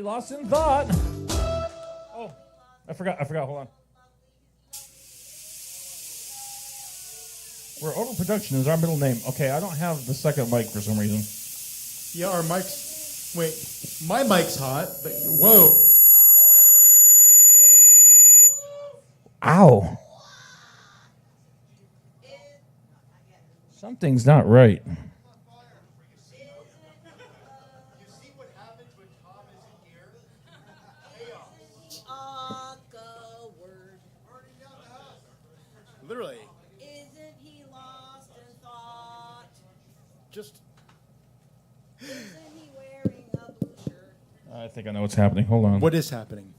Lost in thought. Oh, I forgot. Hold on. We're overproduction is our middle name. Okay, I don't have the second mic for some reason. Yeah, our mic's... Wait, my mic's hot, but... Whoa. Ow. Something's not right. Literally. Isn't he lost in thought? Just... Isn't he wearing a blue shirt? I think I know what's happening. Hold on. What is happening?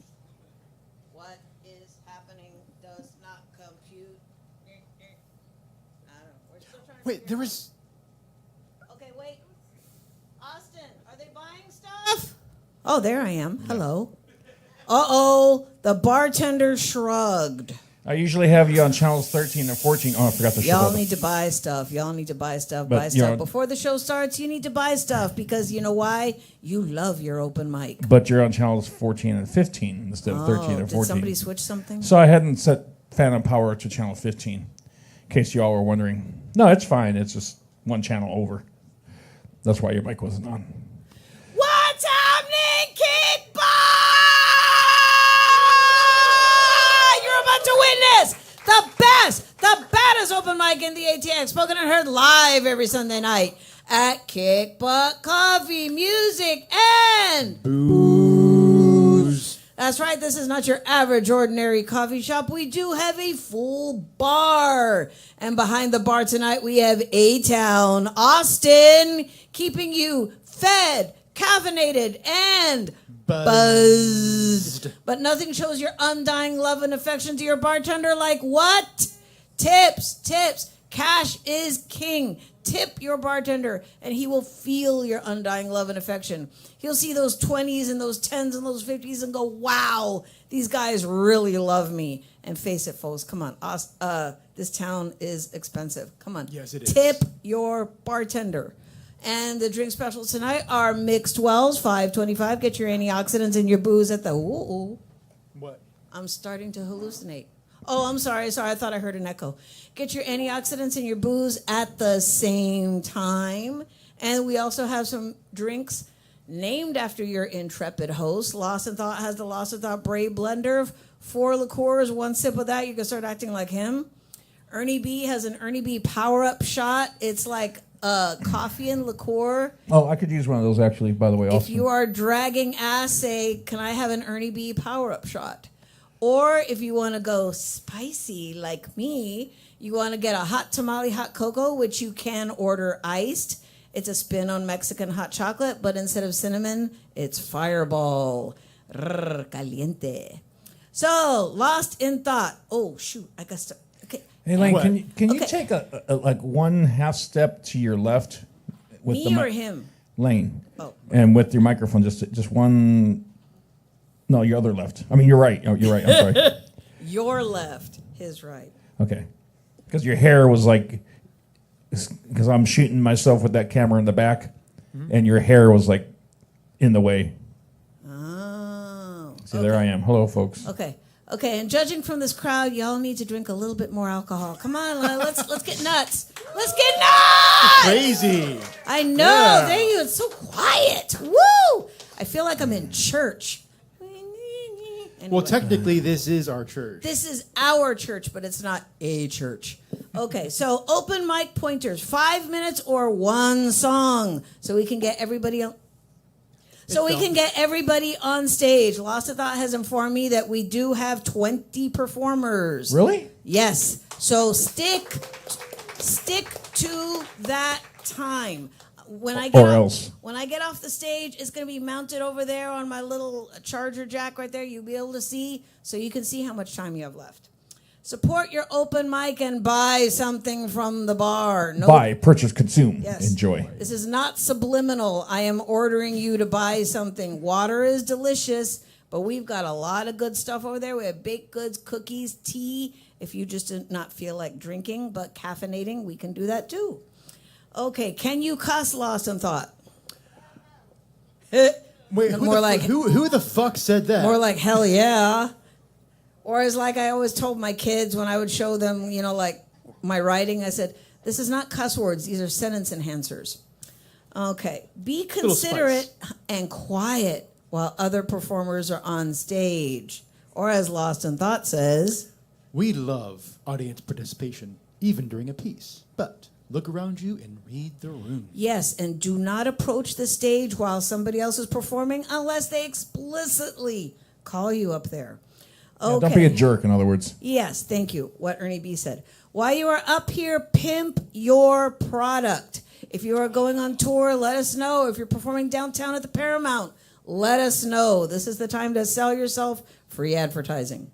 What is happening does not compute. I don't know. We're still trying to Wait, figure there it was... out. Okay, wait. Austin, are they buying stuff? Oh, there I am. Hello. Uh-oh. The bartender shrugged. I usually have you on channels 13 and 14. Oh, I forgot to show Y'all up. need to buy stuff. Y'all need to buy stuff. But, Buy you stuff. know- Before the show starts, you need to buy stuff because you know why? You love your open mic. But you're on channels 14 and 15 instead of 13 and 14. Did somebody switch something? So I hadn't set Phantom Power to channel 15, in case you all were wondering. No, it's fine. It's just one channel over. That's why your mic wasn't on. What's happening, Kickball? You're about to witness the baddest open mic in the ATX, spoken and heard live every Sunday night at Kick Butt Coffee, Music, and Booze. That's right, this is not your average ordinary coffee shop. We do have a full bar. And behind the bar tonight, we have A-Town, Austin, keeping you fed, caffeinated, and buzzed. But nothing shows your undying love and affection to your bartender like what? Tips. Cash is king. Tip your bartender, and he will feel your undying love and affection. He'll see those 20s and those 10s and those 50s and go, wow, these guys really love me. And face it, folks, come on. This town is expensive. Come on. Yes, it is. Tip your bartender. And the drink specials tonight are mixed wells, $5.25. Get your antioxidants and your booze at the... Ooh. What? I'm starting to hallucinate. Oh, I'm sorry. I thought I heard an echo. Get your antioxidants and your booze at the same time. And we also have some drinks named after your intrepid host. Lost in Thought has the Lost in Thought Brave Blender. 4 liqueurs, 1 sip of that, you can start acting like him. Ernie B has an Ernie B power-up shot. It's like coffee and liqueur. Oh, I could use one of those actually, by the way. If you are dragging ass, say, can I have an Ernie B power-up shot? Or if you want to go spicy like me, you want to get a hot tamale hot cocoa, which you can order iced. It's a spin on Mexican hot chocolate, but instead of cinnamon, it's Fireball. Caliente. So, Lost in Thought. Oh, shoot. I got to... Okay. Hey, Lane, What? can you Okay. take a like 1/2 step to your left with Me the or him? Lane? Oh. And with your microphone, just one. No, your other left. I mean, you're right. Oh, you're right. I'm sorry. Your left, his right. Okay, because your hair was like, because I'm shooting myself with that camera in the back, and your hair was like in the way. Oh. See, there I am. Hello, folks. Okay, and judging from this crowd, y'all need to drink a little bit more alcohol. Come on, let's get nuts. Let's get nuts! Crazy. I know. Yeah. There you. It's so quiet. Woo! I feel like I'm in church. Well, Anyway. technically, this is our church. This is our church, but it's not a church. Okay, so open mic pointers, 5 minutes or 1 song, so we can get everybody on. On stage. Lost in Thought has informed me that we do have 20 performers. Really? Yes. So stick to that time. When I Or else. When I get off the stage, it's going to be mounted over there on my little charger jack right there. You'll be able to see, so you can see how much time you have left. Support your open mic and buy something from the bar. No, Buy, purchase, consume, Yes. enjoy. This is not subliminal. I am ordering you to buy something. Water is delicious, but we've got a lot of good stuff over there. We have baked goods, cookies, tea. If you just do not feel like drinking but caffeinating, we can do that too. Okay, can you cuss, Lost in Thought? Wait, More like- who the fuck said that? More like hell yeah. Or as like I always told my kids when I would show them, like my writing, I said, this is not cuss words, these are sentence enhancers. Okay. Be considerate and quiet while other performers are on stage. Or as Lost in Thought says, We love audience participation, even during a piece. But look around you and read the room. yes, and do not approach the stage while somebody else is performing unless they explicitly call you up there. Okay. Yeah, don't be a jerk, in other words. Yes, thank you. What Ernie B said. While you are up here, pimp your product. If you are going on tour, let us know. If you're performing downtown at the Paramount, let us know. This is the time to sell yourself. Free advertising.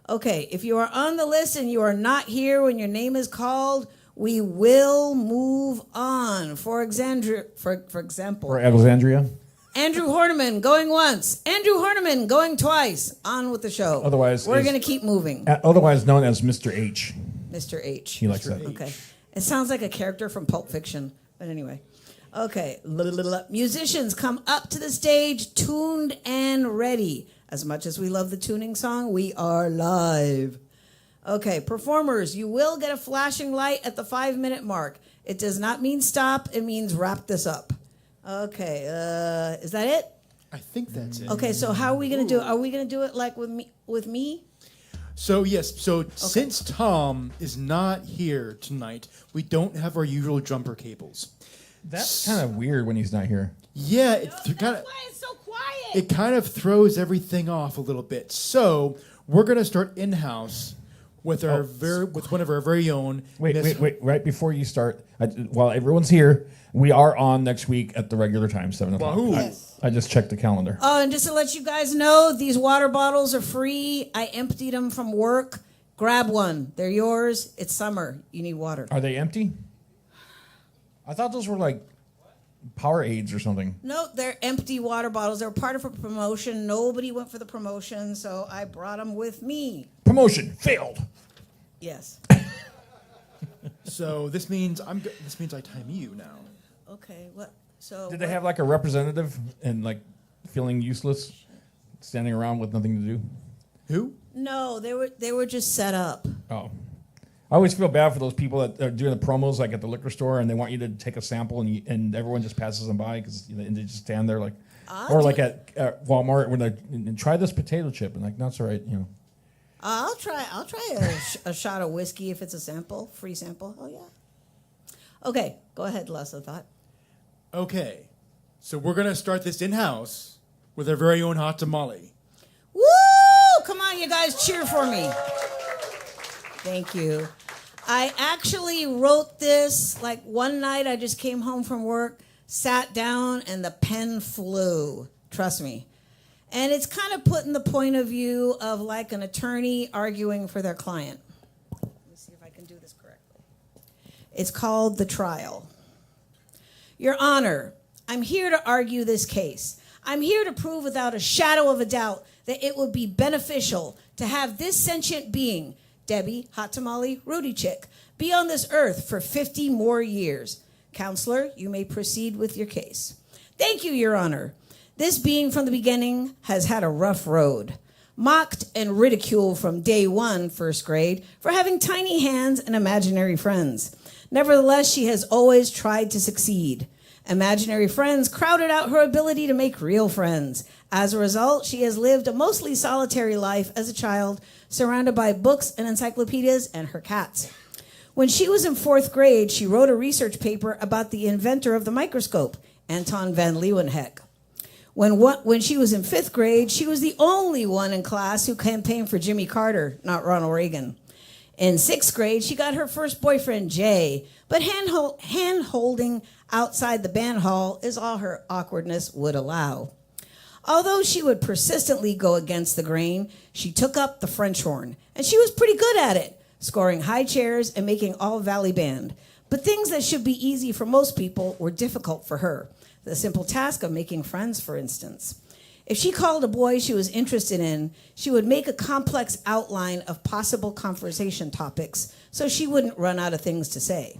Okay, if you are on the list and you are not here when your name is called, we will move on. For example, Or Alexandria. Andrew Horniman going once. Andrew Horniman going twice. On with the show. Otherwise, we're is- going to keep moving. Otherwise known as Mr. H. Mr. H. He likes that. Okay. It sounds like a character from Pulp Fiction. But anyway. Okay. Musicians come up to the stage tuned and ready. As much as we love the tuning song, we are live. Okay. Performers, you will get a flashing light at the 5-minute mark. It does not mean stop. It means wrap this up. Okay. Is that it? I think that's it. Okay. So how are we going to do it? Are we going to do it like with me? So yes, since Tom is not here tonight, we don't have our usual jumper cables. That's kind of weird when he's not here. Yeah, it's so quiet. it kind of throws everything off a little bit. So we're gonna start in house with our with one of our very own. Wait. Right before you start, while everyone's here, we are on next week at the regular time, 7 o'clock. Wahoo. Yes. I just checked the calendar. Oh, and just to let you guys know, these water bottles are free. I emptied them from work. Grab one. They're yours. It's summer. You need water. Are they empty? I thought those were like Powerades or something. No, they're empty water bottles. They're part of a promotion. Nobody went for the promotion, so I brought them with me. Promotion failed. Yes. So this means I time you now. Okay. What? So Did they have like a representative and like feeling useless, standing around with nothing to do? Who? No, they were just set up. Oh. I always feel bad for those people that are doing the promos like at the liquor store and they want you to take a sample and everyone just passes them by because and they just stand there like, or like at Walmart when they and try this potato chip and like that's all right, I'll try a shot of whiskey if it's a sample, free sample. Oh yeah. Okay, go ahead, Leslie Thought. Okay, so we're gonna start this in house with our very own hot tamale. Woo! Come on, you guys, cheer for me. Thank you. I actually wrote this like one night. I just came home from work, sat down, and the pen flew. Trust me. And it's kind of put in the point of view of like an attorney arguing for their client. Let me see if I can do this correctly. It's called The Trial. Your Honor, I'm here to argue this case. I'm here to prove without a shadow of a doubt that it would be beneficial to have this sentient being, Debbie, Hot Tamale, Rudy Chick, be on this earth for 50 more years. Counselor, you may proceed with your case. Thank you, Your Honor. This being from the beginning has had a rough road. Mocked and ridiculed from day one, first grade, for having tiny hands and imaginary friends. Nevertheless, she has always tried to succeed. Imaginary friends crowded out her ability to make real friends. As a result, she has lived a mostly solitary life as a child, surrounded by books and encyclopedias and her cats. When she was in 4th grade, she wrote a research paper about the inventor of the microscope, Anton van Leeuwenhoek. When she was in 5th grade, she was the only one in class who campaigned for Jimmy Carter, not Ronald Reagan. In 6th grade, she got her first boyfriend, Jay, but hand-holding outside the band hall is all her awkwardness would allow. Although she would persistently go against the grain, she took up the French horn, and she was pretty good at it, scoring high chairs and making all Valley Band. But things that should be easy for most people were difficult for her. The simple task of making friends, for instance. If she called a boy she was interested in, she would make a complex outline of possible conversation topics so she wouldn't run out of things to say.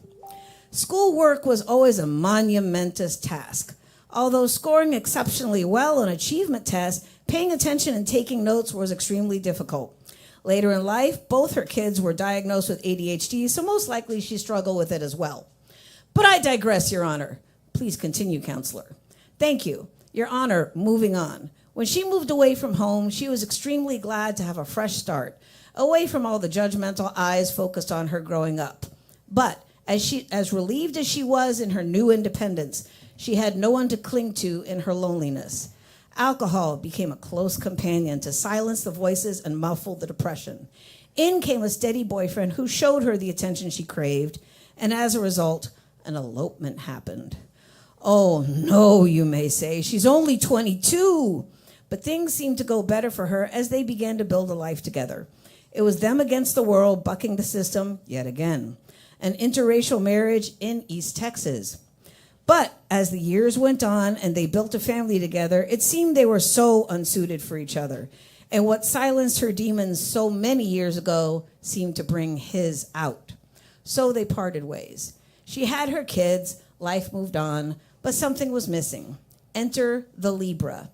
Schoolwork was always a monumentous task. Although scoring exceptionally well on achievement tests, paying attention and taking notes was extremely difficult. Later in life, both her kids were diagnosed with ADHD, so most likely she struggled with it as well. But I digress, Your Honor. Please continue, Counselor. Thank you. Your Honor, moving on. When she moved away from home, she was extremely glad to have a fresh start, away from all the judgmental eyes focused on her growing up. But as relieved as she was in her new independence, she had no one to cling to in her loneliness. Alcohol became a close companion to silence the voices and muffle the depression. In came a steady boyfriend who showed her the attention she craved, and as a result, an elopement happened. Oh no, you may say, she's only 22. But things seemed to go better for her as they began to build a life together. It was them against the world, bucking the system yet again. An interracial marriage in East Texas. But as the years went on and they built a family together, it seemed they were so unsuited for each other. And what silenced her demons so many years ago seemed to bring his out. So they parted ways. She had her kids, life moved on, but something was missing. Enter the Libra.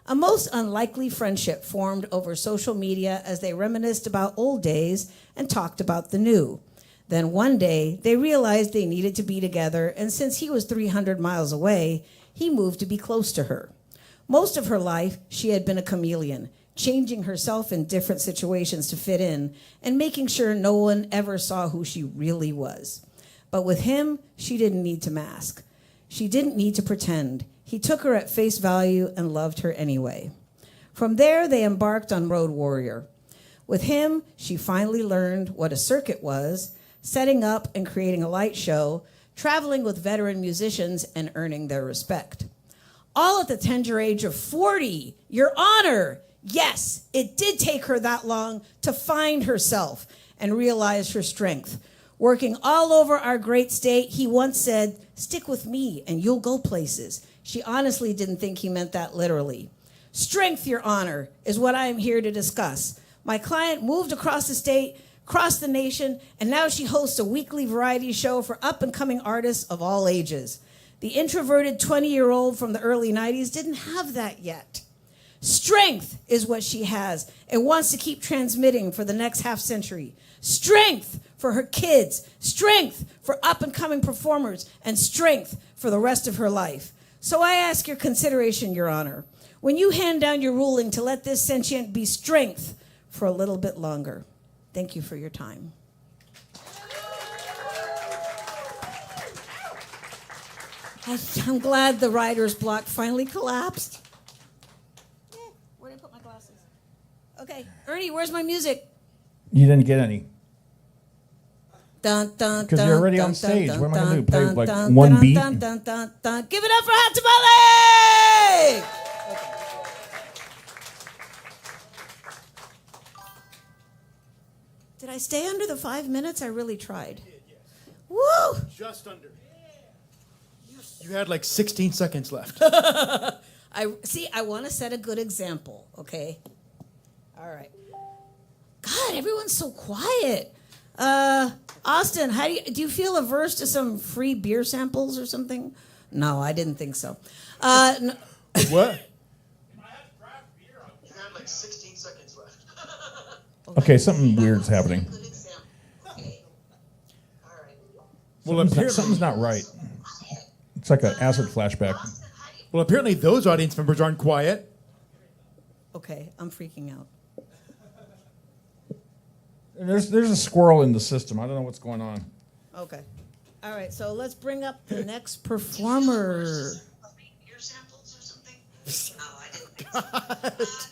A most unlikely friendship formed over social media as they reminisced about old days and talked about the new. Then one day, they realized they needed to be together, and since he was 300 miles away, he moved to be close to her. Most of her life, she had been a chameleon, changing herself in different situations to fit in and making sure no one ever saw who she really was. But with him, she didn't need to mask. She didn't need to pretend. He took her at face value and loved her anyway. From there, they embarked on Road Warrior. With him, she finally learned what a circuit was, setting up and creating a light show, traveling with veteran musicians, and earning their respect. All at the tender age of 40, Your Honor! Yes, it did take her that long to find herself and realize her strength. Working all over our great state, he once said, "Stick with me and you'll go places." She honestly didn't think he meant that literally. Strength, Your Honor, is what I am here to discuss. My client moved across the state, across the nation, and now she hosts a weekly variety show for up-and-coming artists of all ages. The introverted 20-year-old from the early 90s didn't have that yet. Strength is what she has and wants to keep transmitting for the next half century. Strength for her kids, strength for up-and-coming performers, and strength for the rest of her life. So I ask your consideration, Your Honor, when you hand down your ruling to let this sentient be strength for a little bit longer. Thank you for your time. I'm glad the writer's block finally collapsed. Where did I put my glasses? Okay, Ernie, where's my music? You didn't get any. Dun, dun, Because dun, you're already dun, on stage. dun, What am I going to do? dun, Play like dun, one dun, beat? dun, dun, dun, dun. Give it up for Hot Tamale! Did I stay under the 5 minutes? I really tried. Woo! Just under. You had like 16 seconds left. I want to set a good example, okay? All right. God, everyone's so quiet. Austin, how do you feel averse to some free beer samples or something? No, I didn't think so. No. What? You had like 16 seconds left. Okay, something weird's happening. Good example. Okay. All right. Well, Something's not right. It's like an acid flashback. Well, apparently those audience members aren't quiet. Okay, I'm freaking out. There's a squirrel in the system. I don't know what's going on. Okay. All right, so let's bring up the next performer. Beer samples or something? No, I didn't.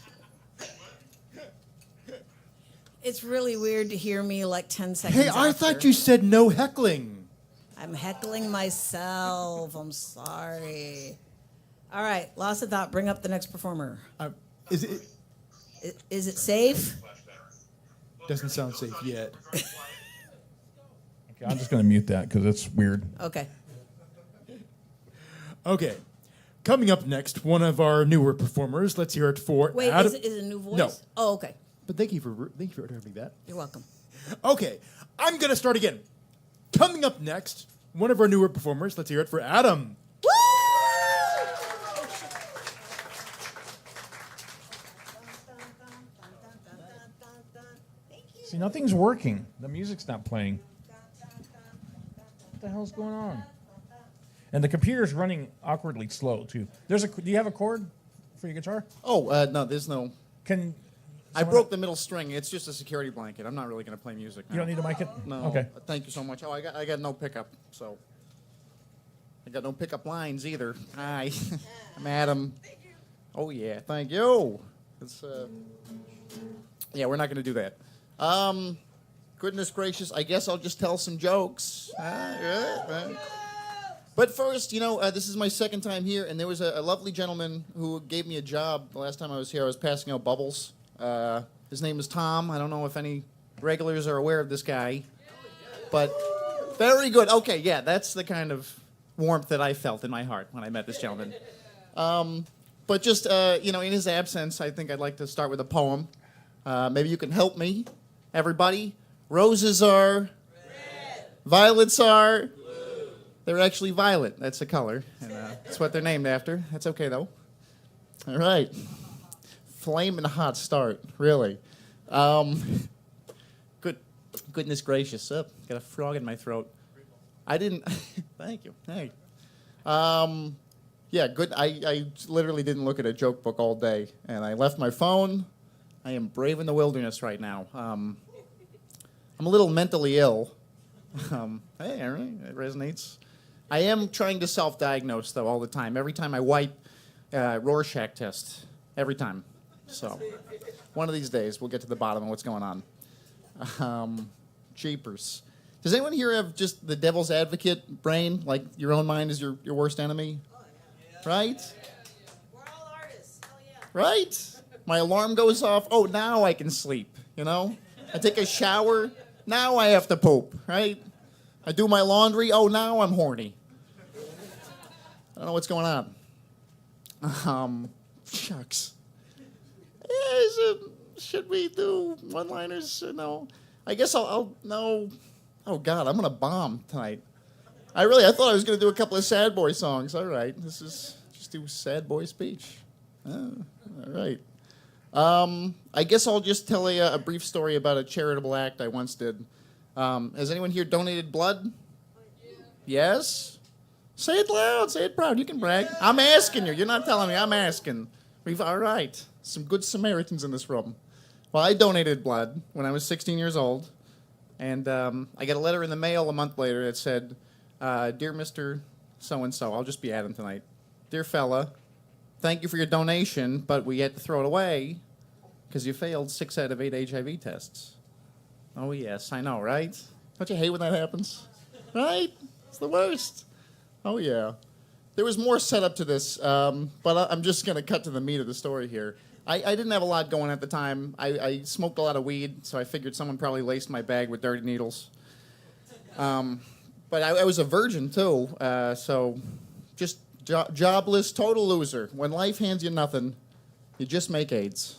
It's really weird to hear me like 10 seconds Hey, I after. thought you said no heckling. I'm heckling myself. I'm sorry. All right, lost of thought. Bring up the next performer. Is it? Is it safe? Doesn't sound safe yet. Okay, I'm just going to mute that because it's weird. Okay. Okay. Coming up next, one of our newer performers. Let's hear it for Wait, Adam. is it a new voice? No. Oh, okay. But thank you for having that. You're welcome. Okay, I'm gonna start again. Coming up next, one of our newer performers. Let's hear it for Adam. Woo! See, nothing's working. The music's not playing. What the hell's going on? And the computer's running awkwardly slow too. Do you have a cord for your guitar? Oh, no, there's no. Can I broke the middle string. It's just a security blanket. I'm not really going to play music now. you don't need to mic it? No. Okay. Thank you so much. Oh, I got no pickup, so. I got no pickup lines either. Hi. I'm Adam. Oh, yeah. Thank you. It's, yeah, we're not going to do that. Goodness gracious. I guess I'll just tell some jokes. But first, this is my second time here, and there was a lovely gentleman who gave me a job the last time I was here. I was passing out bubbles. His name is Tom. I don't know if any regulars are aware of this guy. But very good. Okay, yeah, that's the kind of warmth that I felt in my heart when I met this gentleman. But just, in his absence, I think I'd like to start with a poem. Maybe you can help me. Everybody, roses are red. Violets are blue. They're actually violet. That's a color, and that's what they're named after. That's okay, though. All right. Flaming hot start, really. Goodness gracious. Got a frog in my throat. I didn't. Thank you. Hey. Yeah, good. I literally didn't look at a joke book all day, and I left my phone. I am brave in the wilderness right now. I'm a little mentally ill. Hey, all right, it resonates. I am trying to self-diagnose, though, all the time. Every time I wipe, Rorschach test. Every time. So, one of these days, we'll get to the bottom of what's going on. Jeepers. Does anyone here have just the devil's advocate brain? Like your own mind is your worst enemy? Oh, yeah. Right? We're all artists. Hell yeah. Right? My alarm goes off. Oh, now I can sleep, I take a shower. Now I have to poop, right? I do my laundry. Oh, now I'm horny. I don't know what's going on. Shucks. Should we do one-liners? No. I guess I'll no. Oh, God, I'm going to bomb tonight. I thought I was going to do a couple of sad boy songs. All right. Just do sad boy speech. All right. I guess I'll just tell a brief story about a charitable act I once did. Has anyone here donated blood? Yes? Say it loud. Say it proud. You can brag. I'm asking you. You're not telling me. I'm asking. All right. Some good Samaritans in this room. Well, I donated blood when I was 16 years old. And I got a letter in the mail a month later that said, Dear Mr. So-and-so, I'll just be Adam tonight. Dear fella, thank you for your donation, but we had to throw it away because you failed 6 out of 8 HIV tests. Oh, yes, I know, right? Don't you hate when that happens? Right? It's the worst. Oh, yeah. There was more setup to this, but I'm just going to cut to the meat of the story here. I didn't have a lot going at the time. I smoked a lot of weed, so I figured someone probably laced my bag with dirty needles. But I was a virgin, too, so just jobless, total loser. When life hands you nothing, you just make AIDS,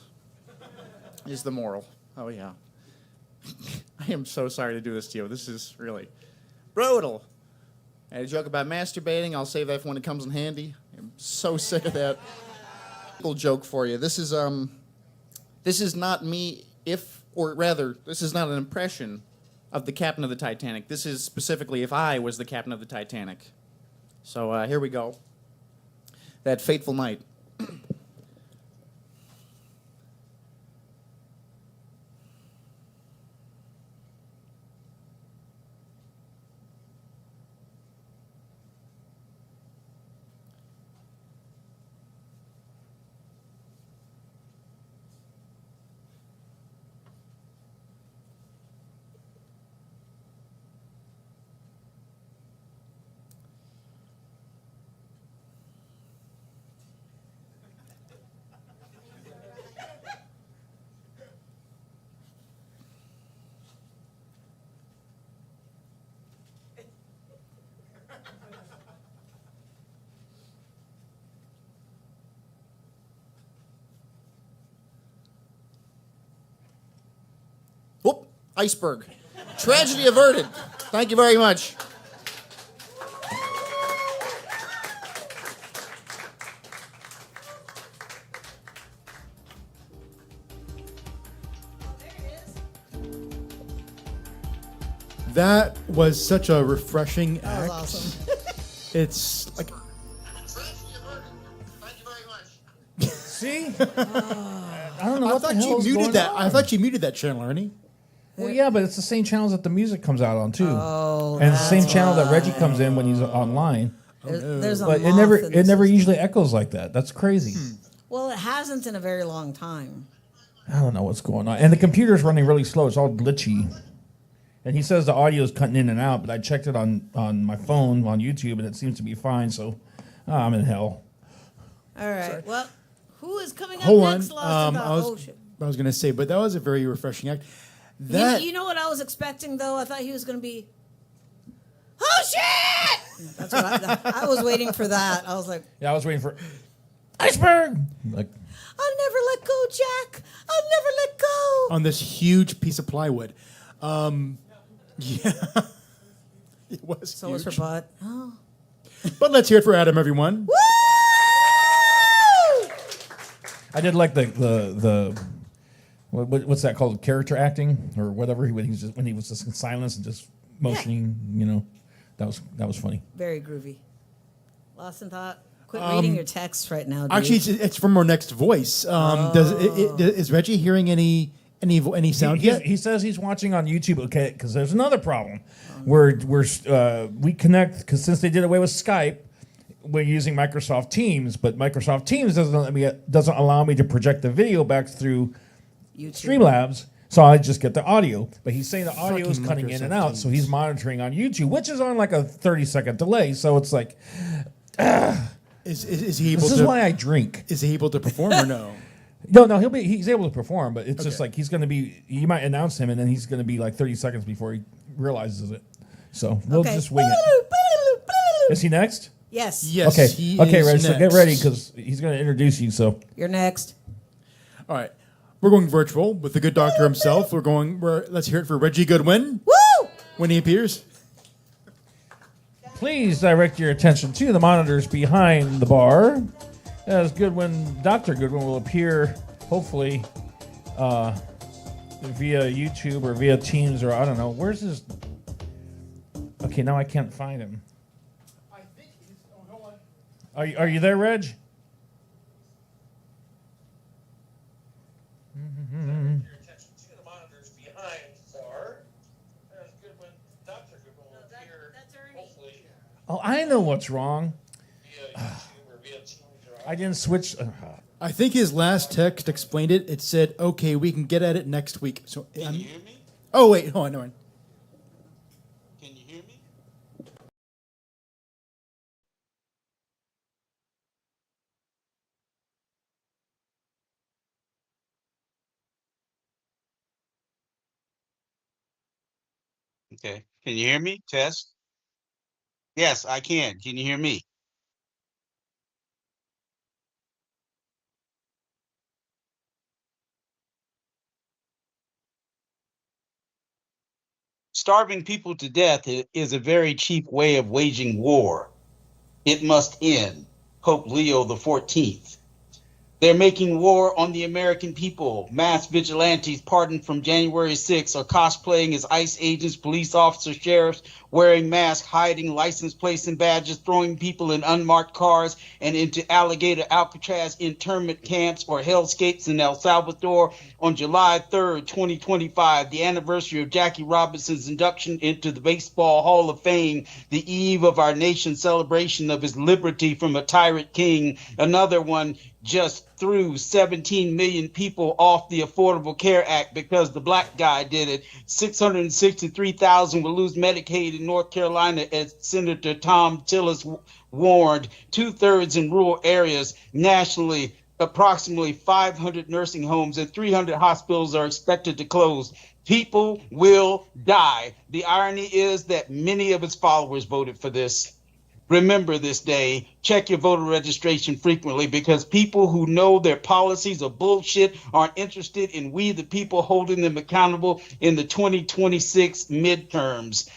is the moral. Oh, yeah. I am so sorry to do this to you. This is really brutal. I had a joke about masturbating. I'll save that for when it comes in handy. I'm so sick of that. Little joke for you. This is not me this is not an impression of the captain of the Titanic. This is specifically if I was the captain of the Titanic. So here we go. That fateful night. Whoop, iceberg. Tragedy averted. Thank you very much. That was such a refreshing act. That was awesome. It's like Thank you very much. See? I don't know I what the thought hell you is muted going that. on. I thought you muted that channel, Ernie. Well, yeah, but it's the same channels that the music comes out on too. Oh, and it's the same that's channel that Reggie comes in when he's online. There's a But moth in it this never system. usually echoes like that. That's crazy. Well, it hasn't in a very long time. I don't know what's going on. And the computer's running really slow. It's all glitchy. And he says the audio is cutting in and out, but I checked it on my phone on YouTube, and it seems to be fine. So I'm in hell. All right. Well, who is coming up Hold on. next, Lost I was, oh, shit. I was going to say, but that was a very refreshing act. You, That you know what I was expecting, though? I thought he was going to be, oh, shit! That's what I was waiting for that. I was like, Yeah, I was waiting for iceberg. Like, I'll never let go, Jack. I'll never let go. on this huge piece of plywood. Yeah, it was. So was her huge. butt. Oh. But let's hear it for Adam, everyone. Woo! I did like the what's that called? Character acting or whatever. When he was just in silence and just motioning. You know, that was funny. Very groovy. Lost in thought. Quit reading your texts right now, dude. Actually, it's from our next voice. Is Reggie hearing any sound yet? He says he's watching on YouTube. Okay, because there's another problem. We connect because since they did away with Skype, we're using Microsoft Teams, but Microsoft Teams doesn't allow me to project the video back through YouTube. Streamlabs. So I just get the audio. But he's saying the audio is Fucking cutting in and Microsoft out, so Teams. he's monitoring on YouTube, which is on like a 30-second delay. So it's like, Is he able this is to? why I drink. Is he able to perform or no? No, he's able to perform, but it's just Okay. like he's going to be. You might announce him, and then he's going to be like 30 seconds before he realizes it. So we'll Okay. just wing it. Is he next? Yes. Yes. Okay. He Okay, is Reg. So get next. ready because he's going to introduce you. So You're next. All right, we're going virtual with the good doctor himself. Let's hear it for Reggie Goodwin Woo! when he appears. please direct your attention to the monitors behind the bar, as Dr. Goodwin will appear hopefully via YouTube or via Teams or I don't know. Where's his? Okay, now I can't find him. I think he's. Oh, hold on. Are you there, Reg? Your attention to the monitors behind the bar. As Goodwin, Dr. Goodwin will appear hopefully Oh, I know what's wrong. via YouTube or via Teams or I didn't switch. I think his last text explained it. It said, "Okay, we can get at it next week." So, Can you hear me? oh wait, hold on, no. Can you hear me? Okay. Can you hear me? Test. Yes, I can. Can you hear me? Starving people to death is a very cheap way of waging war. It must end. Pope Leo the 14th. They're making war on the American people. Mass vigilantes pardoned from January 6th are cosplaying as ICE agents, police officers, sheriffs, wearing masks, hiding license plates and badges, throwing people in unmarked cars and into alligator Alcatraz internment camps or hellscapes in El Salvador on July 3rd, 2025, the anniversary of Jackie Robinson's induction into the Baseball Hall of Fame, the eve of our nation's celebration of his liberty from a tyrant king. Another one just threw 17 million people off the Affordable Care Act because the black guy did it. 663,000 will lose Medicaid in North Carolina, as Senator Tom Tillis warned. 2/3 in rural areas. Nationally, approximately 500 nursing homes and 300 hospitals are expected to close. People will die. The irony is that many of his followers voted for this. Remember this day. Check your voter registration frequently because people who know their policies are bullshit aren't interested in we the people holding them accountable in the 2026 midterms.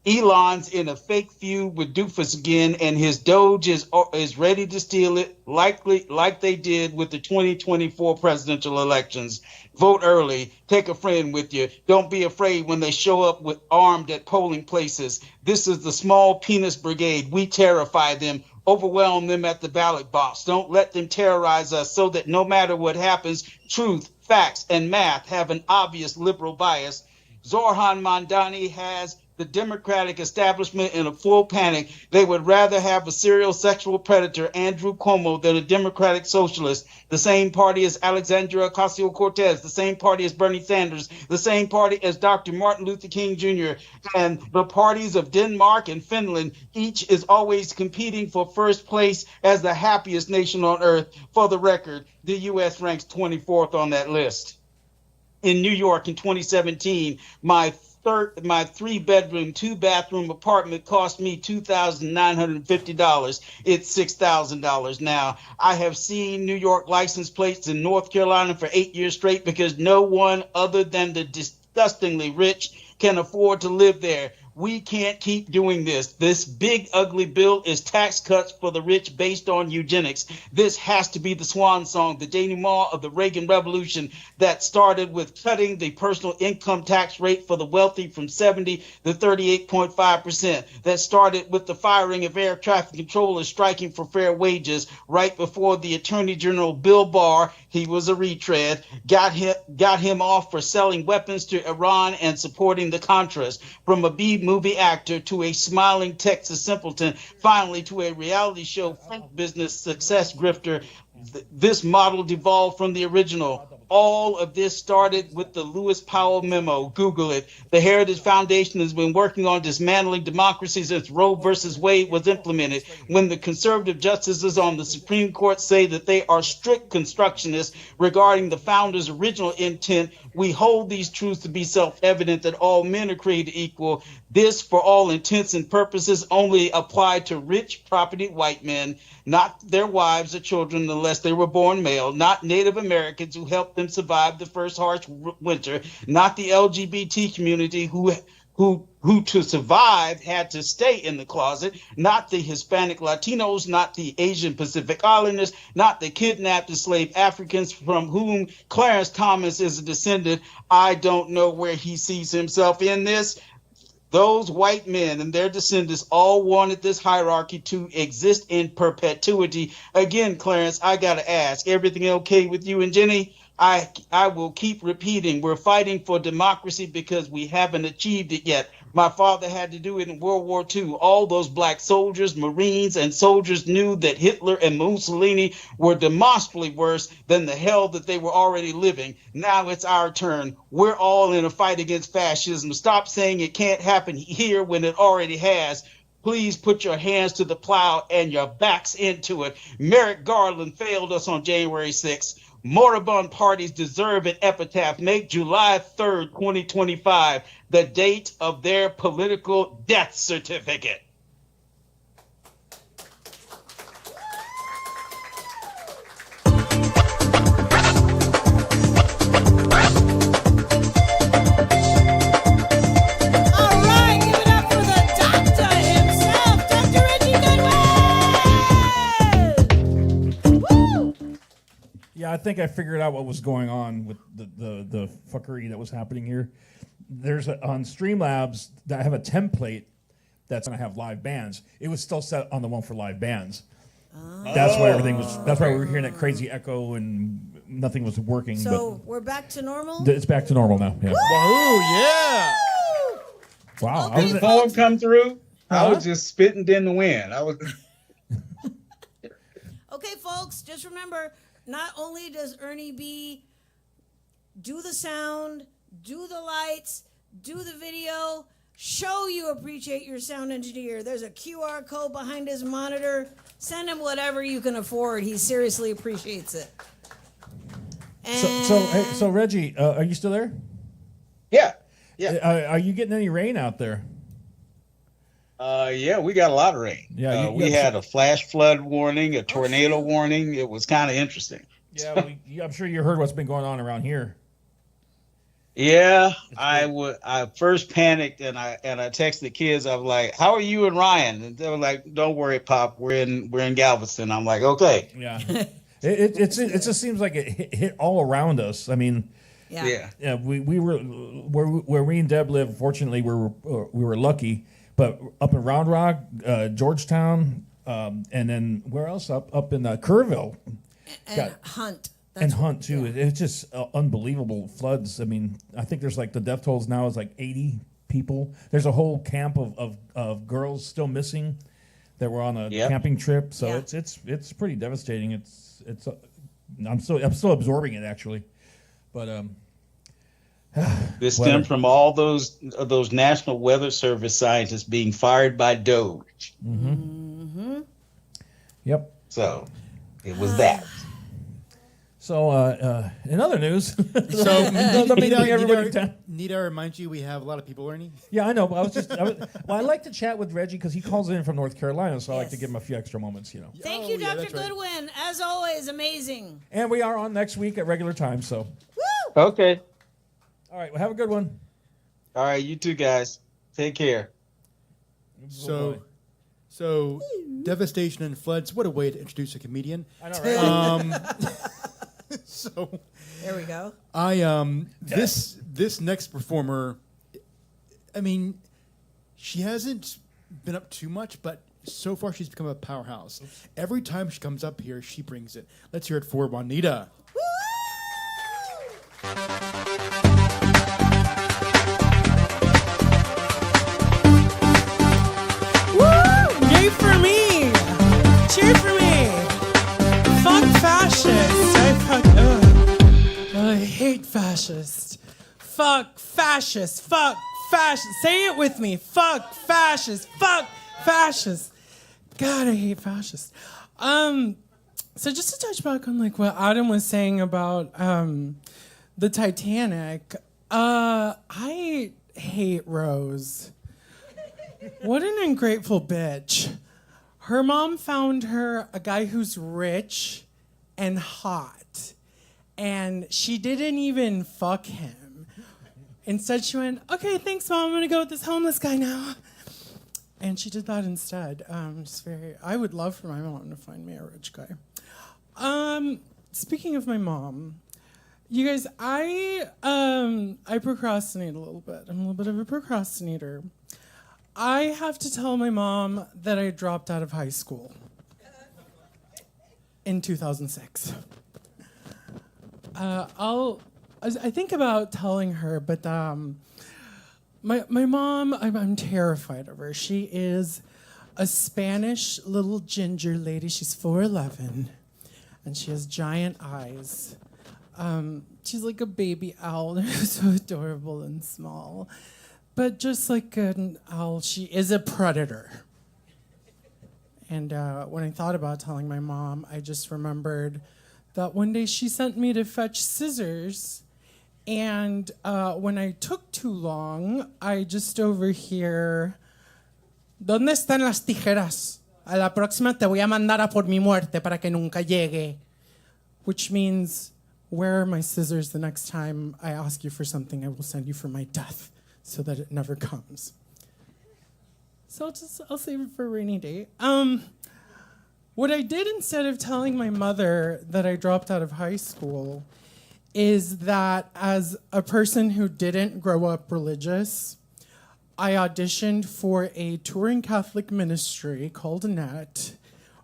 Elon's in a fake feud with Doofus again, and his Doge is ready to steal it, likely like they did with the 2024 presidential elections. Vote early. Take a friend with you. Don't be afraid when they show up with armed at polling places. This is the small penis brigade. We terrify them. Overwhelm them at the ballot box. Don't let them terrorize us so that no matter what happens, truth, facts, and math have an obvious liberal bias. Zoran Mondani has the Democratic establishment in a full panic. They would rather have a serial sexual predator, Andrew Cuomo, than a Democratic socialist. The same party as Alexandria Ocasio-Cortez, the same party as Bernie Sanders, the same party as Dr. Martin Luther King Jr., and the parties of Denmark and Finland. Each is always competing for first place as the happiest nation on earth. For the record, the U.S. ranks 24th on that list. In New York in 2017, my 3-bedroom, 2-bathroom apartment cost me $2,950. It's $6,000 now. I have seen New York license plates in North Carolina for 8 years straight because no one other than the disgustingly rich can afford to live there. We can't keep doing this. This big, ugly bill is tax cuts for the rich based on eugenics. This has to be the swan song, the denouement of the Reagan Revolution that started with cutting the personal income tax rate for the wealthy from 70 to 38.5%. That started with the firing of air traffic controllers striking for fair wages right before the Attorney General Bill Barr, he was a retread, got him off for selling weapons to Iran and supporting the Contras. From a B-movie actor to a smiling Texas simpleton, finally to a reality show business success grifter, this model devolved from the original. All of this started with the Lewis Powell memo. Google it. The Heritage Foundation has been working on dismantling democracy since Roe versus Wade was implemented. When the conservative justices on the Supreme Court say that they are strict constructionists regarding the founders' original intent, we hold these truths to be self-evident that all men are created equal. This, for all intents and purposes, only applied to rich property white men, not their wives or children unless they were born male, not Native Americans who helped them survive the first harsh winter, not the LGBT community who to survive had to stay in the closet, not the Hispanic Latinos, not the Asian Pacific Islanders, not the kidnapped enslaved Africans from whom Clarence Thomas is a descendant. I don't know where he sees himself in this. Those white men and their descendants all wanted this hierarchy to exist in perpetuity. Again, Clarence, I got to ask, everything okay with you and Jenny? I will keep repeating, we're fighting for democracy because we haven't achieved it yet. My father had to do it in World War II. All those black soldiers, Marines, and soldiers knew that Hitler and Mussolini were demonstrably worse than the hell that they were already living. Now it's our turn. We're all in a fight against fascism. Stop saying it can't happen here when it already has. Please put your hands to the plow and your backs into it. Merrick Garland failed us on January 6th. Moribund parties deserve an epitaph. Make July 3rd, 2025, the date of their political death certificate. All right, give it up for the doctor himself, Dr. Reggie Goodwin! Woo! Yeah, I think I figured out what was going on with the fuckery that was happening here. There's on Streamlabs that I have a template that's going to have live bands. It was still set on the one for live bands. That's why everything was. That's why we were hearing that crazy echo and nothing was working. So we're back to normal? But it's back to normal now. Yeah. Whoa, yeah. Wow. Okay, I folks. Come through. I Huh? was just spitting in the wind. Okay, folks, just remember, not only does Ernie B do the sound, do the lights, do the video, show you appreciate your sound engineer. There's a QR code behind his monitor. Send him whatever you can afford. He seriously appreciates it. And so Reggie, are you still there? Yeah. Are you getting any rain out there? Yeah, we got a lot of rain. Yeah, we had a flash flood warning, a tornado warning. It was kind of interesting. Yeah, I'm sure you heard what's been going on around here. Yeah, I first panicked and I texted the kids. I was like, "How are you and Ryan?" And they were like, "Don't worry, Pop. We're in Galveston." I'm like, "Okay." Yeah. It just seems like it hit all around us. I mean, Yeah. yeah, we were where we and Deb live. Fortunately, we were lucky. But up in Round Rock, Georgetown, and then where else? Up in Kerrville. And Got- Hunt. And Hunt too. It's just unbelievable floods. I mean, I think there's like the death tolls now is like 80 people. There's a whole camp of girls still missing that were on a Yep. camping trip. So Yeah. it's pretty devastating. I'm still absorbing it actually, but This Weather. stemmed from all those National Weather Service scientists being fired by DOGE. yep. So it was that. So in other news, So, let me bring everybody down. Nita reminds you we have a lot of people learning. Yeah, I know. But I like to chat with Reggie because he calls in from North Carolina, so I like to Yes. give him a few extra moments, you know. Thank Oh, you, yeah, Dr. that's right. Goodwin. As always, amazing. And we are on next week at regular time. So, Woo! Okay. all right, well, have a good one. All right, you two guys. Take care. So devastation and floods. What a way to introduce a comedian. I know, right? So There we go. this next performer, I mean, she hasn't been up too much, but so far she's become a powerhouse. Every time she comes up here, she brings it. Let's hear it for Juanita. Woo! Yay for me! Cheer for me! Fuck fascist! I hate fascist. Fuck fascist. Fuck fascist. Say it with me. Fuck fascist. Fuck fascist. God, I hate fascists. So just to touch back on like what Adam was saying about the Titanic, I hate Rose. What an ungrateful bitch. Her mom found her a guy who's rich and hot, and she didn't even fuck him. Instead, she went, "Okay, thanks, Mom. I'm gonna go with this homeless guy now." And she did that instead. I would love for my mom to find me a rich guy. Speaking of my mom, you guys, I procrastinate a little bit. I'm a little bit of a procrastinator. I have to tell my mom that I dropped out of high school in 2006. I think about telling her, but my mom, I'm terrified of her. She is a Spanish little ginger lady. She's 4'11", and she has giant eyes. She's like a baby owl. They're so adorable and small. But just like an owl, she is a predator. And when I thought about telling my mom, I just remembered that one day she sent me to fetch scissors. And when I took too long, I just overhear, ¿Dónde están las tijeras? A la próxima te voy a mandar a por mi muerte para que nunca llegue. Which means, where are my scissors the next time I ask you for something? I will send you for my death, so that it never comes. So I'll save it for a rainy day. What I did instead of telling my mother that I dropped out of high school is that as a person who didn't grow up religious, I auditioned for a touring Catholic ministry called Net,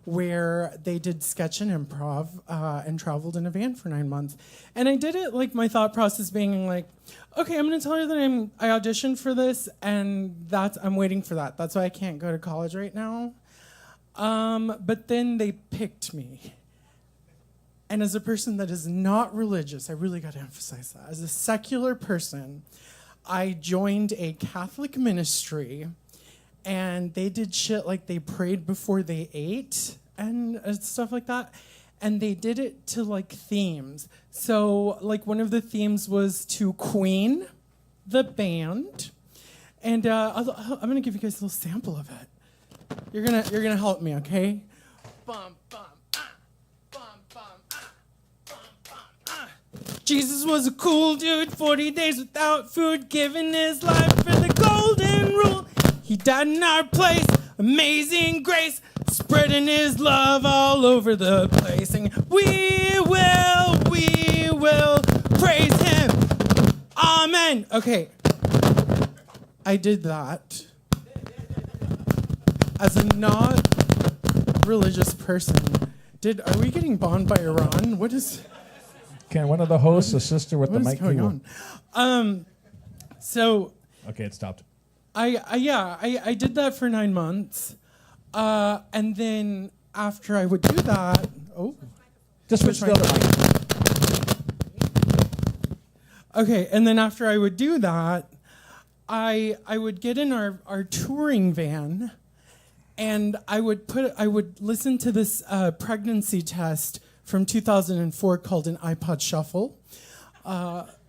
where they did sketch and improv and traveled in a van for 9 months. And I did it like my thought process being like, okay, I'm gonna tell her that I auditioned for this and I'm waiting for that. That's why I can't go to college right now. But then they picked me. And as a person that is not religious, I really gotta emphasize that. As a secular person, I joined a Catholic ministry, and they did shit like they prayed before they ate and stuff like that. And they did it to like themes. So like one of the themes was to Queen, the band. And I'm gonna give you guys a little sample of it. You're gonna help me, okay? Bum bum ah, bum bum ah, bum bum ah. Jesus was a cool dude, 40 days without food, giving his life for the golden rule. He died in our place, amazing grace, spreading his love all over the place. Singing, we will praise him. Amen. Okay. I did that as a not religious person. Are we getting bombed by Iran? What is Can one of the hosts assist her with the what is mic going cable? on? So Okay, it stopped. I did that for 9 months, and then after I would do that, Just switch my the other mic. okay, and then after I would do that, I would get in our touring van, and I would listen to this pregnancy test from 2004 called an iPod Shuffle.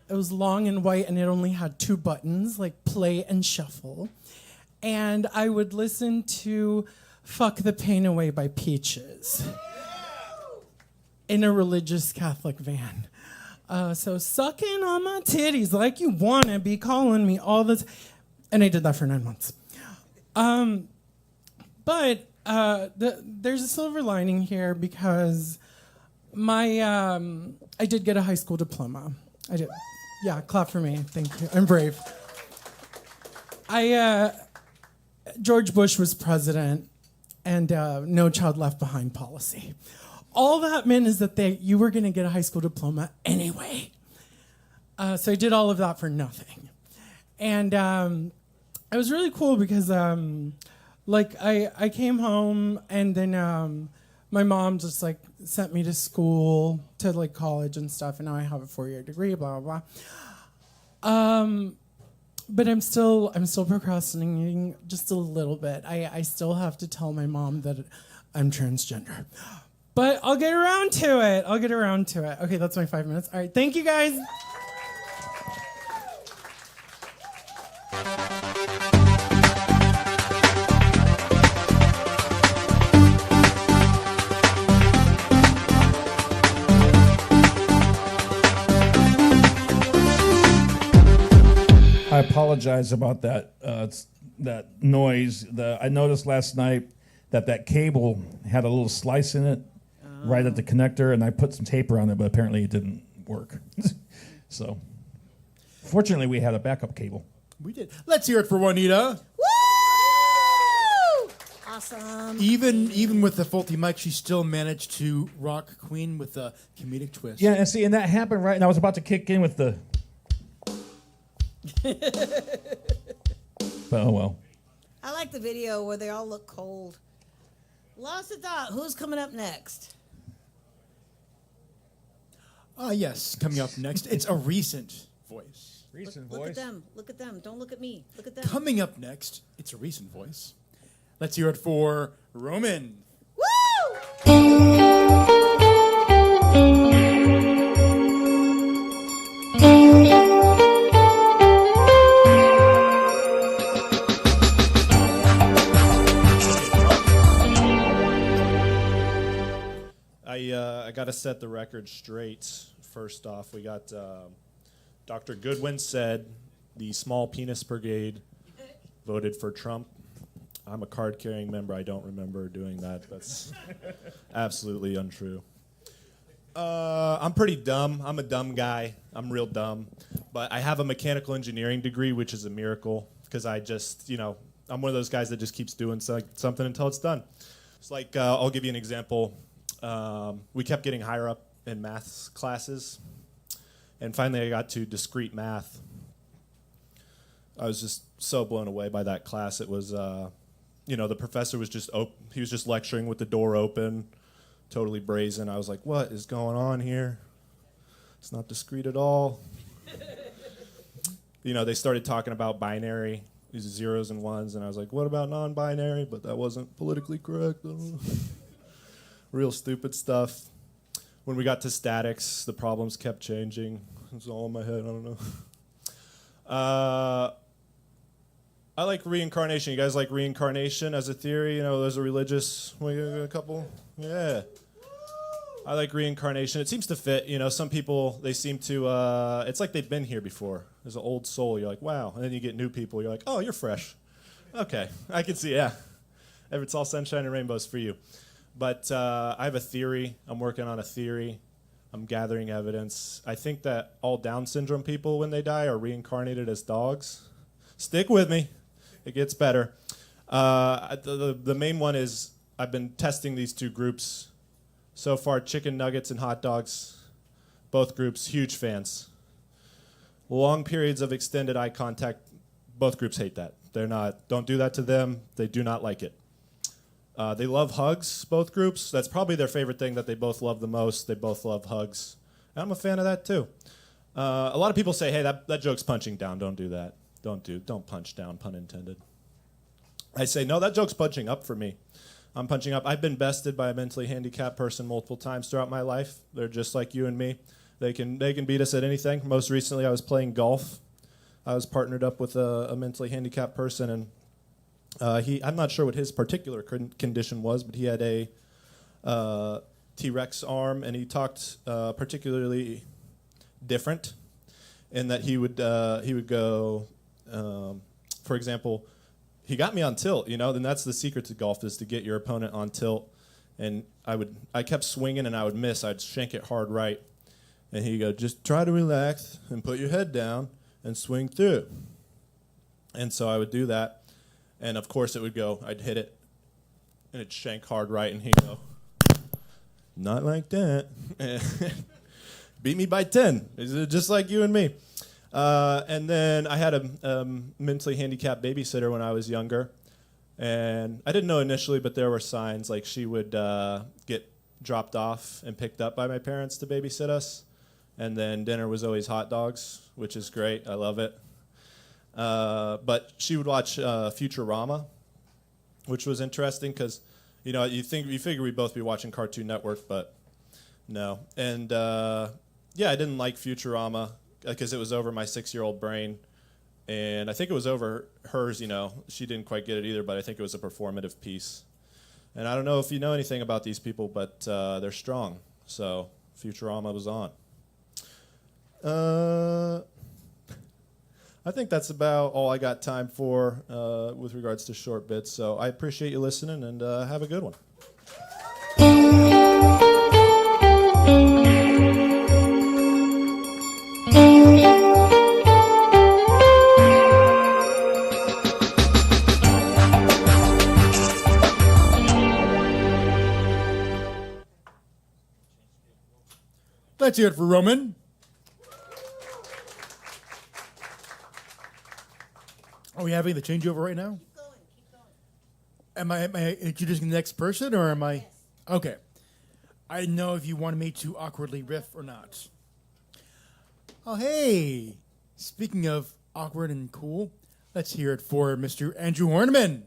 It was long and white, and it only had 2 buttons, like play and shuffle. And I would listen to "Fuck the Pain Away" by Peaches in a religious Catholic van. So sucking on my titties like you wanna be calling me all the time. And I did that for 9 months. But there's a silver lining here because I did get a high school diploma. I did. Yeah, clap for me. Thank you. I'm brave. George Bush was president, and No Child Left Behind policy. All that meant is that you were going to get a high school diploma anyway. So I did all of that for nothing. And it was really cool because I came home, and then my mom just sent me to school, to college and stuff, and now I have a 4-year degree, blah blah blah. But I'm still procrastinating just a little bit. I still have to tell my mom that I'm transgender. But I'll get around to it. Okay, that's my 5 minutes. All right, thank you guys. I apologize about that that noise. I noticed last night that cable had a little slice in it right at the connector, and I put some tape around it, but apparently it didn't work. So, fortunately, we had a backup cable. We did. Let's hear it for Juanita. Woo! Awesome. Even with the faulty mic, she still managed to rock Queen with a comedic twist. Yeah, and see, and that happened right, and I was about to kick in with the. But oh well. I like the video where they all look cold. Lost a thought. Who's coming up next? Yes, coming up next, it's a recent voice. Recent Look voice. at them. Look at them. Don't look at me. Look at them. Coming up next, it's a recent voice. Let's hear it for Roman. Woo! I got to set the record straight. First off, we got Dr. Goodwin said the Small Penis Brigade voted for Trump. I'm a card-carrying member. I don't remember doing that. That's absolutely untrue. I'm pretty dumb. I'm a dumb guy. I'm real dumb. But I have a mechanical engineering degree, which is a miracle because I just, I'm one of those guys that just keeps doing something until it's done. It's like, I'll give you an example. We kept getting higher up in math classes, and finally I got to discrete math. I was just so blown away by that class. It was, the professor was he was just lecturing with the door open, totally brazen. I was like, what is going on here? It's not discrete at all. They started talking about binary, these zeros and ones, and I was like, what about non-binary? But that wasn't politically correct. Real stupid stuff. When we got to statics, the problems kept changing. It was all in my head. I don't know. I like reincarnation. You guys like reincarnation as a theory? There's a religious a couple. Yeah. I like reincarnation. It seems to fit. You know, some people, they seem to, it's like they've been here before. There's an old soul. You're like, wow. And then you get new people. You're like, oh, you're fresh. Okay. I can see, yeah. If it's all sunshine and rainbows for you. But I have a theory. I'm working on a theory. I'm gathering evidence. I think that all Down syndrome people, when they die, are reincarnated as dogs. Stick with me. It gets better. The main one is I've been testing these two groups. So far, chicken nuggets and hot dogs, both groups, huge fans. Long periods of extended eye contact, both groups hate that. They're not, don't do that to them. They do not like it. They love hugs, both groups. That's probably their favorite thing that they both love the most. They both love hugs. And I'm a fan of that too. A lot of people say, hey, that joke's punching down. Don't do that. Don't punch down, pun intended. I say, no, that joke's punching up for me. I'm punching up. I've been bested by a mentally handicapped person multiple times throughout my life. They're just like you and me. They can beat us at anything. Most recently, I was playing golf. I was partnered up with a mentally handicapped person, and I'm not sure what his particular condition was, but he had a T-Rex arm, and he talked particularly different in that he would go, for example, he got me on tilt, you know, and that's the secret to golf is to get your opponent on tilt. And I kept swinging and I would miss. I'd shank it hard right. And he'd go, just try to relax and put your head down and swing through. And so I would do that. And of course it would go, I'd hit it and it'd shank hard right. And he'd go, not like that. Beat me by 10, just like you and me. And then I had a mentally handicapped babysitter when I was younger. And I didn't know initially, but there were signs like she would get dropped off and picked up by my parents to babysit us. And then dinner was always hot dogs, which is great. I love it. But she would watch Futurama, which was interesting because, you know, you figure we'd both be watching Cartoon Network, but no. And yeah, I didn't like Futurama because it was over my 6-year-old brain. And I think it was over hers, you know. She didn't quite get it either, but I think it was a performative piece. And I don't know if you know anything about these people, but they're strong. So Futurama was on. I think that's about all I got time for with regards to short bits. So I appreciate you listening, and have a good one. Let's hear it for Roman. Are we having the changeover right now? Keep going. Am I introducing the next person, or am I? Yes. Okay. I didn't know if you wanted me to awkwardly riff or not. Oh, hey. Speaking of awkward and cool, let's hear it for Mr. Andrew Horniman.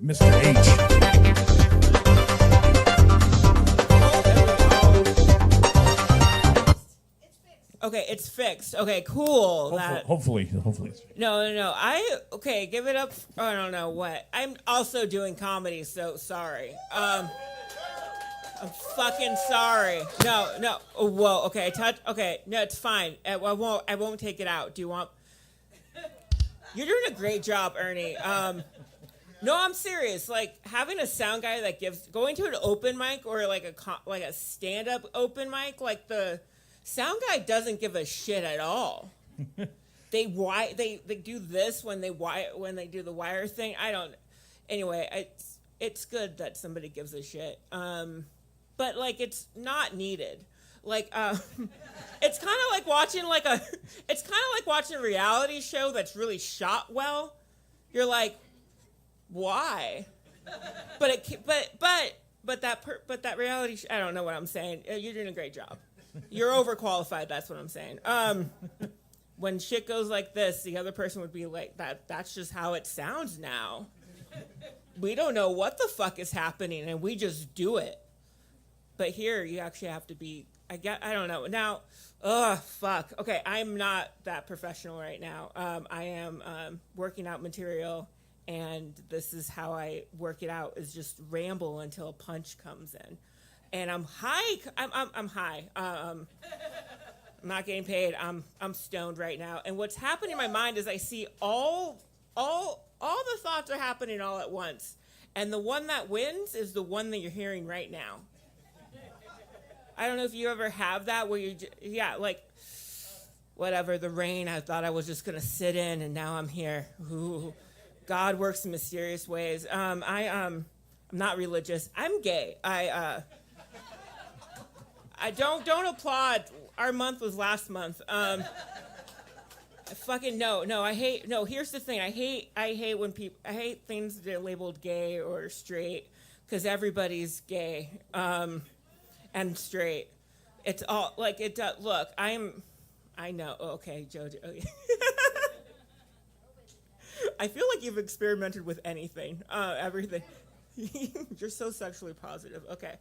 Mr. H. Okay, it's fixed. Okay, cool. Hopefully. No. Okay, give it up. I don't know what. I'm also doing comedy, so sorry. I'm fucking sorry. No. Oh, whoa. Okay, Okay, no, it's fine. I won't take it out. Do you want? You're doing a great job, Ernie. No, I'm serious. Like having a sound guy that going to an open mic or like a stand-up open mic, like the sound guy doesn't give a shit at all. They do this when they do the wire thing. I don't. Anyway, it's good that somebody gives a shit. But like it's not needed. Like it's kind of like watching a reality show that's really shot well. You're like, why? But that reality I don't know what I'm saying. You're doing a great job. You're overqualified, that's what I'm saying. When shit goes like this, the other person would be like, that's just how it sounds now. We don't know what the fuck is happening and we just do it. But here you actually have to be I don't know. Now, oh, fuck. Okay, I'm not that professional right now. I am working out material, and this is how I work it out, is just ramble until a punch comes in. And I'm high. I'm high. I'm not getting paid. I'm stoned right now. And what's happening in my mind is I see all the thoughts are happening all at once. And the one that wins is the one that you're hearing right now. I don't know if you ever have that where like, whatever, the rain, I thought I was just going to sit in, and now I'm here. Ooh, God works in mysterious ways. I'm not religious. I'm gay. I don't applaud. Our month was last month. I fucking no. Here's the thing. I hate when people. I hate things that are labeled gay or straight, because everybody's gay and straight. It's all like it. Look, I know. Okay, Jojo. Okay. I feel like you've experimented with anything, everything. You're so sexually positive. Okay.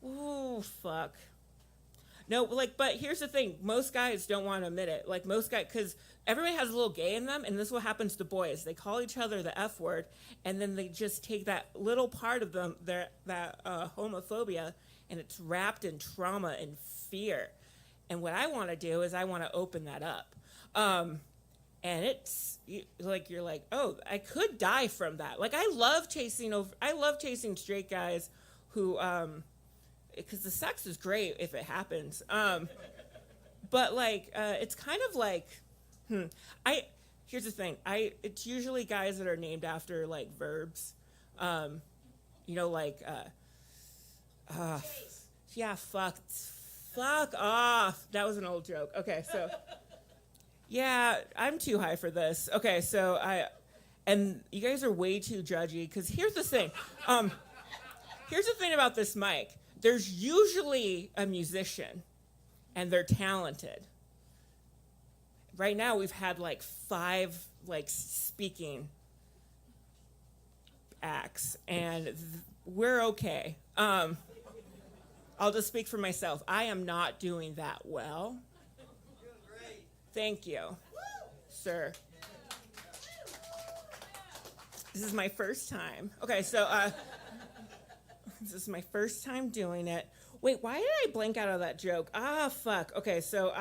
Ooh, fuck. No, like, but here's the thing. Most guys don't want to admit it. Like, most guys, because everybody has a little gay in them, and this is what happens to boys. They call each other the F word, and then they just take that little part of them, that homophobia, and it's wrapped in trauma and fear. And what I want to do is I want to open that up. And it's like, you're like, oh, I could die from that. Like, I love chasing straight guys who, because the sex is great if it happens. But like, it's kind of like, here's the thing. It's usually guys that are named after like verbs. Like, yeah, fuck off. That was an old joke. Okay, so, yeah, I'm too high for this. Okay, so and you guys are way too judgy, because here's the thing. Here's the thing about this mic. There's usually a musician, and they're talented. Right now, we've had like 5 like speaking acts, and we're okay. I'll just speak for myself. I am not doing that well. Thank you, sir. This is my first time. Okay, so this is my first time doing it. Wait, why did I blank out of that joke? Ah, fuck. Okay, so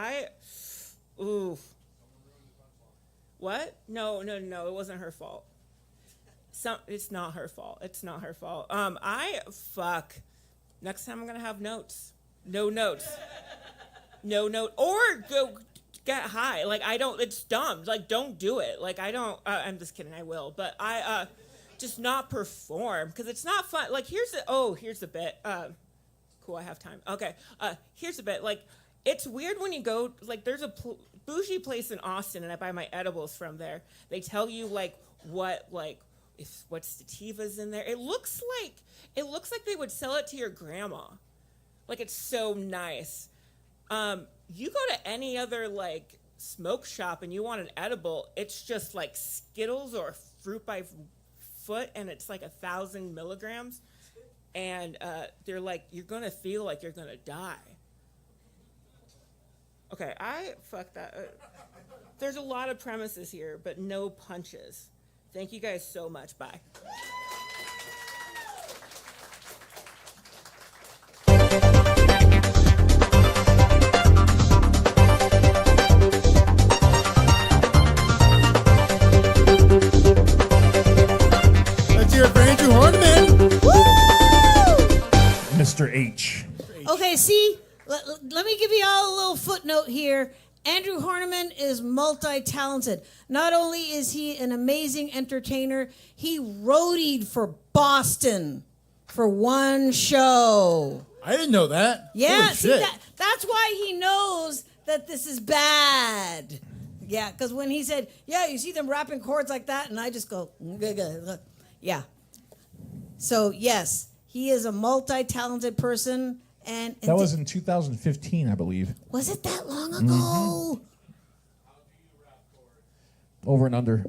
what? No, it wasn't her fault. It's not her fault. It's not her fault. Next time I'm gonna have notes. No notes. No note. Or go get high. Like, it's dumb. Like, don't do it. Like, I'm just kidding, I will. But just not perform, because it's not fun. Like, here's the bit. Cool, I have time. Okay, here's the bit. Like, it's weird when you go, like, there's a bougie place in Austin, and I buy my edibles from there. They tell you, like, what sativa's in there. It looks like they would sell it to your grandma. Like, it's so nice. You go to any other, like, smoke shop and you want an edible, it's just like Skittles or Fruit by Foot, and it's like 1,000 milligrams. And they're like, you're gonna feel like you're gonna die. Okay, fuck that. There's a lot of premises here, but no punches. Thank you guys so much. Bye. Let's hear it for Andrew Horniman. Woo! Mr. H. Okay, see, let me give you all a little footnote here. Andrew Horniman is multi-talented. Not only is he an amazing entertainer, he roadied for Boston for one show. I didn't know that. Yeah, Holy see, shit. that's why he knows that this is bad. Yeah, because when he said, yeah, you see them rapping chords like that, and I just go, yeah. So, yes, he is a multi-talented person. And That was in 2015, I believe. Was it that long ago? Over and under.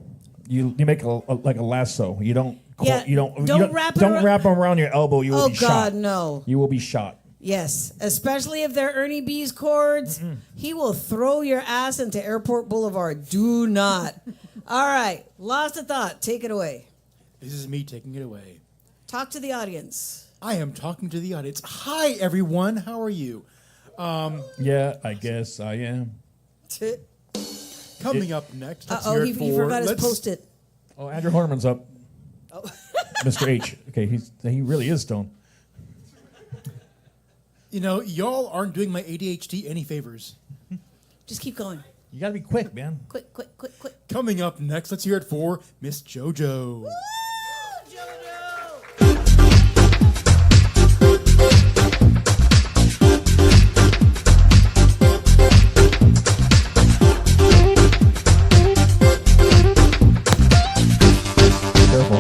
You make like a lasso. You don't Yeah, you don't don't wrap it don't around- wrap them around your elbow. You will Oh, be God, shot. no. You will be shot. Yes, especially if they're Ernie B's cords. He will throw your ass into Airport Boulevard. Do not. All right, Lost of Thought, take it away. This is me taking it away. Talk to the audience. I am talking to the audience. Hi, everyone. How are you? Yeah, I guess I am. Coming up next. let's Uh-oh, hear he it for- forgot his let's- Post-it. Oh, Andrew Horman's up. Mr. H. Okay, he really is stoned. You know, y'all aren't doing my ADHD any favors. Just keep going. You gotta be quick, man. Quick, quick, quick, quick. Coming up next, let's hear it for Miss JoJo. Woo, JoJo! Careful.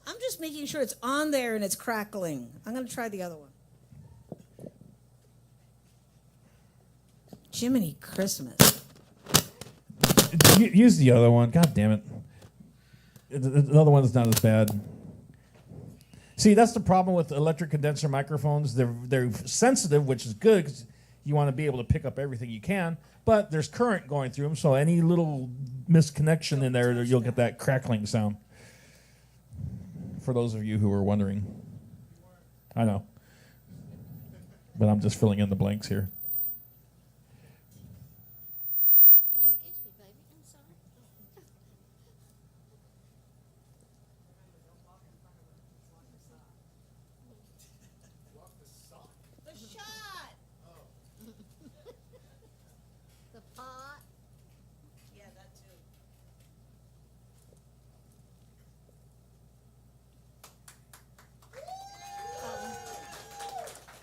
I'm just making sure it's on there and it's crackling. I'm going to try the other one. Jiminy Christmas. Use the other one. God damn it. The other one's not as bad. See, that's the problem with electric condenser microphones. They're sensitive, which is good because you want to be able to pick up everything you can. But there's current going through them, so any little misconnection in there, you'll get that crackling sound. For those of you who were wondering. I know. But I'm just filling in the blanks here. Excuse me, baby. I'm sorry. The shot. The pot. Yeah, that too.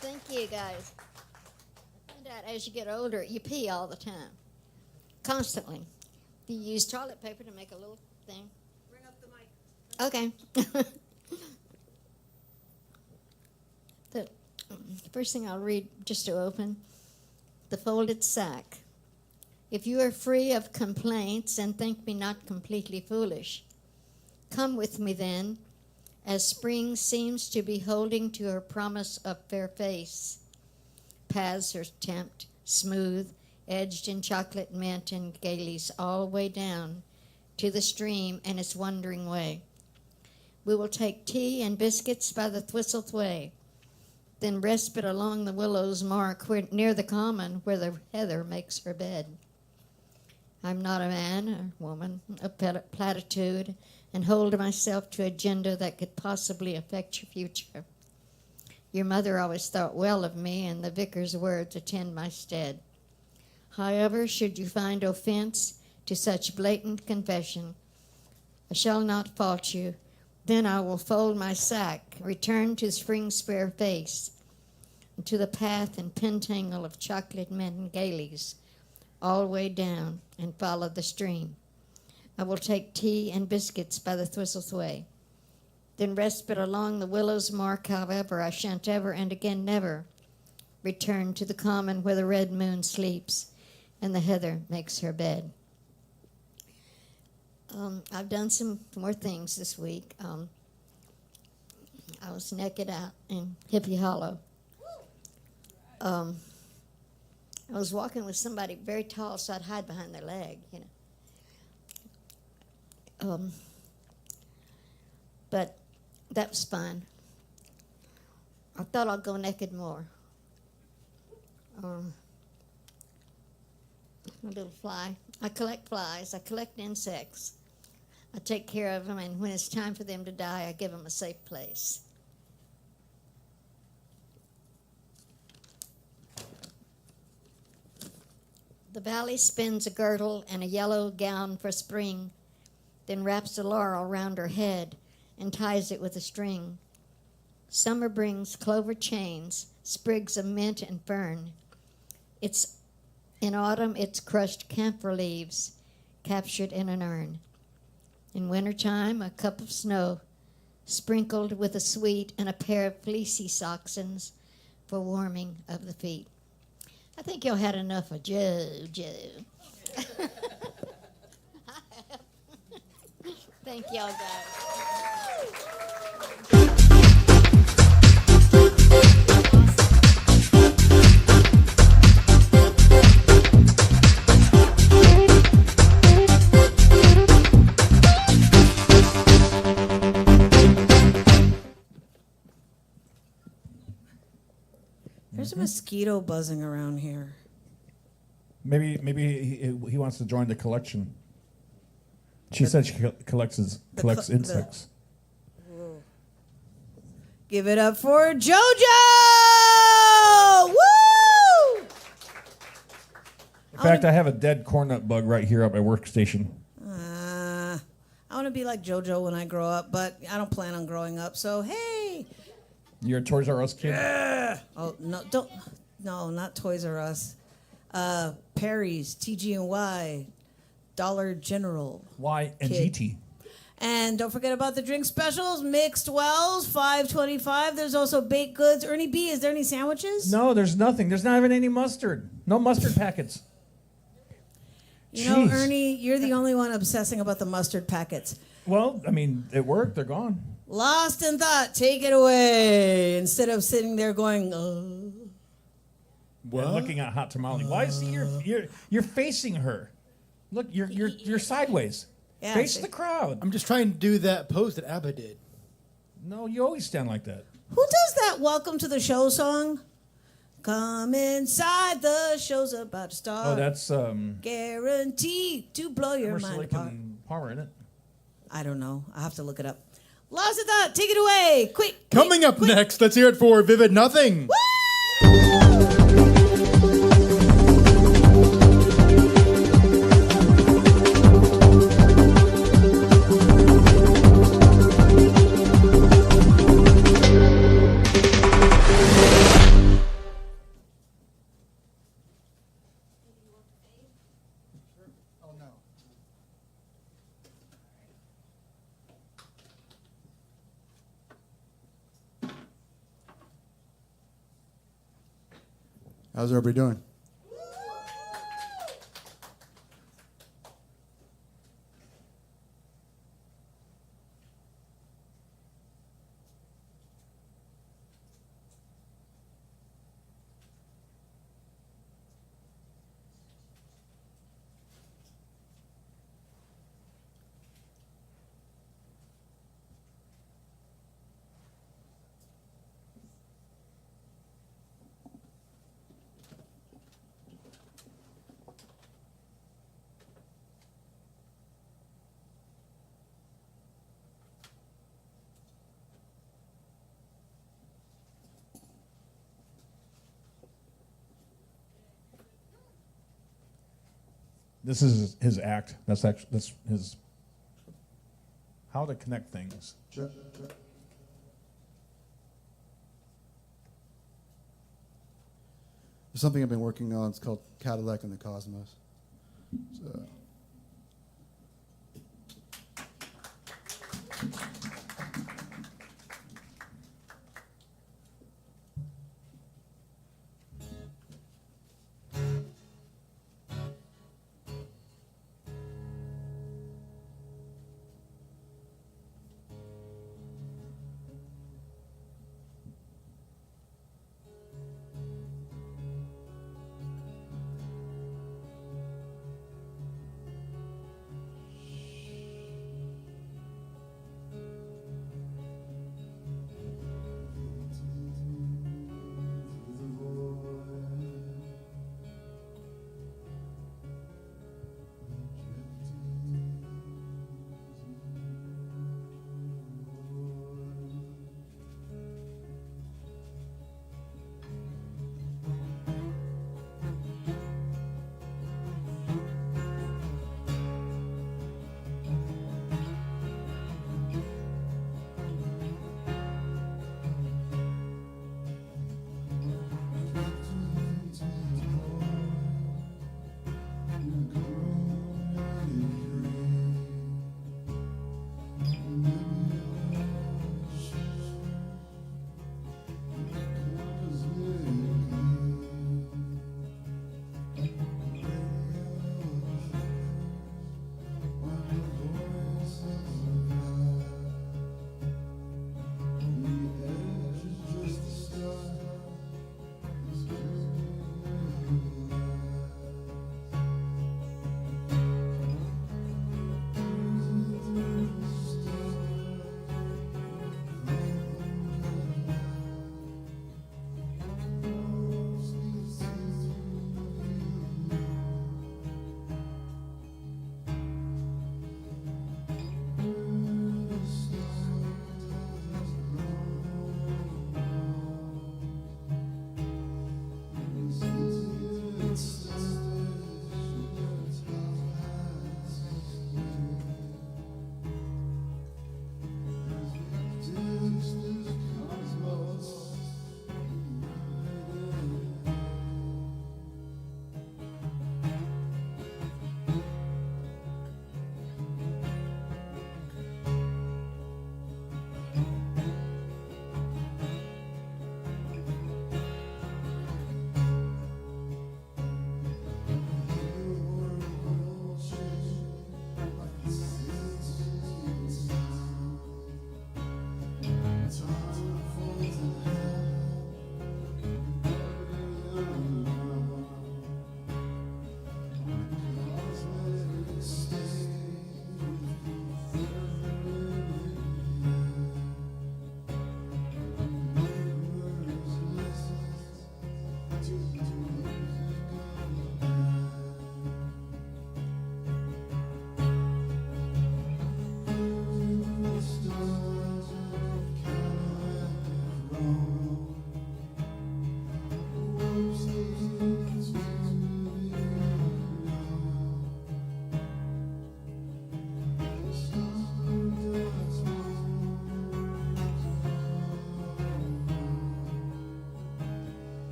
Thank you, guys. I find out as you get older, you pee all the time, constantly. You use toilet paper to make a little thing. Bring up the mic. Okay. The first thing I'll read, just to open, the folded sack. If you are free of complaints and think me not completely foolish, come with me then, as spring seems to be holding to her promise of fair face. Paths are tempt, smooth, edged in chocolate mint and gailies all way down to the stream and its wandering way. We will take tea and biscuits by the Thwistled Way, then respite along the willows mark near the common where the heather makes her bed. I'm not a man or woman of platitude and hold myself to agenda that could possibly affect your future. Your mother always thought well of me, and the vicar's words attend my stead. However, should you find offense to such blatant confession, I shall not fault you. Then I will fold my sack, return to spring's fair face, and to the path and pentangle of chocolate mint and gailies, all way down, and follow the stream. I will take tea and biscuits by the Thwistled Way, then respite along the willow's mark. However, I shan't ever and again never return to the common where the red moon sleeps and the heather makes her bed. I've done some more things this week. I was naked out in Hippie Hollow. I was walking with somebody very tall, so I'd hide behind their leg, you know. But that was fun. I thought I'd go naked more. A little fly. I collect flies. I collect insects. I take care of them, and when it's time for them to die, I give them a safe place. The valley spins a girdle and a yellow gown for spring, then wraps a laurel round her head and ties it with a string. Summer brings clover chains, sprigs of mint and fern. In autumn, it's crushed camphor leaves, captured in an urn. In wintertime, a cup of snow, sprinkled with a sweet and a pair of fleecy socksons for warming of the feet. I think y'all had enough of JoJo. Thank y'all, guys. mosquito buzzing around here. Maybe he wants to join the collection. She said she collects insects. Give it up for JoJo! Woo! In fact, I have a dead corn nut bug right here at my workstation. I want to be like JoJo when I grow up, but I don't plan on growing up. So hey. You're a Toys R Us kid? Yeah. Oh no, don't. No, not Toys R Us. Perry's, TG&Y, Dollar General. Y and Kid. GT. And don't forget about the drink specials. Mixed Wells, $5.25. There's also baked goods. Ernie B, is there any sandwiches? No, there's nothing. There's not even any mustard. No mustard packets. You know, Jeez. Ernie, you're the only one obsessing about the mustard packets. Well, I mean, it worked. They're gone. Lost in thought, take it away. Instead of sitting there going, And looking at Hot Tamale. Why is you're facing her? Look, you're sideways. Yeah, Face see. the crowd. I'm just trying to do that pose that ABBA did. No, you always stand like that. Who does that welcome to the show song? Come inside, the show's about to start. Oh, that's Guaranteed to blow your Emerson, mind Lake apart. and Palmer, isn't it? I don't know. I have to look it up. Lost in thought, take it away. Quick. Coming up next, let's hear it for Vivid Nothing. How's everybody doing? This is his act. That's his how to connect things. There's something I've been working on. It's called Cadillac and the Cosmos. So.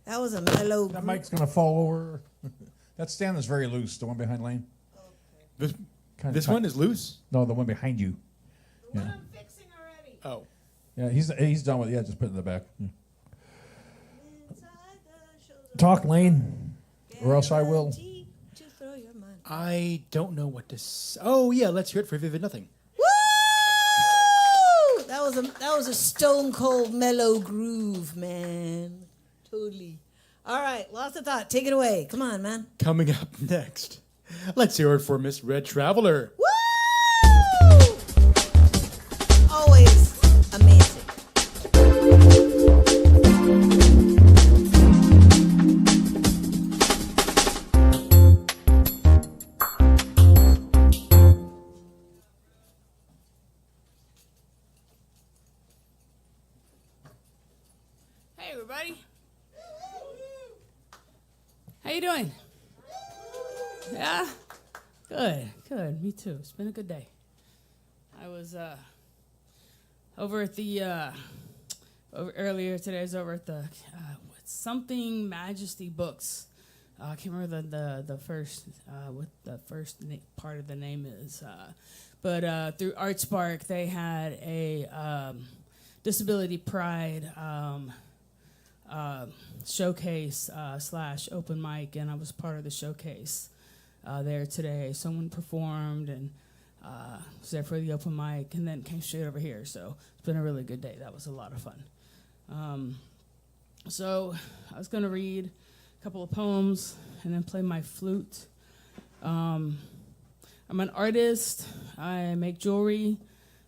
That was a mellow. That mic's gonna fall over. That stand is very loose. The one behind Lane. This, Kinda this tight. one is loose. No, the one behind you. The one Yeah. I'm fixing already. Oh. Yeah, he's done with it. Yeah, just put it in the back. Yeah. Talk, Lane, or else I will. To throw your mind. I don't know what to say. Oh, yeah, let's hear it for Vivid Nothing. Woo! That was a stone cold mellow groove, man. Totally. All right, lost of thought. Take it away. Come on, man. Coming up next, let's hear it for Miss Red Traveler. Woo! Always amazing. Hey, everybody. How you doing? Yeah? Good, good. Me too. It's been a good day. I was over at the earlier today. I was over at the something Majesty Books. I can't remember the first what the first part of the name is, but through ArtSpark they had a Disability Pride showcase / open mic, and I was part of the showcase there today. Someone performed and was there for the open mic, and then came straight over here. So it's been a really good day. That was a lot of fun. So I was going to read a couple of poems and then play my flute. I'm an artist. I make jewelry.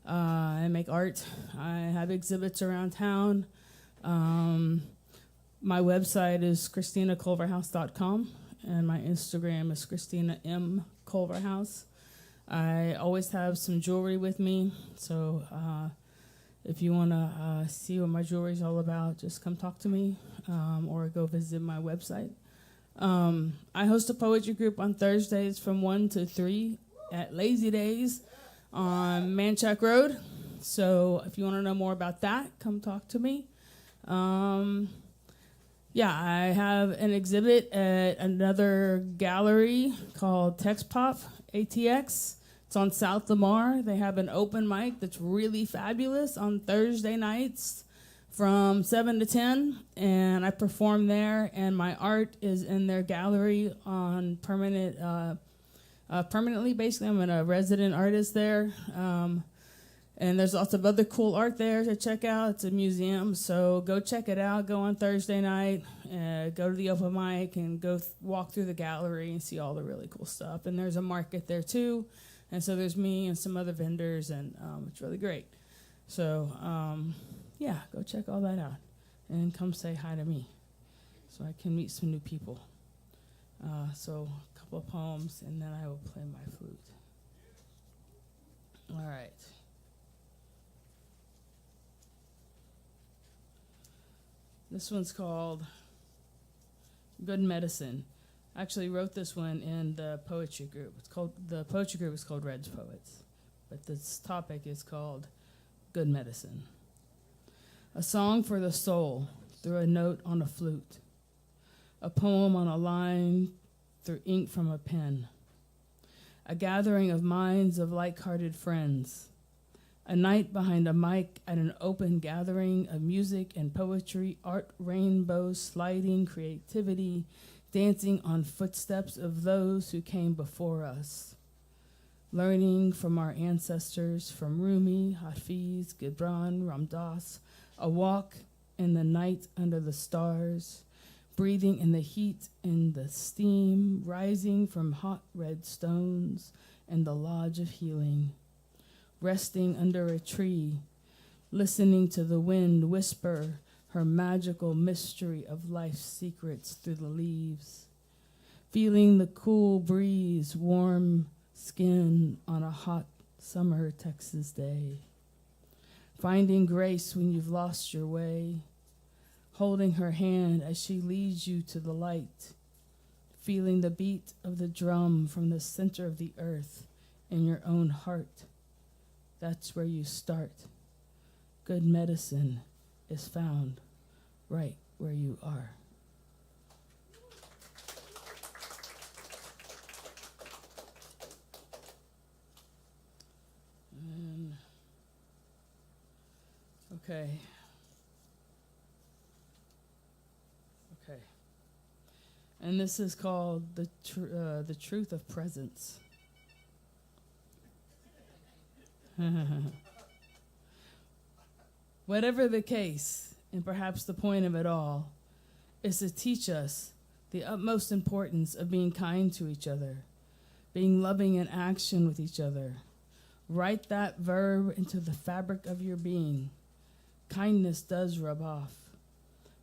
I make art. I have exhibits around town. My website is ChristinaCulverhouse.com, and my Instagram is Christina M. Culverhouse. I always have some jewelry with me, so if you want to see what my jewelry is all about, just come talk to me or go visit my website. I host a poetry group on Thursdays from 1 to 3 at Lazy Days on Manchac Road. So if you want to know more about that, come talk to me. Yeah, I have an exhibit at another gallery called Tex Pop, ATX. It's on South Lamar. They have an open mic that's really fabulous on Thursday nights from 7 to 10, and I perform there, and my art is in their gallery on permanently, basically. I'm a resident artist there. And there's lots of other cool art there to check out. It's a museum, so go check it out. Go on Thursday night, go to the open mic, and go walk through the gallery and see all the really cool stuff. And there's a market there too, and so there's me and some other vendors, and it's really great. So yeah, go check all that out, and come say hi to me, so I can meet some new people. So a couple of poems, and then I will play my flute. All right. This one's called Good Medicine. I actually wrote this one in the poetry group. The poetry group is called Red's Poets, but this topic is called Good Medicine. A song for the soul through a note on a flute. A poem on a line through ink from a pen. A gathering of minds of like-hearted friends. A night behind a mic at an open gathering of music and poetry, art, rainbow, sliding, creativity, dancing on footsteps of those who came before us. Learning from our ancestors, from Rumi, Hafiz, Gibran, Ramdas, a walk in the night under the stars, breathing in the heat and the steam, rising from hot red stones and the lodge of healing. Resting under a tree, listening to the wind whisper her magical mystery of life's secrets through the leaves. Feeling the cool breeze, warm skin on a hot summer Texas day. Finding grace when you've lost your way. Holding her hand as she leads you to the light. Feeling the beat of the drum from the center of the earth in your own heart. That's where you start. Good medicine is found right where you are. Okay. Okay. And this is called the truth of presence. Whatever the case, and perhaps the point of it all, is to teach us the utmost importance of being kind to each other, being loving in action with each other. Write that verb into the fabric of your being. Kindness does rub off.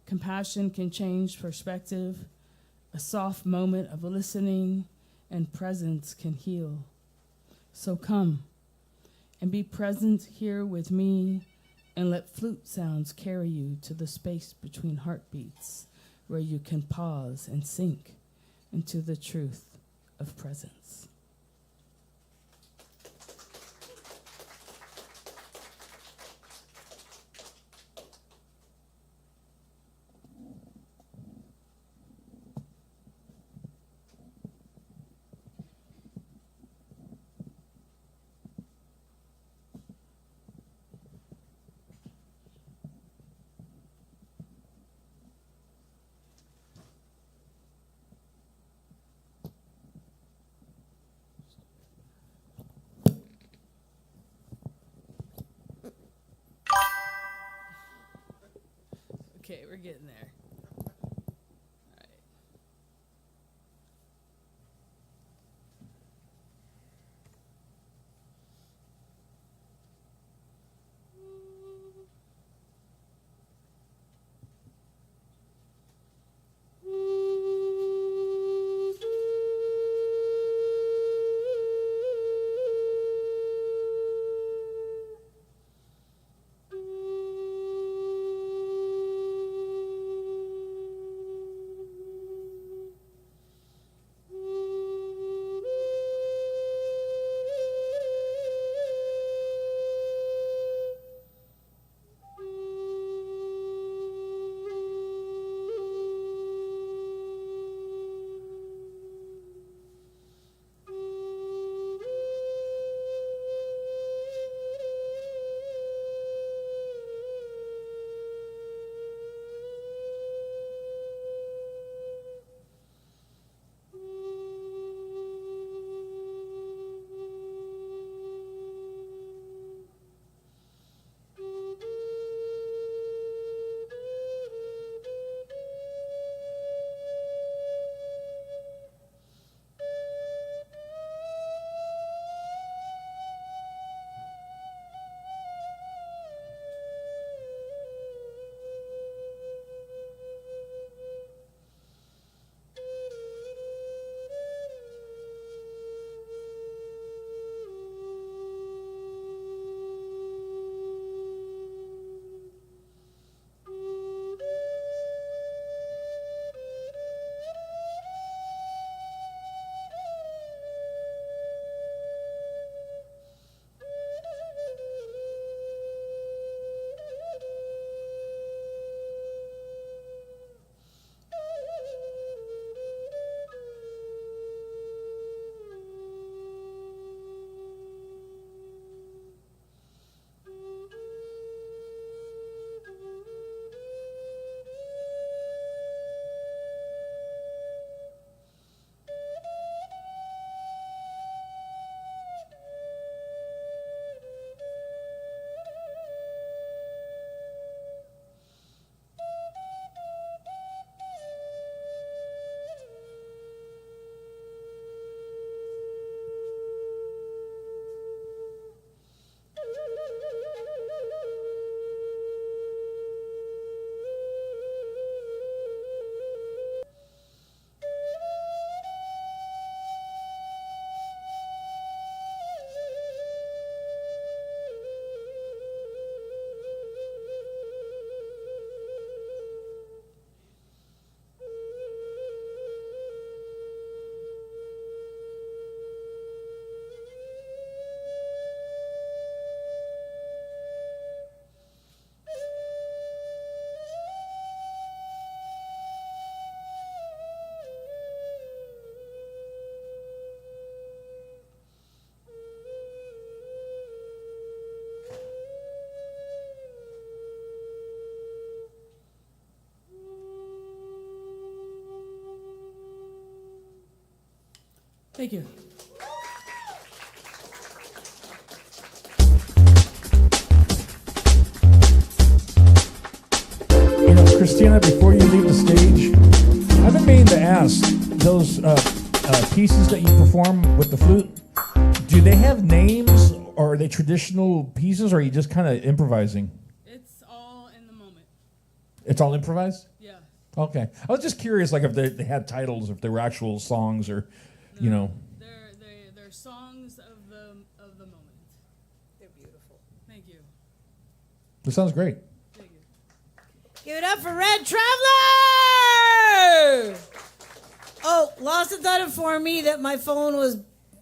Compassion can change perspective. A soft moment of listening and presence can heal. So come and be present here with me, and let flute sounds carry you to the space between heartbeats where you can pause and sink into the truth of presence. Okay, we're getting there. All right. Thank you. You know, Christina, before you leave the stage, I've been meaning to ask, those pieces that you perform with the flute, do they have names, or are they traditional pieces, or are you just kind of improvising? It's all in the moment. It's all improvised? Yeah. Okay. I was just curious, like, if they had titles, if they were actual songs, or, you know. They're songs of the moment. They're beautiful. Thank you. That sounds great. Thank you. Give it up for Red Traveler! Oh, Lawson thought informed me that my phone was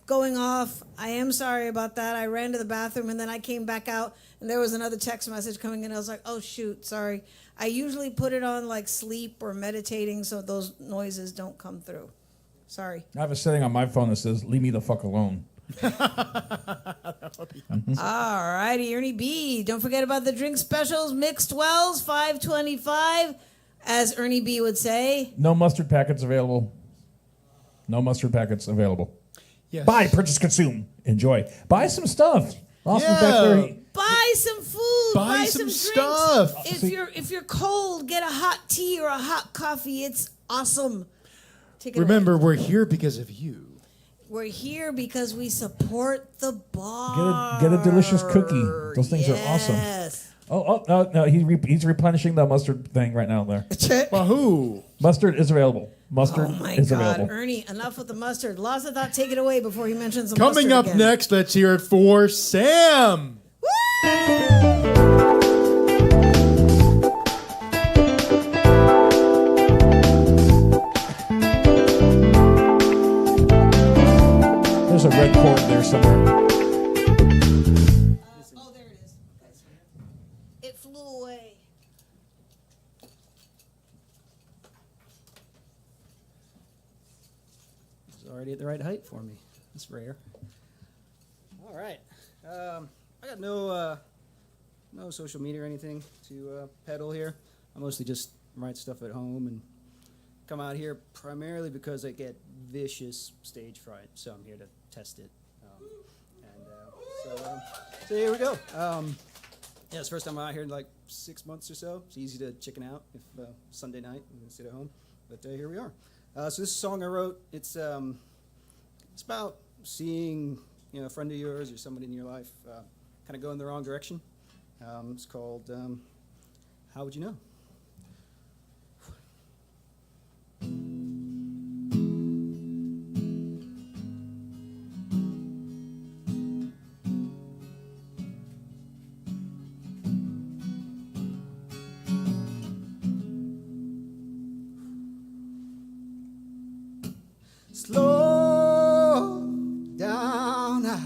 going off. I am sorry about that. I ran to the bathroom and then I came back out and there was another text message coming in. I was like, oh shoot, sorry. I usually put it on like sleep or meditating so those noises don't come through. Sorry. I have a setting on my phone that says, leave me the fuck alone. All righty, Ernie B. Don't forget about the drink specials. Mixed Wells, $5.25, as Ernie B. would say. No mustard packets available. No mustard packets available. Yes. Buy, purchase, consume, enjoy. Buy some stuff. Austin's Yeah. back there. Buy some food. Buy some drinks. stuff. If you're cold, get a hot tea or a hot coffee. It's awesome. Take it Remember, away. we're here because of you. We're here because we support the bar. Get a delicious cookie. Those things are awesome. Yes. Oh, no, he's replenishing the mustard thing right now there. Wahoo! Mustard is available. Mustard Oh my is God, available. Ernie! Enough with the mustard. Laza thought, take it away before he mentions the Coming mustard up again. next, let's hear it for Sam. There's a red cord there somewhere. Oh, there it is. It flew away. It's already at the right height for me. That's rare. All right. I got no social media or anything to peddle here. I mostly just write stuff at home and come out here primarily because I get vicious stage fright, so I'm here to test it. So here we go. Yeah, it's the first time I'm out here in like 6 months or so. It's easy to chicken out if Sunday night and sit at home, but here we are. So this is a song I wrote. It's about seeing a friend of yours or somebody in your life kind of go in the wrong direction. It's called How Would You Know? Slow down, I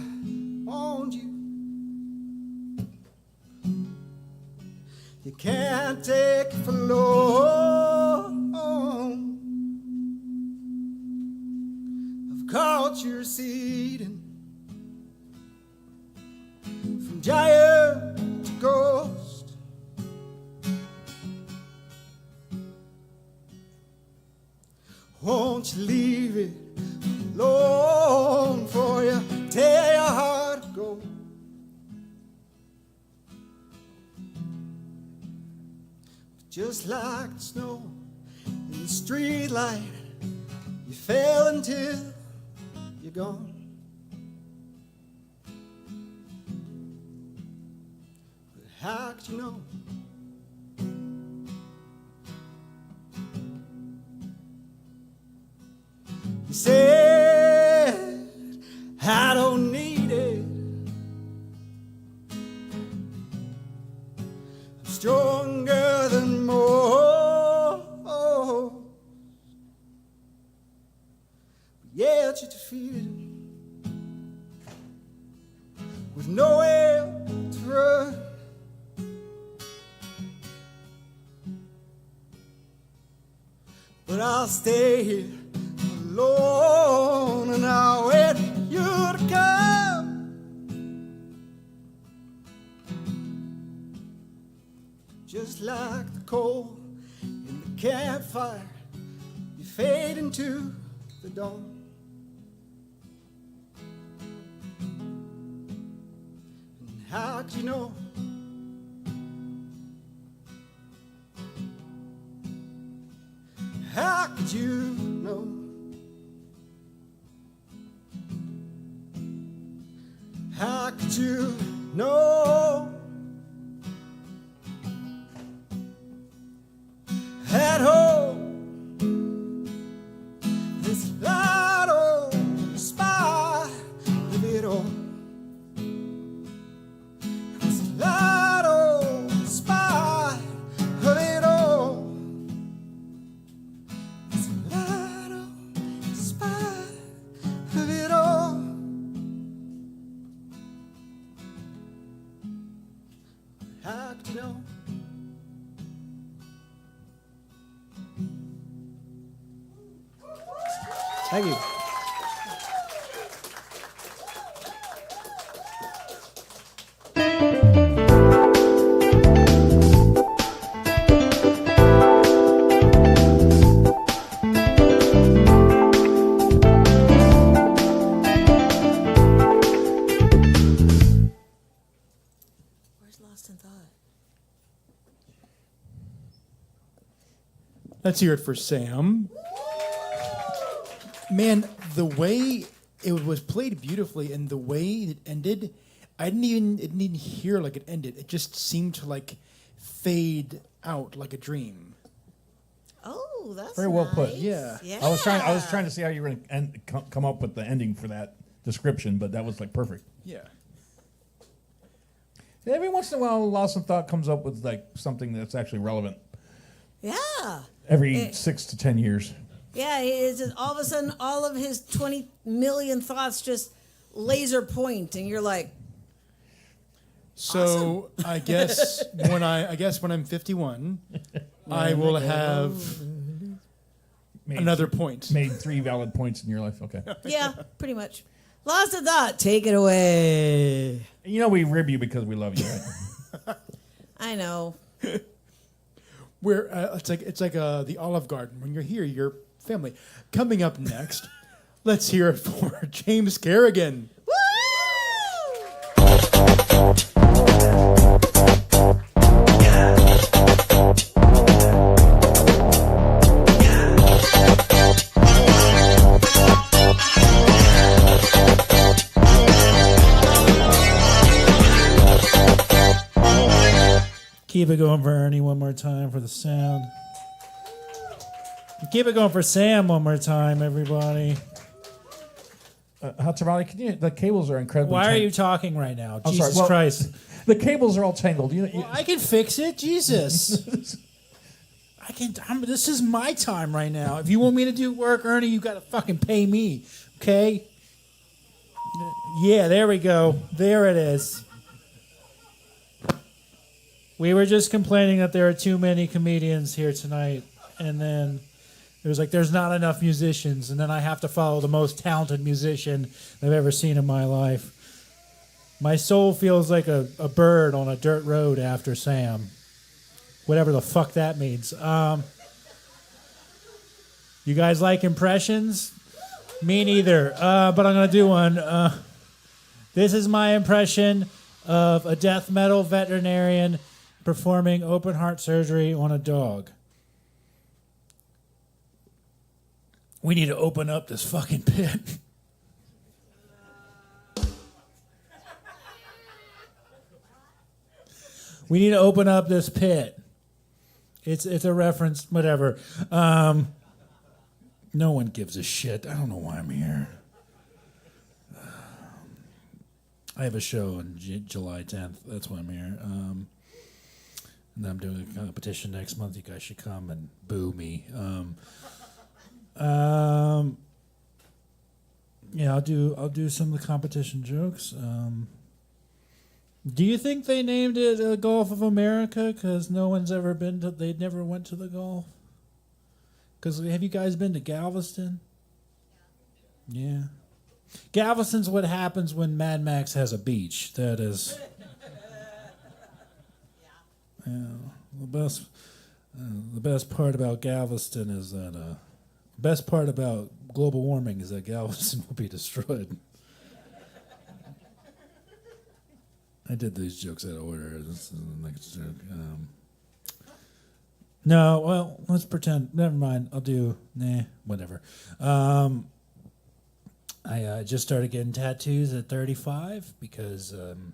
warned you. You can't take it for long. I've caught you receding from giant to ghost. Won't you leave it alone for you? Tell your heart to go. Just like the snow in the street light, you fell until you're gone. But how could you know? You said, I don't need it. I'm stronger than most. Yet you're defeated with nowhere to run. But I'll stay here alone and I'll wait for you to come. Just like the coal in the campfire, you fade into the dawn. How could you know? How could you know? How could you know? At home, this light on spot of it all. This light on spot of it all. This light on spot of it all. How could you know? Thank you. Where's Lost in Thought? Let's hear it for Sam. Man, the way it was played beautifully and the way it ended, it didn't even hear like it ended. It just seemed to like fade out like a dream. Oh, that's Very well put. nice. Yeah. Yeah. I was trying to see how you were going to come up with the ending for that description, but that was like perfect. Yeah. Every once in a while, Lost in Thought comes up with like something that's actually relevant. Yeah. Every 6 to 10 years. Yeah, it's just all of a sudden, all of his 20 million thoughts just laser point, and you're like, So I guess when I'm 51, I will have another point. Made 3 valid points in your life. Okay. yeah, pretty much. Lost in Thought, take it away. You know we rib you because we love you, right? I know. Where it's like the Olive Garden. When you're here, you're family. Coming up next, let's hear it for James Kerrigan. Keep it going for Ernie one more time for the sound. Keep it going for Sam one more time, everybody. Tamale, the cables are incredibly. Why are you talking right now? I'm Jesus sorry. Well, Christ! The cables are all tangled. I can fix it. Jesus. I can. This is my time right now. If you want me to do work, Ernie, you got to fucking pay me. Okay? Yeah, there we go. There it is. We were just complaining that there are too many comedians here tonight, and then it was like there's not enough musicians, and then I have to follow the most talented musician I've ever seen in my life. My soul feels like a bird on a dirt road after Sam. Whatever the fuck that means. You guys like impressions? Me neither, but I'm going to do one. This is my impression of a death metal veterinarian performing open heart surgery on a dog. We need to open up this fucking pit. We need to open up this pit. It's a reference, whatever. No one gives a shit. I don't know why I'm here. I have a show on July 10th. That's why I'm here. And I'm doing a competition next month. You guys should come and boo me. Yeah, I'll do some of the competition jokes. Do you think they named it Gulf of America because no one's ever been to? They never went to the Gulf. Because have you guys been to Galveston? Yeah. Galveston's what happens when Mad Max has a beach. That is. Yeah. The best part about Galveston is that. Best part about global warming is that Galveston will be destroyed. I did these jokes out of order. This is the next joke. No, well, let's pretend. Never mind. I'll do. Whatever. I just started getting tattoos at 35 because I'm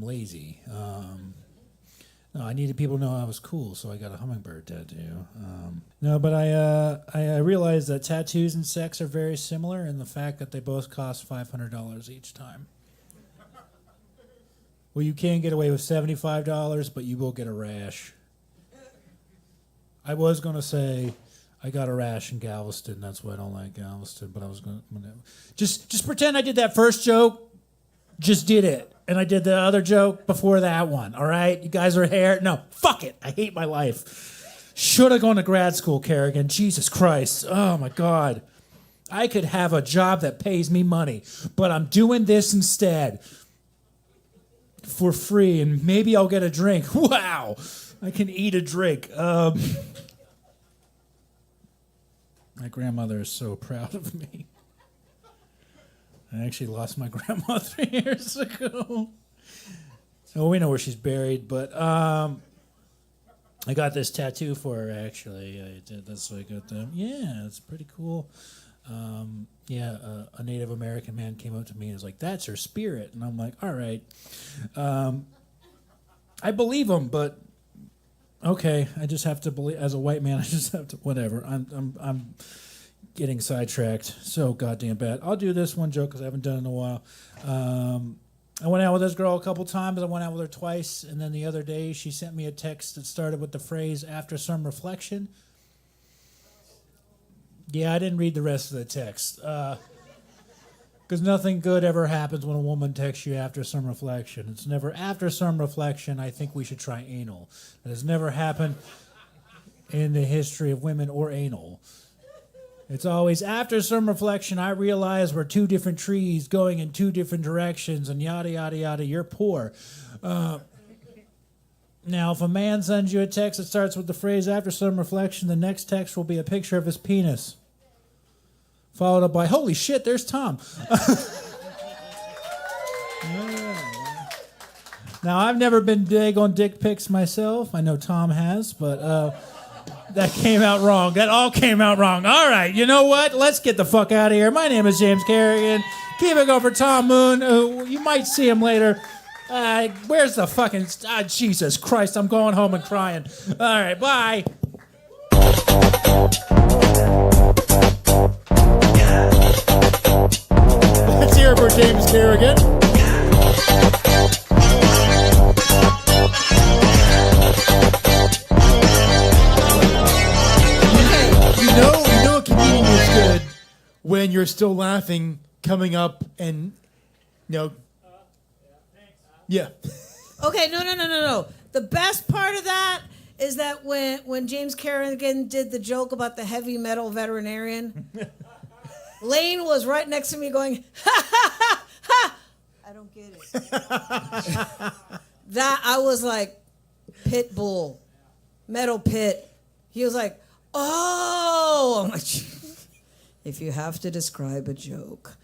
lazy. No, I needed people to know I was cool, so I got a hummingbird tattoo. No, but I realized that tattoos and sex are very similar in the fact that they both cost $500 each time. Well, you can get away with $75, but you will get a rash. I was going to say I got a rash in Galveston. That's why I don't like Galveston, but I was going to... Just pretend I did that first joke. Just did it. And I did the other joke before that one, all right? You guys are here? No, fuck it. I hate my life. Should have gone to grad school, Kerrigan. Jesus Christ. Oh, my God. I could have a job that pays me money, but I'm doing this instead for free, and maybe I'll get a drink. Wow. I can eat a drink. My grandmother is so proud of me. I actually lost my grandmother years ago. So we know where she's buried, but I got this tattoo for her, actually. I did. That's why I got them. Yeah, it's pretty cool. A Native American man came up to me and was like, "That's her spirit." And I'm like, all right. I believe him, but okay, I just have to believe, as a white man, I just have to, whatever. I'm getting sidetracked so goddamn bad. I'll do this one joke because I haven't done it in a while. I went out with this girl a couple times. I went out with her twice, and then the other day she sent me a text that started with the phrase, "After some reflection." Yeah, I didn't read the rest of the text. Because nothing good ever happens when a woman texts you after some reflection. It's never after some reflection, I think we should try anal. That has never happened in the history of women or anal. It's always after some reflection, I realize we're two different trees going in two different directions, and yada, yada, yada, you're poor. Now, if a man sends you a text that starts with the phrase after some reflection, the next text will be a picture of his penis, followed up by, holy shit, there's Tom. Now, I've never been big on dick pics myself. I know Tom has, but that came out wrong. That all came out wrong. All right, you know what? Let's get the fuck out of here. My name is James Kerrigan. Keep it going for Tom Moon, who you might see him later. Where's the fucking... Jesus Christ, I'm going home and crying. All right, bye. Let's hear it for James Kerrigan. You know a comedian is good when you're still laughing, coming up and, yeah. Okay, no. The best part of that is that when James Kerrigan did the joke about the heavy metal veterinarian, Lane was right next to me going, ha, ha, ha, ha. I don't get it. That, I was like, pit bull, metal pit. He was like, oh. I'm like, if you have to describe a joke.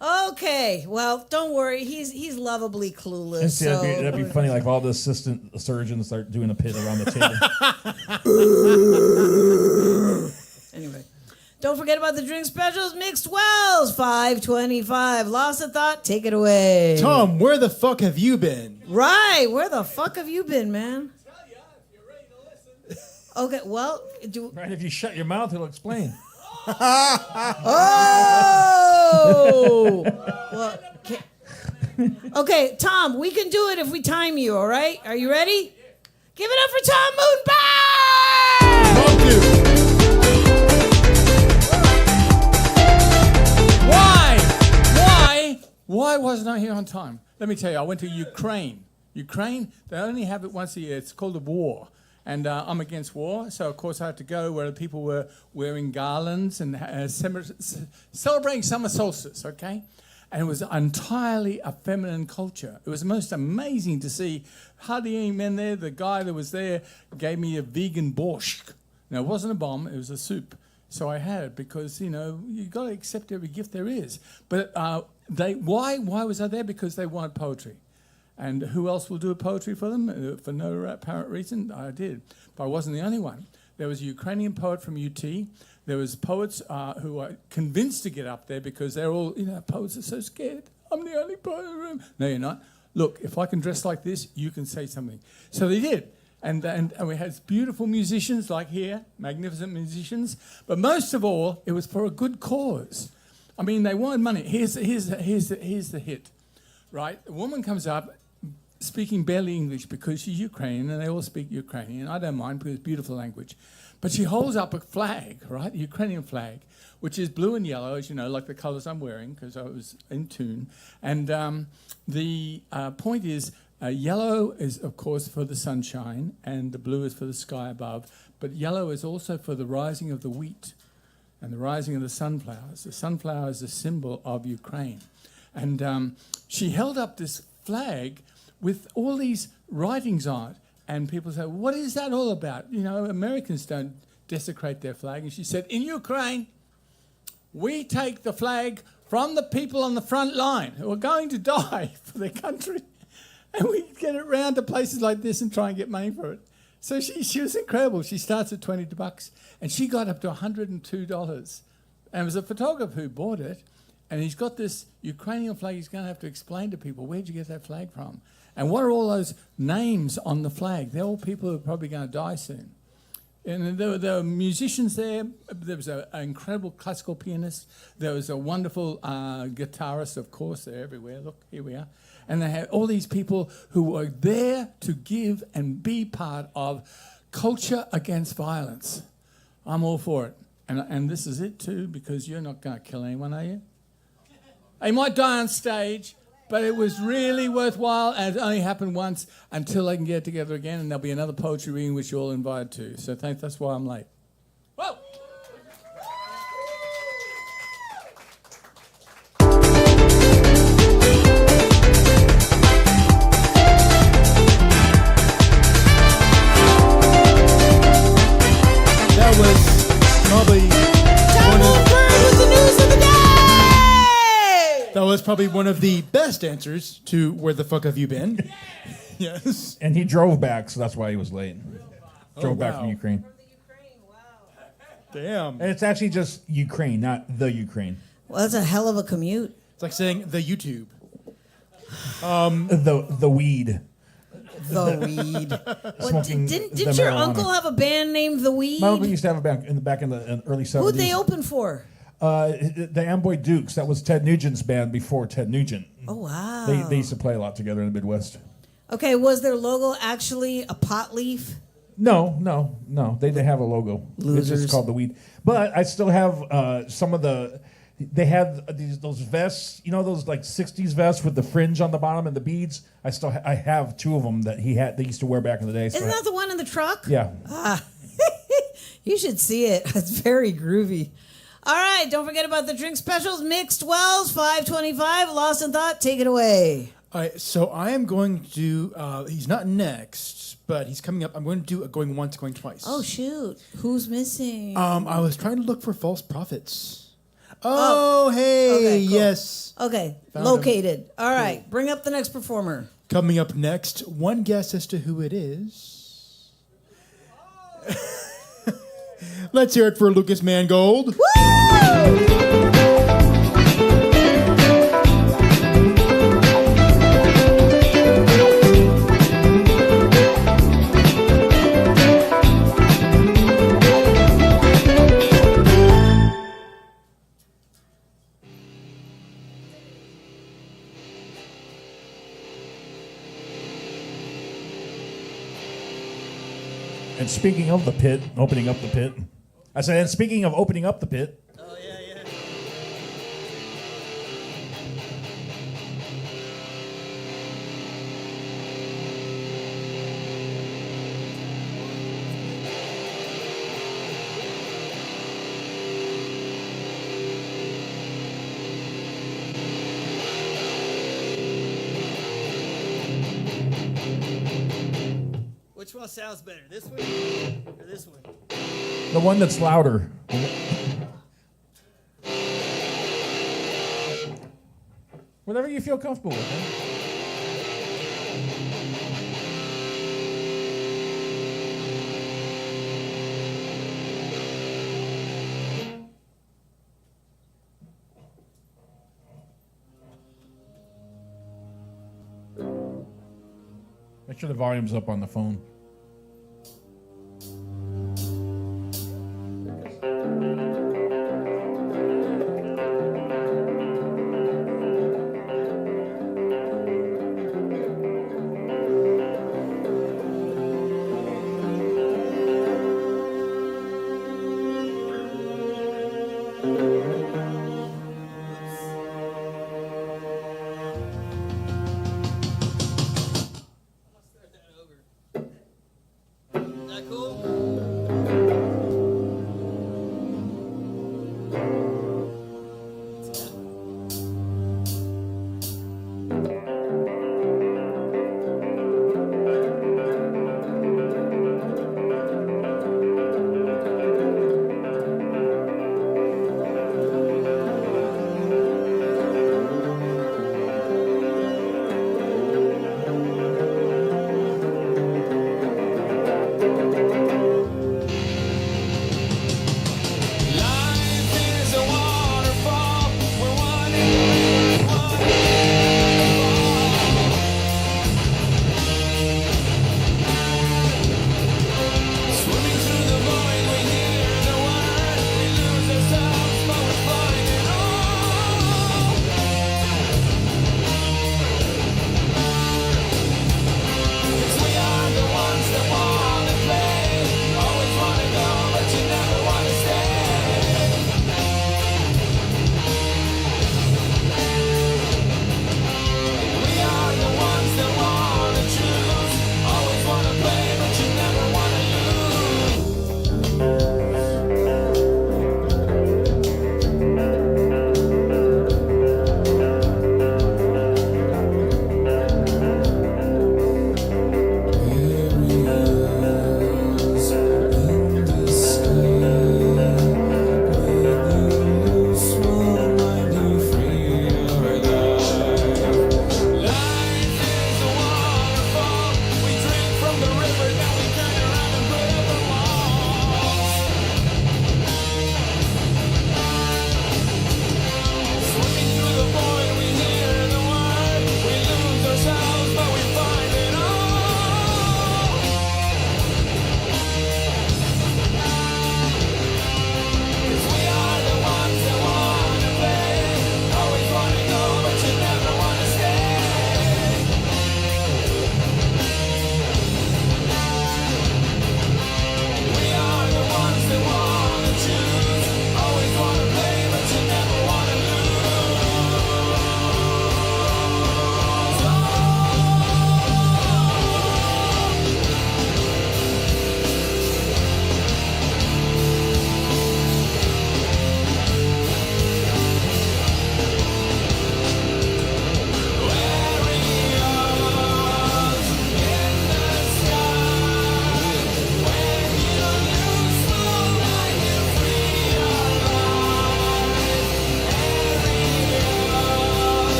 Okay, well, don't worry. He's lovably clueless. And see, so. that'd be funny. Like all the assistant surgeons start doing a pit around the table. Anyway, don't forget about the drink specials. Mixed Wells, $5.25. Lost a thought. Take it away. Tom, where the fuck have you been? Right, where the fuck have you been, man? Okay, well, right. If you shut your mouth, he'll explain. Oh! Well, okay, Tom, we can do it if we time you, all right? Are you ready? Give it up for Tom Moonbag! Why wasn't I here on time? Let me tell you, I went to Ukraine. Ukraine, they only have it once a year. It's called a war. And I'm against war, so of course I had to go where the people were wearing garlands and celebrating summer solstice, okay? And it was entirely a feminine culture. It was most amazing to see hardly any men there. The guy that was there gave me a vegan borscht. Now, it wasn't a bomb, it was a soup. So I had it because, you've got to accept every gift there is. But why was I there? Because they wanted poetry. And who else will do poetry for them? For no apparent reason, I did. But I wasn't the only one. There was a Ukrainian poet from UT. There was poets who were convinced to get up there because they're all, poets are so scared. I'm the only poet in the room. No, you're not. Look, if I can dress like this, you can say something. So they did. And we had beautiful musicians like here, magnificent musicians. But most of all, it was for a good cause. I mean, they wanted money. Here's the hit, right? A woman comes up speaking barely English because she's Ukrainian and they all speak Ukrainian. I don't mind because it's beautiful language. But she holds up a flag, right? The Ukrainian flag, which is blue and yellow, as you know, like the colours I'm wearing because I was in tune. And the point is, yellow is, of course, for the sunshine and the blue is for the sky above. But yellow is also for the rising of the wheat and the rising of the sunflowers. The sunflower is a symbol of Ukraine. And she held up this flag with all these writings on it. And people say, what is that all about? Americans don't desecrate their flag. And she said, in Ukraine, we take the flag from the people on the front line who are going to die for their country. And we get it round to places like this and try and get money for it. So she was incredible. She starts at $20 and she got up to $102. And it was a photographer who bought it. And he's got this Ukrainian flag. He's going to have to explain to people, where'd you get that flag from? And what are all those names on the flag? They're all people who are probably going to die soon. And there were musicians there. There was an incredible classical pianist. There was a wonderful guitarist, of course. They're everywhere. Look, here we are. And they had all these people who were there to give and be part of culture against violence. I'm all for it. And this is it too, because you're not going to kill anyone, are you? They might die on stage, but it was really worthwhile, and it only happened once until they can get together again, and there'll be another poetry reading which you're all invited to. So that's why I'm late. Whoa! That was probably one of the best answers to where the fuck have you been? Yes. And he drove back, so that's why he was late. Drove back from Ukraine. Damn. And it's actually just Ukraine, not the Ukraine. Well, that's a hell of a commute. It's like saying the YouTube. The weed. The Weed. What, didn't the your marijuana. uncle have a band named The Weed? My uncle used to have a band back in the early 70s. Who'd they open for? The Amboy Dukes. That was Ted Nugent's band before Ted Nugent. Oh, wow. They used to play a lot together in the Midwest. Okay, was their logo actually a pot leaf? No. They have a logo. Losers. It's just called The Weed. But I still have some of the... They had those vests, those like 60s vests with the fringe on the bottom and the beads. I have two of them that they used to wear back in the day. So Isn't that the one in the truck? Yeah. You should see it. It's very groovy. All right, don't forget about the drink specials. Mixed Wells, $5.25. Lost in Thought, take it away. All right, so I am going to do, he's not next, but he's coming up. I'm going to do a going once, going twice. Oh, shoot. Who's missing? I was trying to look for false prophets. Oh, hey, okay, cool. yes. Okay, Found located. him. All right, bring up the next performer. Coming up next, one guess as to who it is. Let's hear it for Lucas Mangold. Woo! And speaking of the pit, opening up the pit. I said, and speaking of opening up the pit. Oh, yeah. Which one sounds better, this one or this one? The one that's louder. Whatever you feel comfortable with. Man. Make sure the volume's up on the phone.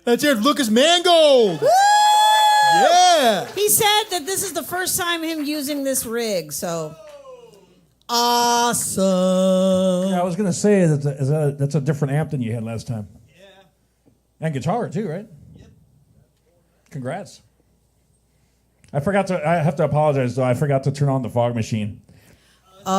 Let's hear it, Lucas Mangold. Yeah. He said that this is the first time him using this rig, so awesome. Yeah, I was gonna say that's a different amp than you had last time. Yeah. And guitar too, right? Yep. Congrats. I have to apologize though. I forgot to turn on the fog machine. That's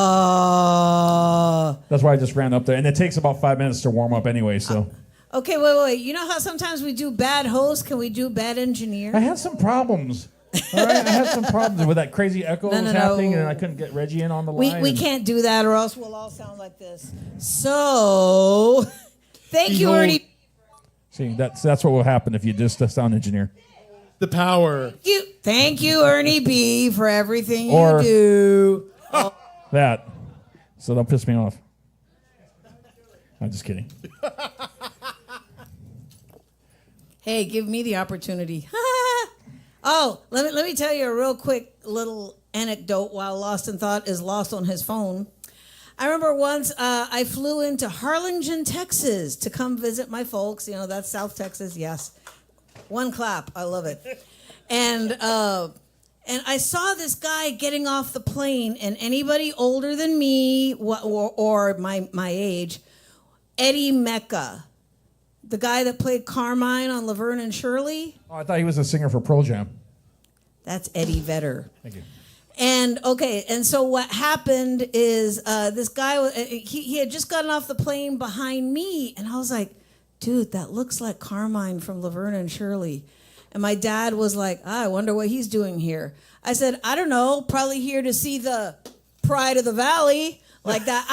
why I just ran up there, and it takes about 5 minutes to warm up anyway. So. Okay, wait. You know how sometimes we do bad host? Can we do bad engineer? I had some problems. All right, I had some problems with that crazy echo No, was no, happening, no. and I couldn't get Reggie in on the line. We can't do that, or else we'll all sound like this. So, thank you, Ernie. See, that's what will happen if you just a sound engineer. The power. Thank you, Ernie B, for everything Or- you do. That. So don't piss me off. I'm just kidding. Hey, give me the opportunity. Oh, let me tell you a real quick little anecdote while Lost in Thought is lost on his phone. I remember once I flew into Harlingen, Texas to come visit my folks. You know, that's South Texas, yes. One clap, I love it. And I saw this guy getting off the plane, and anybody older than me or my age, Eddie Mecca, the guy that played Carmine on Laverne and Shirley. Oh, I thought he was a singer for Pearl Jam. That's Eddie Vedder. Thank you. And so what happened is this guy, he had just gotten off the plane behind me, and I was like, dude, that looks like Carmine from Laverne and Shirley. And my dad was like, I wonder what he's doing here. I said, I don't know, probably here to see the Pride of the Valley. Like that.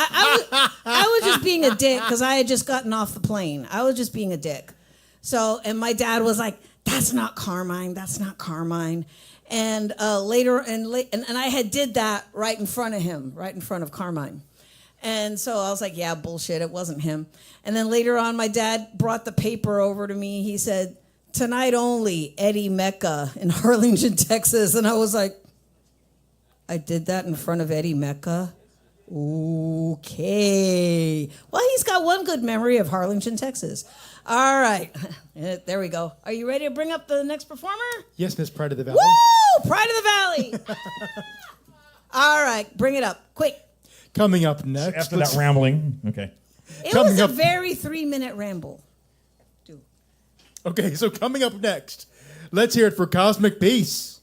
I was just being a dick because I had just gotten off the plane. I was just being a dick. So, and my dad was like, that's not Carmine. That's not Carmine. And later, and I had did that right in front of him, right in front of Carmine. And so I was like, yeah, bullshit, it wasn't him. And then later on, my dad brought the paper over to me. He said, tonight only, Eddie Mecca in Harlingen, Texas. And I was like, I did that in front of Eddie Mecca? Okay. Well, he's got one good memory of Harlingen, Texas. All right. There we go. Are you ready to bring up the next performer? Yes, Miss Pride of the Valley. Woo! Pride of the Valley. All right. Bring it up. Quick. Coming up next. After that rambling. Okay. It was a very 3-minute ramble. Okay, so coming up next, let's hear it for Cosmic Peace.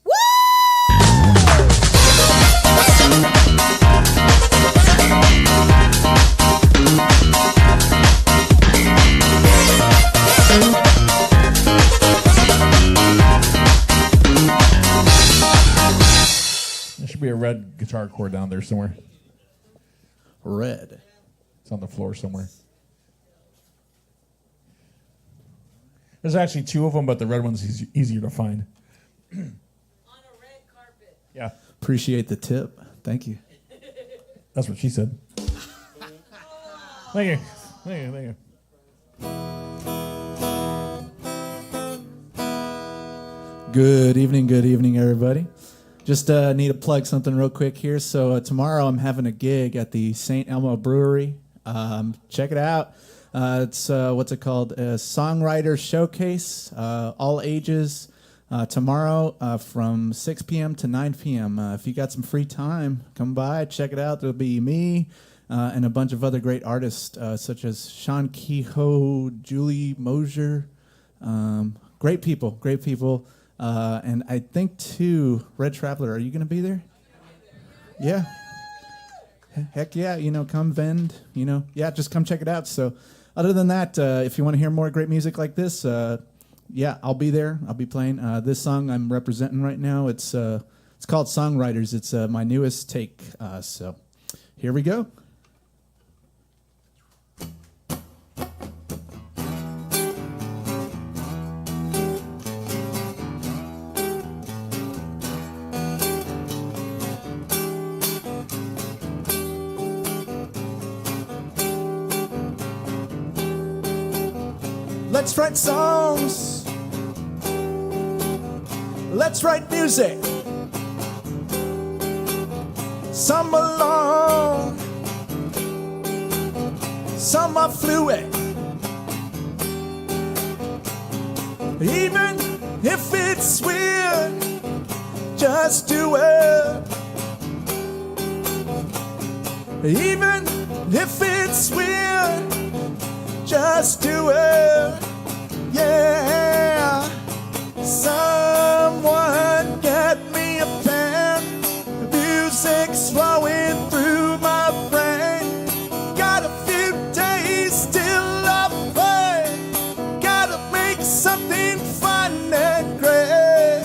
There should be a red guitar chord down there somewhere. Red. It's on the floor somewhere. There's actually 2 of them, but the red one's easier to find. Yeah. Appreciate the tip. Thank you. That's what she said. Thank you. Thank you. Thank you. Good evening, everybody. Just need to plug something real quick here. So tomorrow I'm having a gig at the St. Elmo Brewery. Check it out. It's what's it called? A Songwriter Showcase, all ages. Tomorrow from 6 p.m. to 9 p.m. If you got some free time, come by, check it out. There'll be me and a bunch of other great artists such as Sean Kehoe, Julie Mosier. Great people. And I think, too, Red Traveler, are you going to be there? Yeah. Heck yeah, come vend, just come check it out. So other than that, if you want to hear more great music like this, I'll be there. I'll be playing. This song I'm representing right now, it's called Songwriters. It's my newest take. So here we go. Let's write songs. Let's write music. Some are long, some are fluid. Even if it's weird, just do it. Even if it's weird, just do it. Yeah. Someone get me a pen. Music's flowing through my brain. Got a few days till I play. Gotta make something fun and great.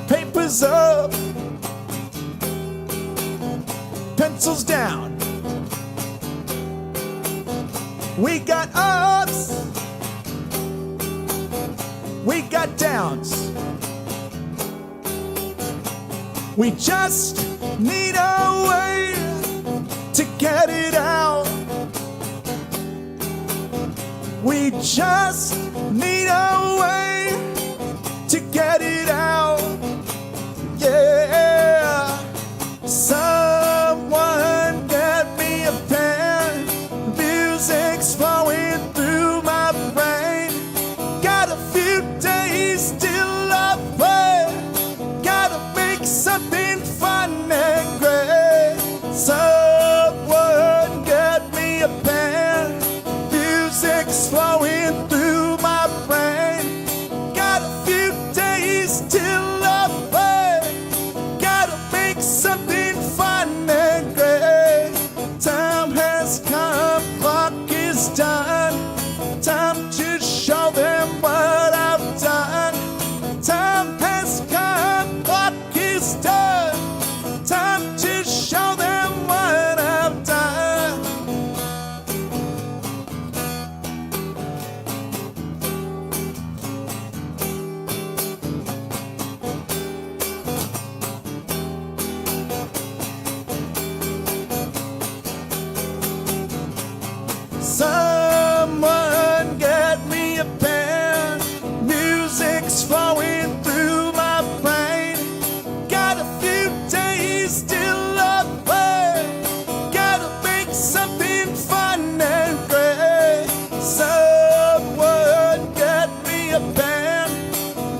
Papers up, pencils down. We got ups, we got downs. We just need a way to get it out. We just need a way to get it out. Yeah. Someone get me a pen. Music's flowing through my brain. Got a few days till I play. Gotta make something fun and great. Someone get me a pen. Music's flowing through my brain. Got a few days till I play. Gotta make something fun and great. Time has come, clock is done. Time to show them what I've done. Time has come, clock is done. Time to show them what I've done. Someone get me a pen. Music's flowing through my brain. Got a few days till I play. Gotta make something fun and great. Someone get me a pen.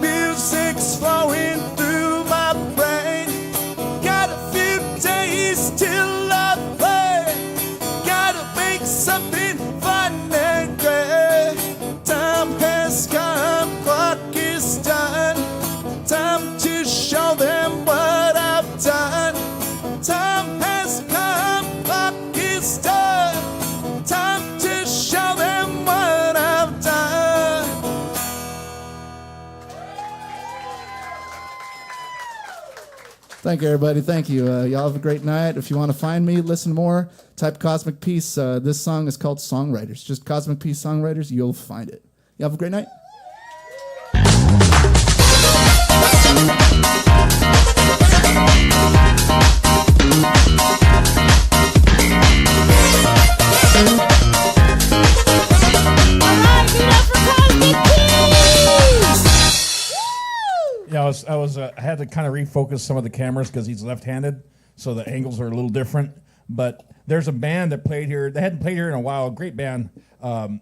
Music's flowing through my brain. Got a few days till I play. Gotta make something fun and great. Time has come, clock is done. Time to show them what I've done. Time has come, clock is done. Time to show them what I've done. Thank you, everybody. Thank you. Y'all have a great night. If you want to find me, listen more, type Cosmic Peace. This song is called Songwriters. Just Cosmic Peace Songwriters. You'll find it. You have a great night. Yeah, I had to kind of refocus some of the cameras because he's left-handed, so the angles are a little different. But there's a band that played here. They hadn't played here in a while. A great band. And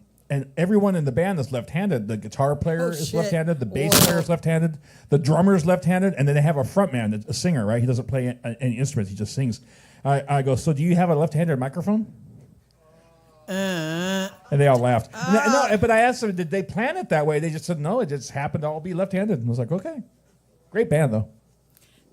everyone in the band is left-handed. The guitar player is left-handed. The bass player is left-handed. The drummer is left-handed. And then they have a frontman, a singer, right? He doesn't play any instruments. He just sings. I go, so do you have a left-handed microphone? And they all laughed. No, but I asked them, did they plan it that way? They just said, no, it just happened to all be left-handed. And I was like, okay. Great band, though.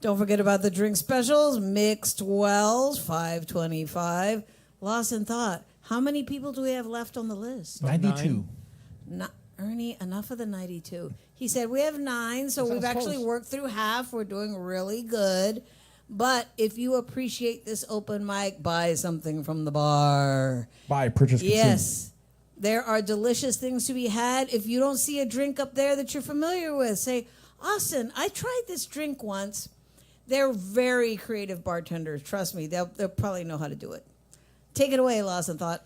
Don't forget about the drink specials. Mixed Wells, $5.25. Lost in Thought. How many people do we have left on the list? 92. Ernie, enough of the 92. He said we have 9, so we've actually worked through half. We're doing really good. But if you appreciate this open mic, buy something from the bar. Buy, purchase, consume. Yes. There are delicious things to be had. If you don't see a drink up there that you're familiar with, say, Austin, I tried this drink once. They're very creative bartenders. Trust me, they'll probably know how to do it. Take it away, Lawson Thought.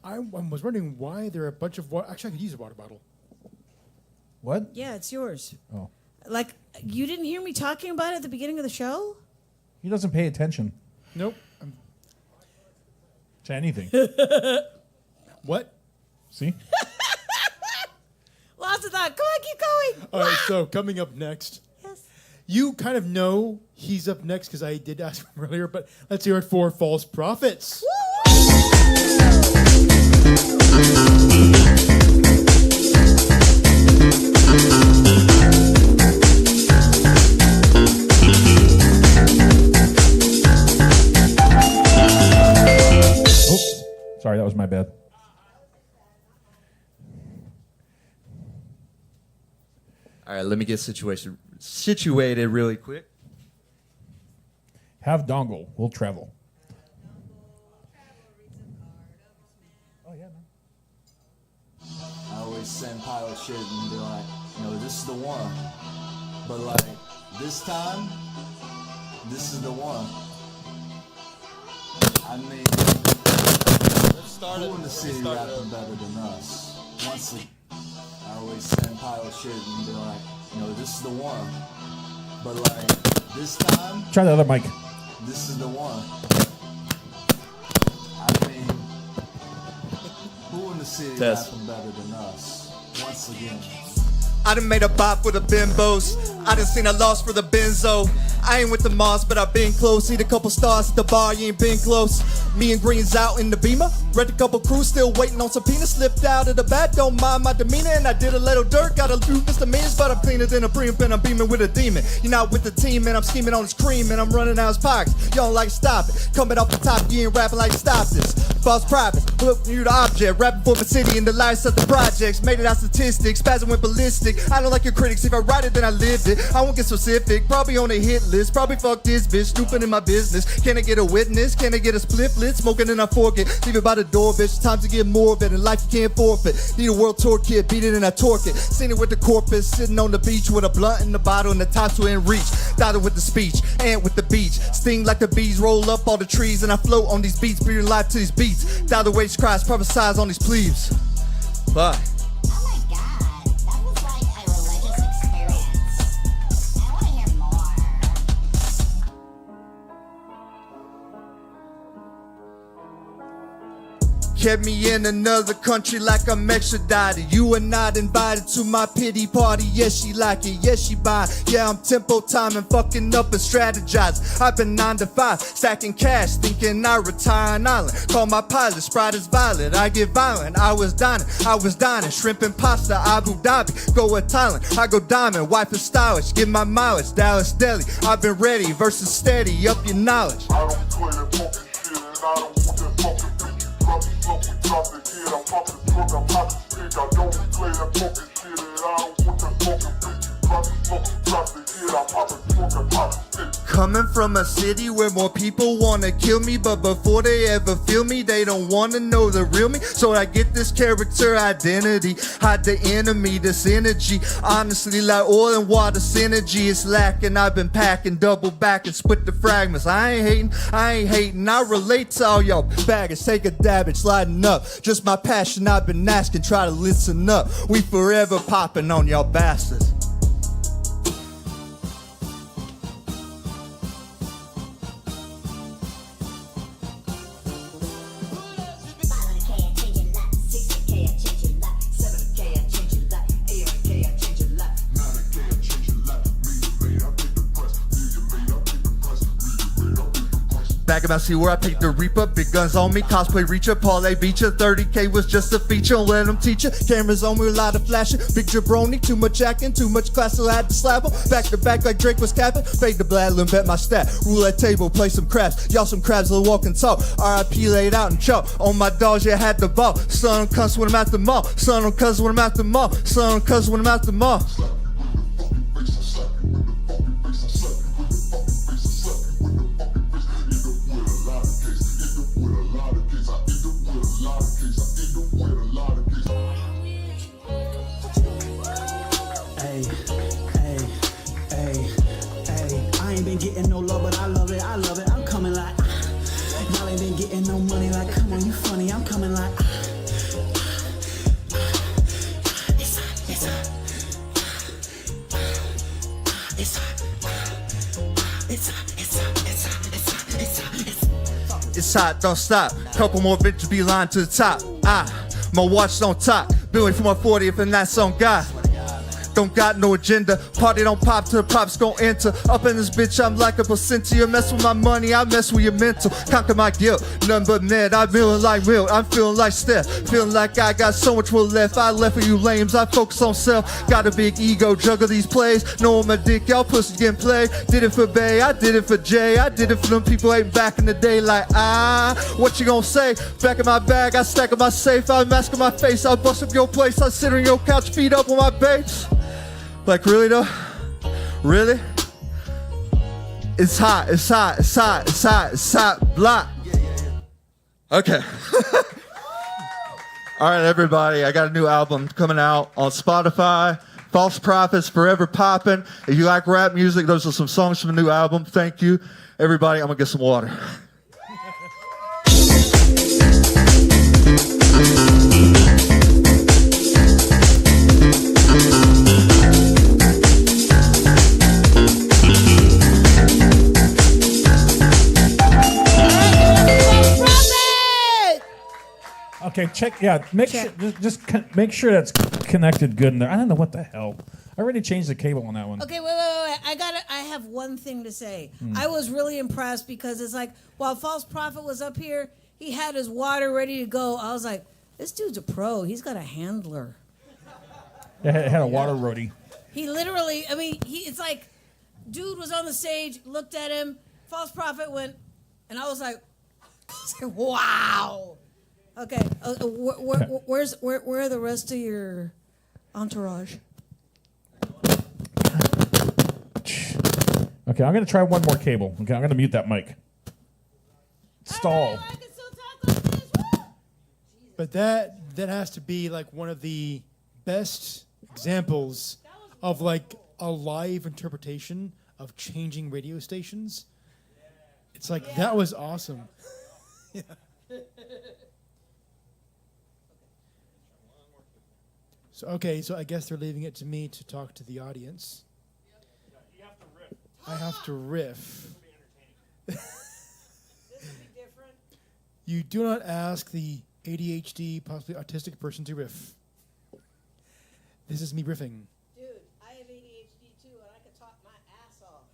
I was wondering why there are a bunch of water. Actually, I could use a water bottle. What? Yeah, it's yours. Oh. Like, you didn't hear me talking about it at the beginning of the show? He doesn't pay attention. Nope. Say anything. What? See? Lots of thought. Go on, keep going. All right, so coming up next. Yes. You kind of know he's up next because I did ask him earlier, but let's hear it for False Prophets. Oops. Sorry, that was my bad. All right, let me get situated really quick. Have dongle. We'll travel. I always send pilot shit and be like, this is the one. But like, this time, this is the one. I mean, who in the city rapping better than us? Once again, I always send pilot shit and be like, this is the one. But like, this time, Try the other mic. this is the one. I mean, who in the city Test. rapping better than us? Once again. I done made a bop for the bimbos. I done seen a loss for the benzo. I ain't with the Moss, but I've been close. Eat a couple stars at the bar, you ain't been close. Me and Green's out in the Beamer. Read a couple crews, still waiting on subpoena. Slipped out of the back, don't mind my demeanor. And I did a little dirt, got a few misdemeanors, but I'm cleaner than a preempt and I'm beaming with a demon. You're not with the team, and I'm scheming on his cream, and I'm running out his pockets. Y'all like stop it. Coming off the top, you ain't rapping like stop this. False prophets, look you the object. Rapping for the city and the lives of the projects. Made it out statistics, spasm went ballistic. I don't like your critics, if I write it then I lived it. I won't get specific, probably on a hit list. Probably fuck this bitch, snooping in my business. Can I get a witness? Can I get a split lit? Smoking and I fork it. Leave it by the door, bitch. Time to get more of it. In life you can't forfeit. Need a world tour kid, beat it and I torque it. Seen it with the corpus, sitting on the beach with a blunt in the bottle and the tops were in reach. Dotted with the speech, ant with the beach. Sting like the bees, roll up all the trees and I float on these beats, breathing life to these beats. Down the waist cries, prophesize on these plebes. Bye. Kept me in another country like I'm extradited. You are not invited to my pity party. Yes, she like it. Yes, she buy. Yeah, I'm tempo time and fucking up and strategize. I've been 9 to 5, stacking cash, thinking I retire an island. Call my pilot, Sprite is violet. I get violent. I was dining, shrimp and pasta, Abu Dhabi. Go with Thailand, I go diamond. Wife is stylish, get my mileage. Dallas Deli, I've been ready versus steady. Up your knowledge. I don't play that fucking shit and I don't want that fucking bitch. Drop the smoke, we drop the head, I'm popping the truck, I'm popping the stick. I don't play that fucking shit and I don't want that fucking bitch. Drop the smoke, we drop the head, I'm popping the truck, I'm popping the stick. Coming from a city where more people wanna kill me, but before they ever feel me, they don't wanna know the real me. So I get this character identity, hide the enemy, this energy. Honestly, like oil and water synergy is lacking. I've been packing, double back and split the fragments. I ain't hating, I relate to all y'all baggage. Take a dab, it's sliding up. Just my passion, I've been asking, try to listen up. We forever popping on y'all bastards. Back about see where I picked the Reaper, big guns on me, cosplay reacher, parlay beat ya. 30K was just a feature, don't let them teach ya. Cameras on me, a lot of flashing, big jabroni, too much acting, too much class, so I had to slap him. Back to back like Drake was capping, fade the Bladlin, bet my stat. Roulette table, play some craps, y'all some crabs, little walk and talk. RIP laid out and chalk, on my dogs, yeah, had the ball. Son on cuss when I'm at the mall, son on cuss when I'm at the mall, son on cuss when I'm at the mall. Getting no love, but I love it, I'm coming like y'all ain't been getting no money, like come on, you funny, I'm coming like it's hot, don't stop. Couple more bitches be lying to the top. My watch don't talk. Been waiting for my 40th and that's on God. Don't got no agenda. Party don't pop till the props gon' enter. Up in this bitch, I'm like a placenta. You mess with my money, I mess with your mental. Conquer my guilt, nothing but mad. I'm feeling like milk, I'm feeling like Steph. Feeling like I got so much more left. I left for you lames, I focus on self. Got a big ego, juggle these plays. Know my dick, y'all pussies getting played. Did it for Bay, I did it for Jay. I did it for them people ain't back in the day. Like, what you gon' say? Back in my bag, I stack in my safe. I mask on my face, I bust up your place. I sit on your couch, feet up on my base. Like, really though? Really? It's hot, it's hot, it's hot, it's hot, it's hot, block. Okay. All right, everybody, I got a new album coming out on Spotify. False Prophets, Forever Poppin'. If you like rap music, those are some songs from the new album. Thank you. Everybody, I'm gonna get some water. Okay, check. Yeah, make sure. Make sure that's connected good in there. I don't know what the hell. I already changed the cable on that one. Okay, wait. I have one thing to say. I was really impressed because it's like while False Prophet was up here, he had his water ready to go. I was like, this dude's a pro. He's got a handler. Yeah, it had a water roadie. He literally, I mean, it's like, dude was on the stage, looked at him, False Prophet went, and I was like, wow. Okay, where are the rest of your entourage? Okay, I'm gonna try one more cable. Okay, I'm gonna mute that mic. Stall. But that has to be like one of the best examples of like a live interpretation of changing radio stations. It's like that was awesome. Yeah. So I guess they're leaving it to me to talk to the audience. I have to riff. You do not ask the ADHD, possibly autistic person to riff. This is me riffing. Dude, I have ADHD too, and I can talk my ass off.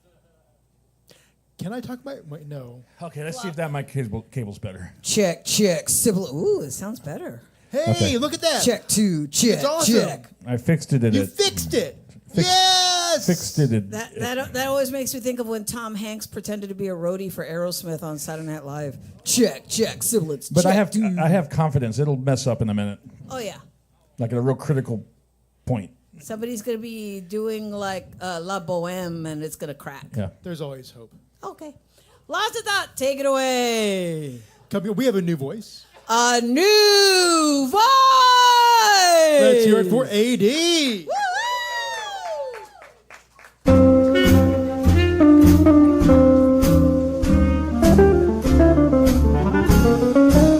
Can I talk my... Wait, no. Okay, let's see if that mic cable's better. Check. Ooh, it sounds better. Hey, Okay. look at that. Check 2, check, It's awesome. check. I fixed it. You fixed it. Yes. Fixed it. That always makes me think of when Tom Hanks pretended to be a roadie for Aerosmith on Saturday Night Live. Check, siblings. But check. I have confidence. It'll mess up in a minute. Oh yeah. Like at a real critical point. Somebody's gonna be doing like La Boheme, and it's gonna crack. Yeah. There's always hope. Okay. Lots of thought. Take it away. We have a new voice. A new voice. Let's hear it for AD.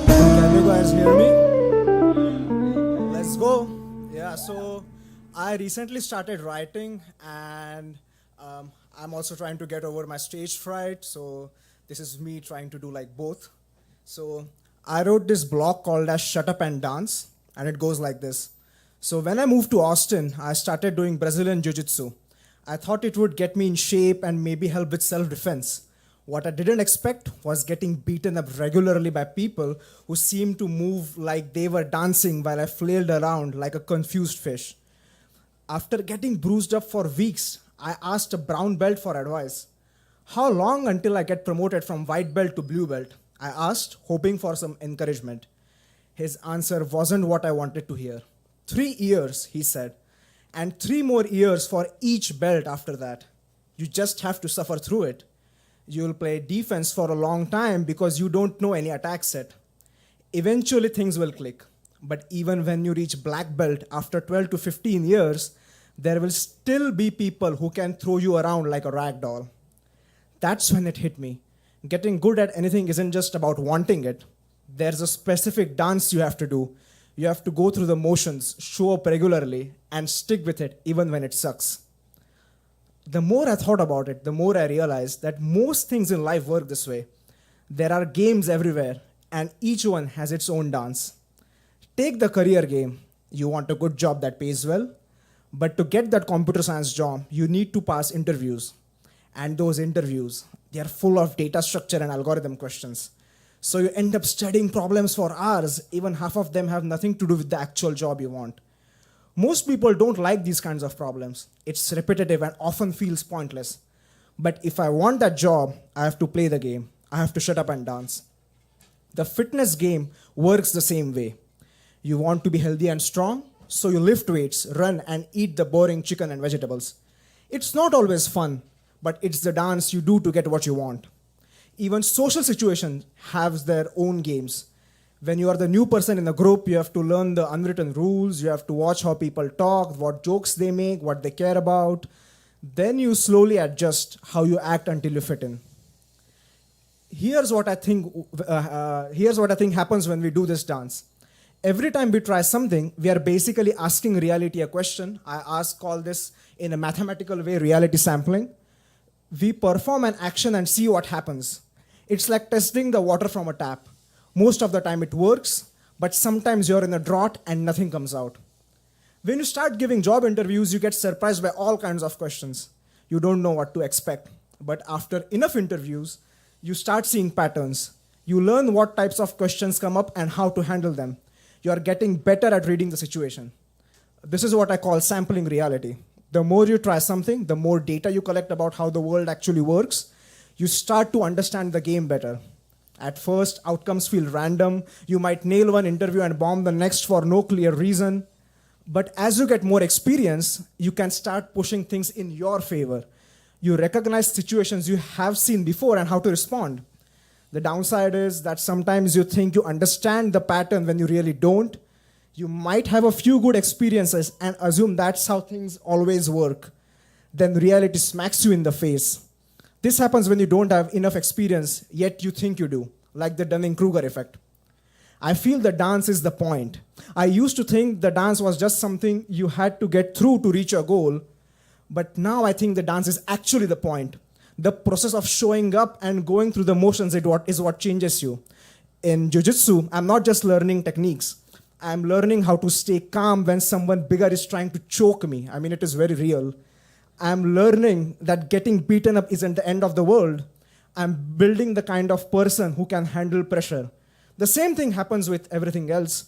Can you guys hear me? Let's go. Yeah, so I recently started writing, and I'm also trying to get over my stage fright. So this is me trying to do like both. So I wrote this blog called as Shut Up and Dance, and it goes like this. So when I moved to Austin, I started doing Brazilian Jiu-Jitsu. I thought it would get me in shape and maybe help with self-defense. What I didn't expect was getting beaten up regularly by people who seemed to move like they were dancing while I flailed around like a confused fish. After getting bruised up for weeks, I asked a brown belt for advice. How long until I get promoted from white belt to blue belt? I asked, hoping for some encouragement. His answer wasn't what I wanted to hear. 3 years, he said, and 3 more years for each belt after that. You just have to suffer through it. You'll play defense for a long time because you don't know any attack set. Eventually things will click. But even when you reach black belt after 12 to 15 years, there will still be people who can throw you around like a rag doll. That's when it hit me. Getting good at anything isn't just about wanting it. There's a specific dance you have to do. You have to go through the motions, show up regularly, and stick with it even when it sucks. The more I thought about it, the more I realized that most things in life work this way. There are games everywhere, and each one has its own dance. Take the career game. You want a good job that pays well, but to get that computer science job, you need to pass interviews. And those interviews, they are full of data structure and algorithm questions. So you end up studying problems for hours, even half of them have nothing to do with the actual job you want. Most people don't like these kinds of problems. It's repetitive and often feels pointless. But if I want that job, I have to play the game. I have to shut up and dance. The fitness game works the same way. You want to be healthy and strong, so you lift weights, run, and eat the boring chicken and vegetables. It's not always fun, but it's the dance you do to get what you want. Even social situations have their own games. When you are the new person in the group, you have to learn the unwritten rules, you have to watch how people talk, what jokes they make, what they care about. Then you slowly adjust how you act until you fit in. Here's what I think happens when we do this dance. Every time we try something, we are basically asking reality a question. Call this in a mathematical way reality sampling. We perform an action and see what happens. It's like testing the water from a tap. Most of the time it works, but sometimes you're in a drought and nothing comes out. When you start giving job interviews, you get surprised by all kinds of questions. You don't know what to expect. But after enough interviews, you start seeing patterns. You learn what types of questions come up and how to handle them. You are getting better at reading the situation. This is what I call sampling reality. The more you try something, the more data you collect about how the world actually works, you start to understand the game better. At first, outcomes feel random. You might nail one interview and bomb the next for no clear reason. But as you get more experience, you can start pushing things in your favor. You recognize situations you have seen before and how to respond. The downside is that sometimes you think you understand the pattern when you really don't. You might have a few good experiences and assume that's how things always work. Then reality smacks you in the face. This happens when you don't have enough experience, yet you think you do, like the Dunning-Kruger effect. I feel the dance is the point. I used to think the dance was just something you had to get through to reach your goal, but now I think the dance is actually the point. The process of showing up and going through the motions is what changes you. In jiu-jitsu, I'm not just learning techniques. I'm learning how to stay calm when someone bigger is trying to choke me. I mean, it is very real. I'm learning that getting beaten up isn't the end of the world. I'm building the kind of person who can handle pressure. The same thing happens with everything else.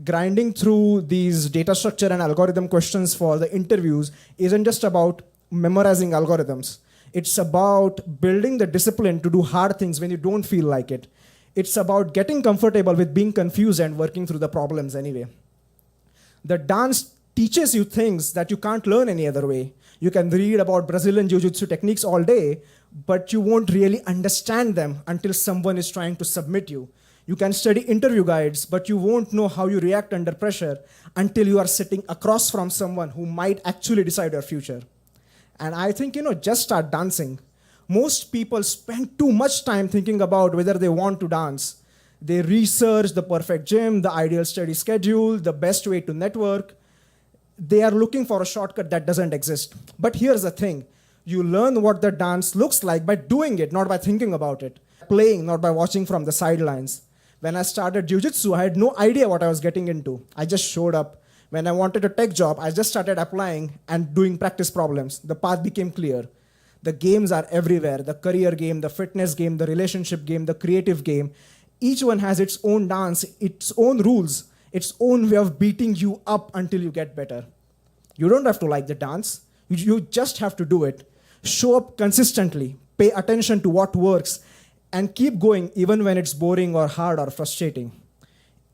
Grinding through these data structure and algorithm questions for the interviews isn't just about memorizing algorithms. It's about building the discipline to do hard things when you don't feel like it. It's about getting comfortable with being confused and working through the problems anyway. The dance teaches you things that you can't learn any other way. You can read about Brazilian Jiu-Jitsu techniques all day, but you won't really understand them until someone is trying to submit you. You can study interview guides, but you won't know how you react under pressure until you are sitting across from someone who might actually decide your future. And I think, just start dancing. Most people spend too much time thinking about whether they want to dance. They research the perfect gym, the ideal study schedule, the best way to network. They are looking for a shortcut that doesn't exist. But here's the thing. You learn what the dance looks like by doing it, not by thinking about it. Playing, not by watching from the sidelines. When I started jiu-jitsu, I had no idea what I was getting into. I just showed up. When I wanted a tech job, I just started applying and doing practice problems. The path became clear. The games are everywhere. The career game, the fitness game, the relationship game, the creative game. Each one has its own dance, its own rules, its own way of beating you up until you get better. You don't have to like the dance. You just have to do it. Show up consistently. Pay attention to what works. And keep going even when it's boring or hard or frustrating.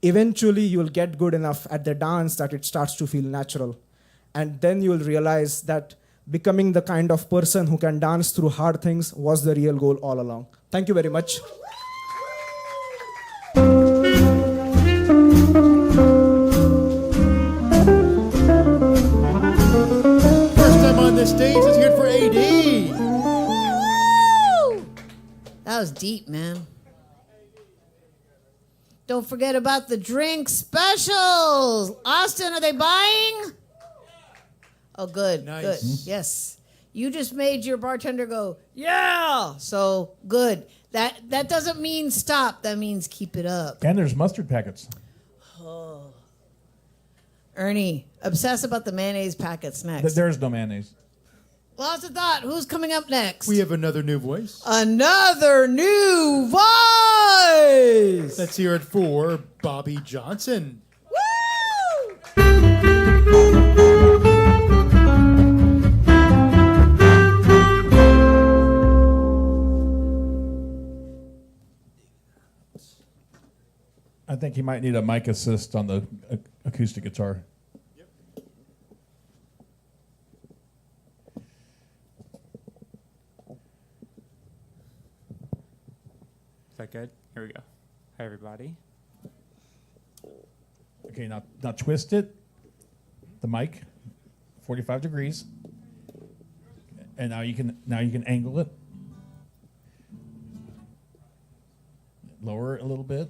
Eventually, you'll get good enough at the dance that it starts to feel natural. And then you'll realize that becoming the kind of person who can dance through hard things was the real goal all along. Thank you very much. First time on this stage, let's hear it for AD. That was deep, man. Don't forget about the drink specials. Austin, are they buying? Oh, good. Nice. Good. Yes. You just made your bartender go, yeah. So good. That doesn't mean stop. That means keep it up. And there's mustard packets. Oh. Ernie, obsess about the mayonnaise packets next. There's no mayonnaise. Lost of thought. Who's coming up next? We have another new voice. Another new voice. Let's hear it for Bobby Johnson. I think he might need a mic assist on the acoustic guitar. Is that good? Here we go. Hi, everybody. Okay, now twist it. The mic, 45 degrees, and now you can angle it. Lower it a little bit.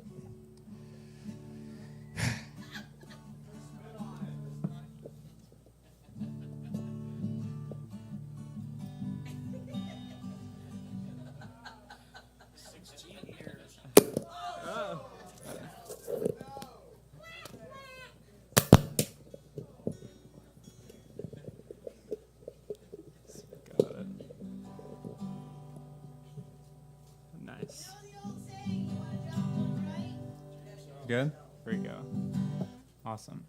Nice. Good? There you go. Awesome.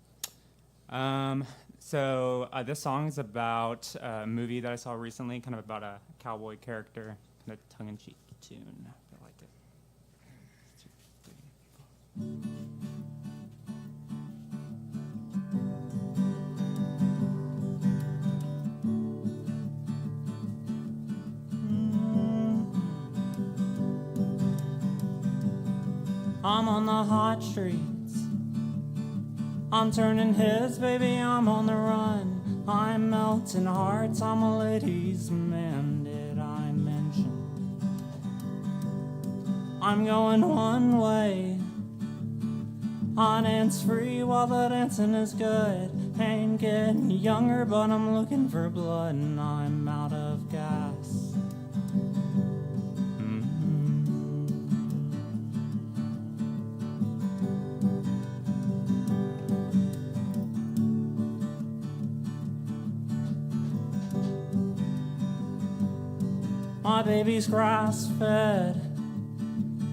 So this song is about a movie that I saw recently, kind of about a cowboy character, kind of tongue-in-cheek tune. I like it. 2, 3, 4. I'm on the hot streets. I'm turning heads, baby, I'm on the run. I'm melting hearts, I'm a ladies' man, did I mention? I'm going one way. I dance free while the dancing is good. Ain't getting younger, but I'm looking for blood, and I'm out of gas. My baby's grass-fed,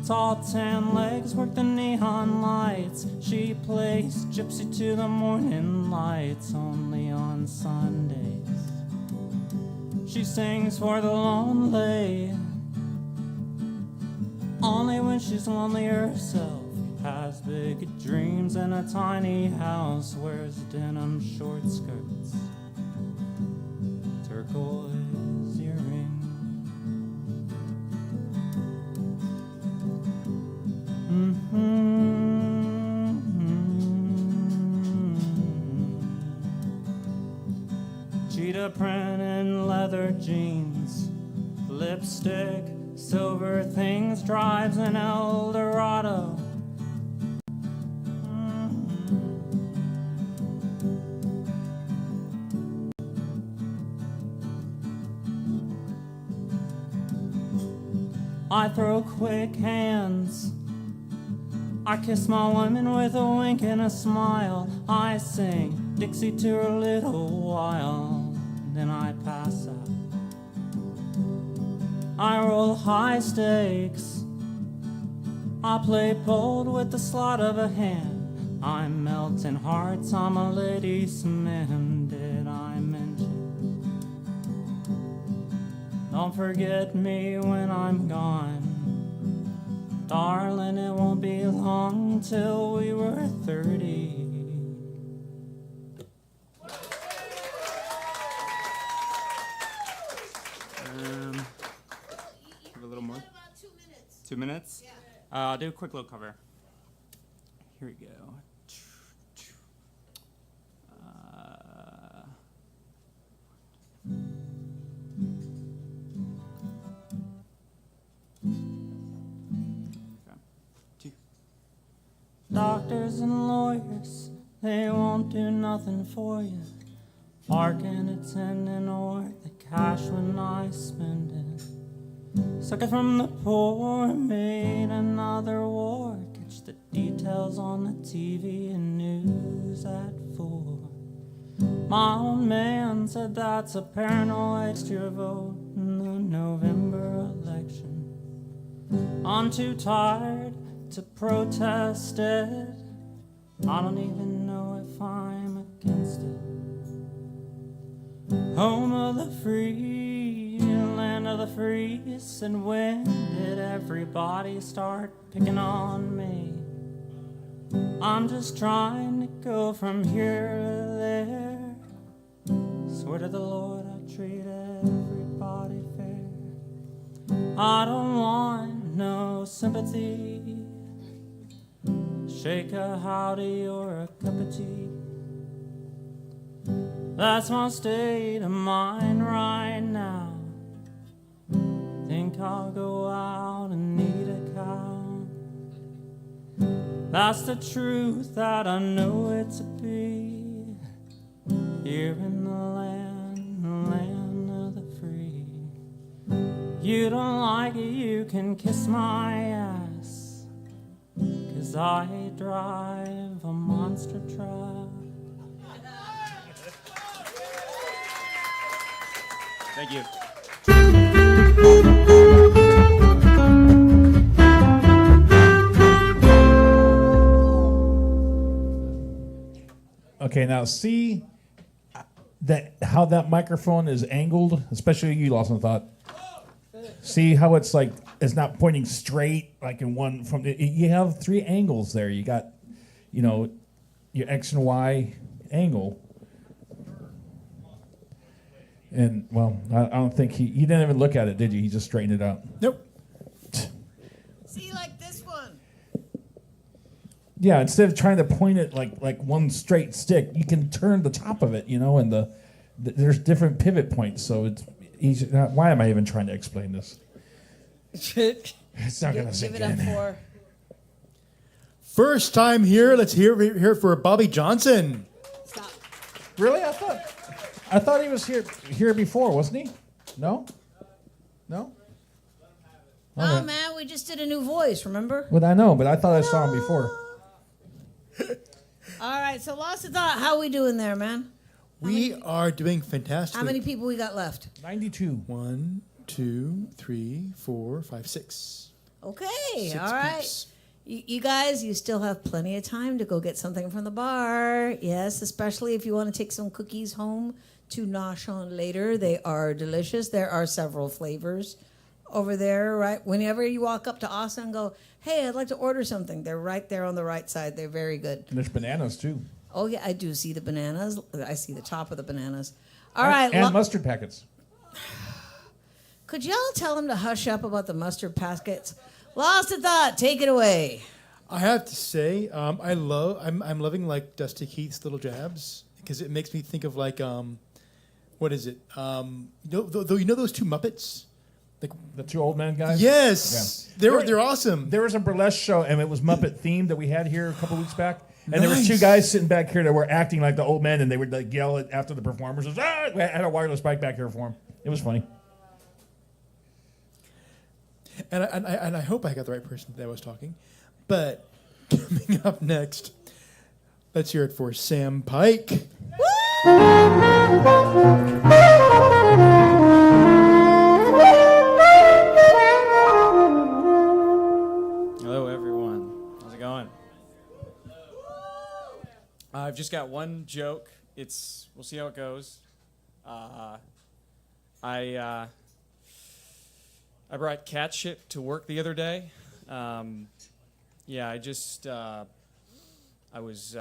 tall tan legs work the neon lights. She plays gypsy to the morning lights only on Sundays. She sings for the lonely, only when she's lonely herself. Has big dreams and a tiny house, wears denim short skirts, turquoise earrings. Cheetah print and leather jeans, lipstick, silver things, drives an Eldorado. I throw quick hands. I kiss my woman with a wink and a smile. I sing Dixie to her a little while, then I pass out. I roll high stakes. I play bold with the sleight of a hand. I'm melting hearts, I'm a ladies' man, did I mention? Don't forget me when I'm gone. Darling, it won't be long till we were 30. Have a little more? 2 minutes? Yeah. I'll do a quick little cover. Here we go. Doctors and lawyers, they won't do nothing for you. Parking attendant or the cash when I spend it. Suck it from the poor, made another war. Catch the details on the TV and news at 4. My old man said that's a paranoid to vote in the November election. I'm too tired to protest it. I don't even know if I'm against it. Home of the free, land of the free. And when did everybody start picking on me? I'm just trying to go from here to there. Swear to the Lord I'll treat everybody fair. I don't want no sympathy. Shake a howdy or a cup of tea. That's my state of mind right now. Think I'll go out and need a cow. That's the truth that I know it to be. Here in the land of the free. You don't like it, you can kiss my ass. 'Cause I drive a monster truck. Thank you. Okay, now see that how that microphone is angled, especially you, Lawson Thought. See how it's like it's not pointing straight like in one from. You have 3 angles there. You got, your X and Y angle. And well, I don't think he didn't even look at it, did you? He just straightened it out. Nope. See, like this one. Yeah, instead of trying to point it like one straight stick, you can turn the top of it, and there's different pivot points. So it's easy. Why am I even trying to explain this? It's not going to sink Give it in. up for. First time here. Let's hear for Bobby Johnson. Really? I thought he was here before, wasn't he? No? Oh Okay. man, we just did a new voice, remember? Well, I know, but I thought I saw him before. All right, so Lost of Thought, how we doing there, man? We are doing fantastic. How many people we got left? 92. 1, 2, 3, 4, 5, 6. Okay, 6 all right. peeps. You guys, you still have plenty of time to go get something from the bar. Yes, especially if you want to take some cookies home to nosh on later. They are delicious. There are several flavors over there, right? Whenever you walk up to Austin and go, hey, I'd like to order something, they're right there on the right side. They're very good. And there's bananas, too. Oh, yeah, I do see the bananas. I see the top of the bananas. All right. And mustard packets. Could y'all tell them to hush up about the mustard packets? Lost of Thought, take it away. I have to say, I'm loving like Dusty Keith's little jabs because it makes me think of like what is it? You know those 2 Muppets? Like the 2 old man guys? Yes. Yeah. They're awesome. There was a burlesque show, and it was Muppet themed that we had here a couple weeks back. And there was Nice. 2 guys sitting back here that were acting like the old men, and they would like yell at after the performers. I had a wireless mic back here for them. It was funny. And I hope I got the right person that was talking. But coming up next, let's hear it for Sam Pike. Hello, everyone. How's it going? I've just got one joke. We'll see how it goes. I brought cat shit to work the other day. I was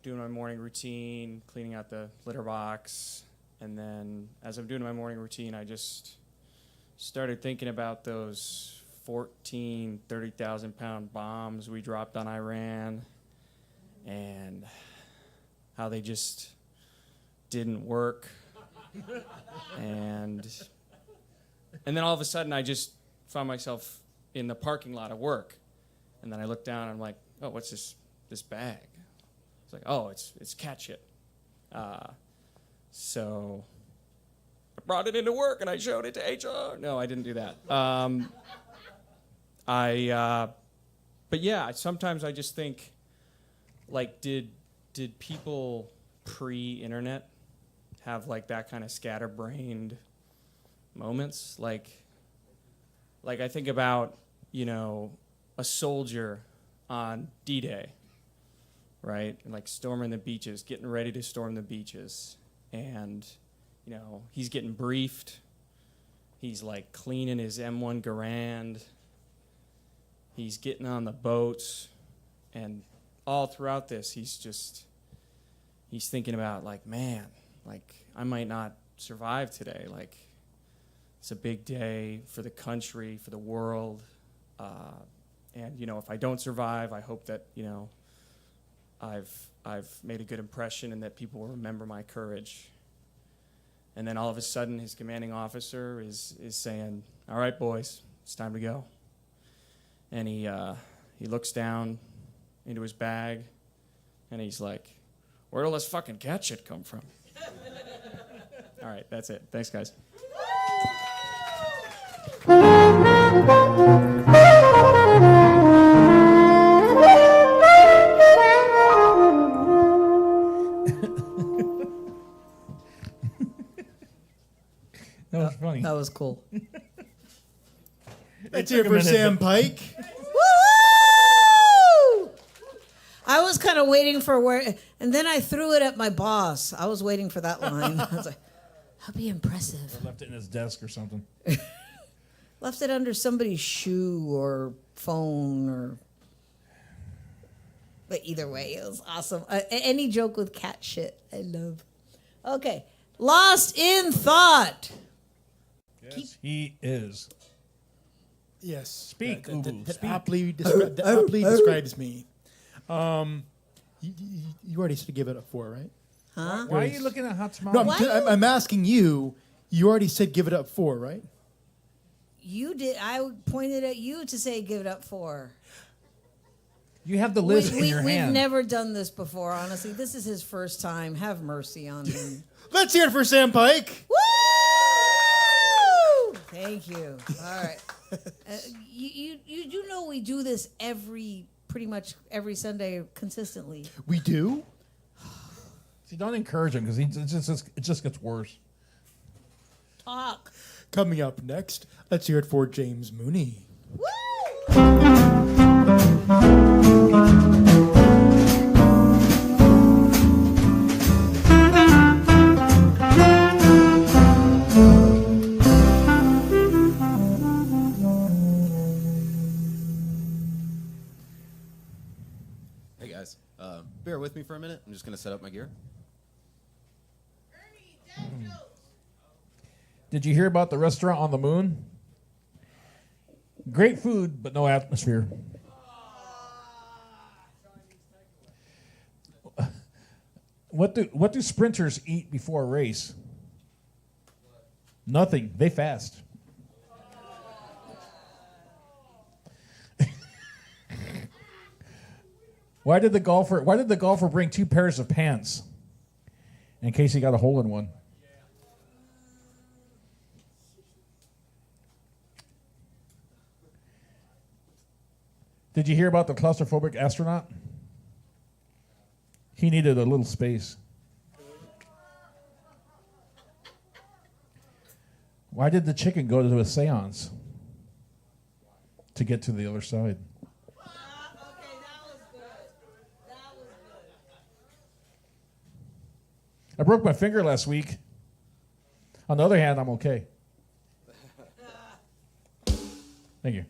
doing my morning routine, cleaning out the litter box, and then as I'm doing my morning routine, I just started thinking about those 14 30,000-pound bombs we dropped on Iran and how they just didn't work. And then all of a sudden I just found myself in the parking lot of work. And then I looked down and I'm like, oh, what's this bag? It's like, oh, it's cat shit. So I brought it into work and I showed it to HR. No, I didn't do that. But yeah, sometimes I just think, like, did people pre-internet have like that kind of scatterbrained moments? Like I think about, you know, a soldier on D-Day, right? And like storming the beaches, getting ready to storm the beaches. And, you know, he's getting briefed. He's like cleaning his M1 Garand. He's getting on the boats. And all throughout this, he's thinking about like, man, like I might not survive today. Like it's a big day for the country, for the world. And, you know, if I don't survive, I hope that, you know, I've made a good impression and that people will remember my courage. And then all of a sudden, his commanding officer is saying, all right, boys, it's time to go. And he looks down into his bag, and he's like, where'd all this fucking cat shit come from? All right, that's it. Thanks, guys. That was funny. That was cool. Let's hear it for Sam Pike. Woo! I was kind of waiting for where, and then I threw it at my boss. I was waiting for that line. I was like, that'd be impressive. Or left it in his desk or something. Left it under somebody's shoe or phone or. But either way, it was awesome. Any joke with cat shit, I love. Okay, Lost in Thought. Yes, he is. Yes. Speak, That Ubu, speak. aptly describes me. You already said give it a 4, right? Huh? Why are you looking at hot tamale? No, I'm asking you. You already said give it up 4, right? You did. I pointed at you to say give it up 4. You have the list in your hand. We've never done this before, honestly. This is his first time. Have mercy on him. Let's hear it for Sam Pike. Woo! Thank you. All right. You do know we do this pretty much every Sunday consistently. We do? See, don't encourage him because it just gets worse. Talk. Coming up next, let's hear it for James Mooney. Hey guys, bear with me for a minute. I'm just gonna set up my gear. Did you hear about the restaurant on the moon? Great food, but no atmosphere. What do sprinters eat before a race? Nothing. They fast. Why did the golfer bring 2 pairs of pants? In case he got a hole in one. Did you hear about the claustrophobic astronaut? He needed a little space. Why did the chicken go to a seance? To get to the other side. I broke my finger last week. On the other hand, I'm okay. Thank you.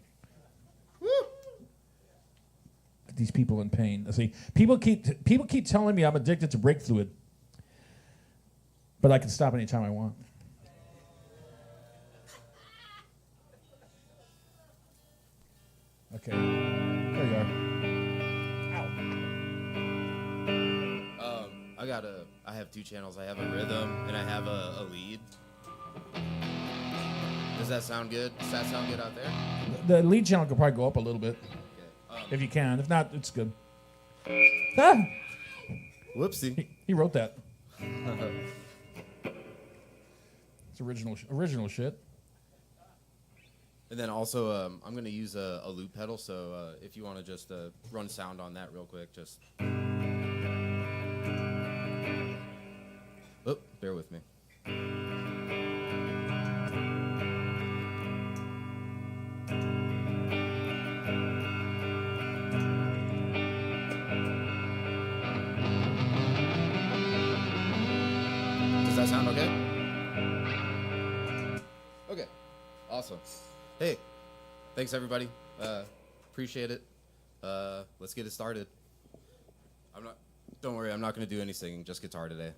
These people in pain. See, people keep telling me I'm addicted to brake fluid, but I can stop anytime I want. Okay, there you are. I have 2 channels. I have a rhythm and I have a lead. Does that sound good? Does that sound good out there? The lead channel could probably go up a little bit. If you can. If not, it's good. Ah! Whoopsie. He wrote that. It's original shit. And then also, I'm going to use a loop pedal, so if you want to just run sound on that real quick, just... Oh, bear with me. Does that sound okay? Okay, awesome. Hey, thanks everybody. Appreciate it. Let's get it started. Don't worry, I'm not gonna do any singing, just guitar today.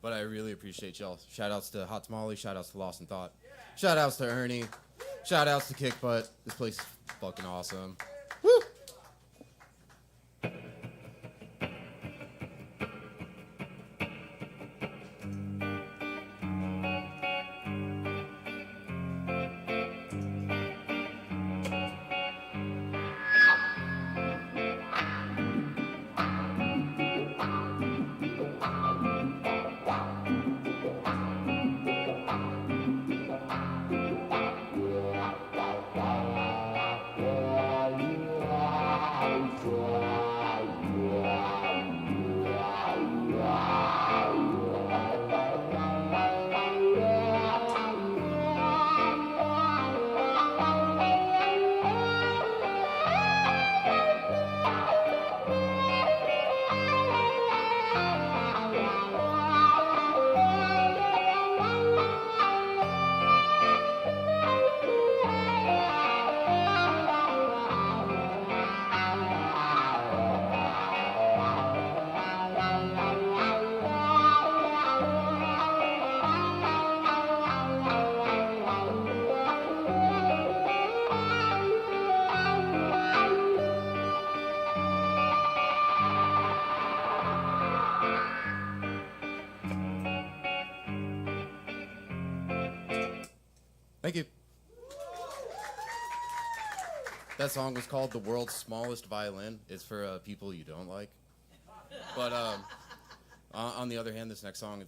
But I really appreciate y'all. Shout outs to Hot Tamale, shout outs to Lost in Thought, shout outs to Ernie, shout outs to Kick Butt. This place is fucking awesome. Woo! Thank you. That song was called "The World's Smallest Violin." It's for people you don't like. But on the other hand, this next song,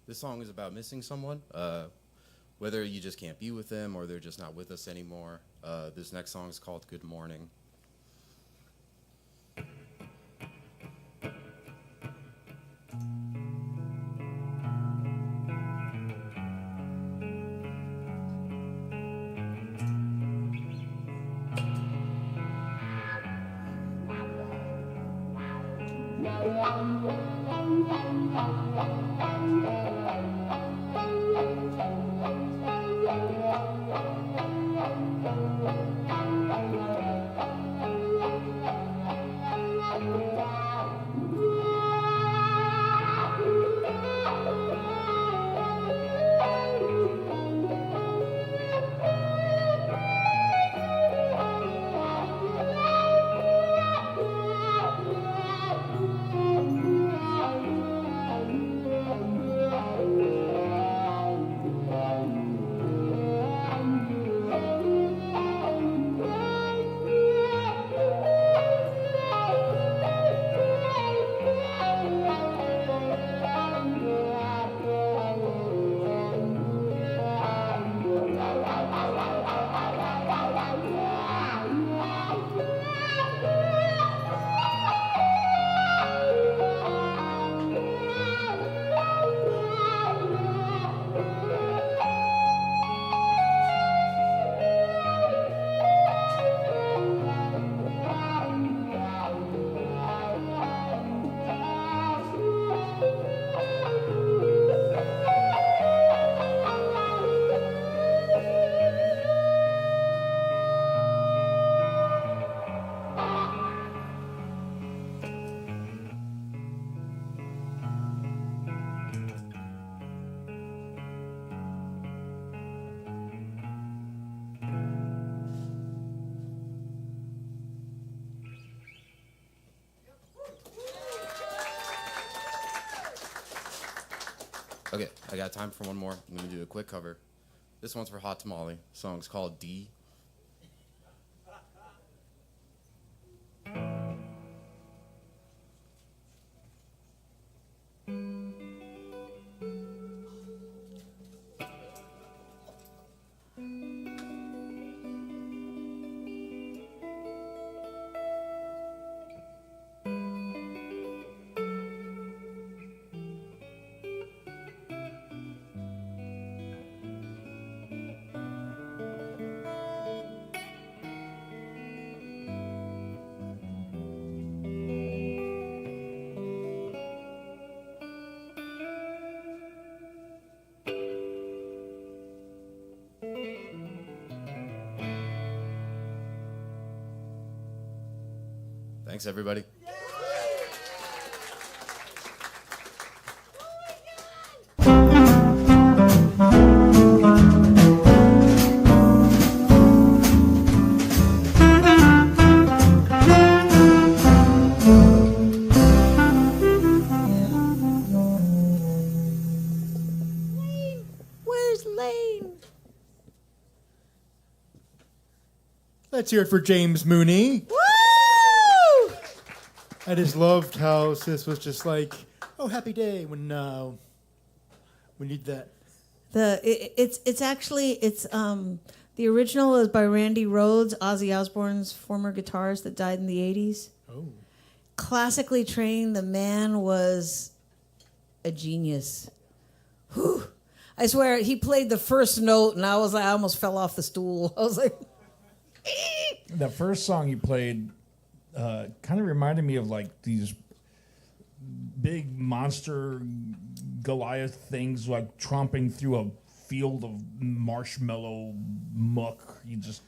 this song is about missing someone. Whether you just can't be with them or they're just not with us anymore. This next song is called "Good Morning." Okay, I got time for one more. I'm gonna do a quick cover. This one's for Hot Tamale. The song's called D. Thanks, everybody. Where's Lane? Let's hear it for James Mooney. Woo! I just loved how Sis was just like, "Oh, happy day" when we need that. It's actually the original is by Randy Rhoads, Ozzy Osbourne's former guitarist that died in the 80s. Oh. Classically trained, the man was a genius. Whew. I swear, he played the first note, and I almost fell off the stool. I was like, That first song you played kind of reminded me of like these big monster Goliath things like tromping through a field of marshmallow muck. You just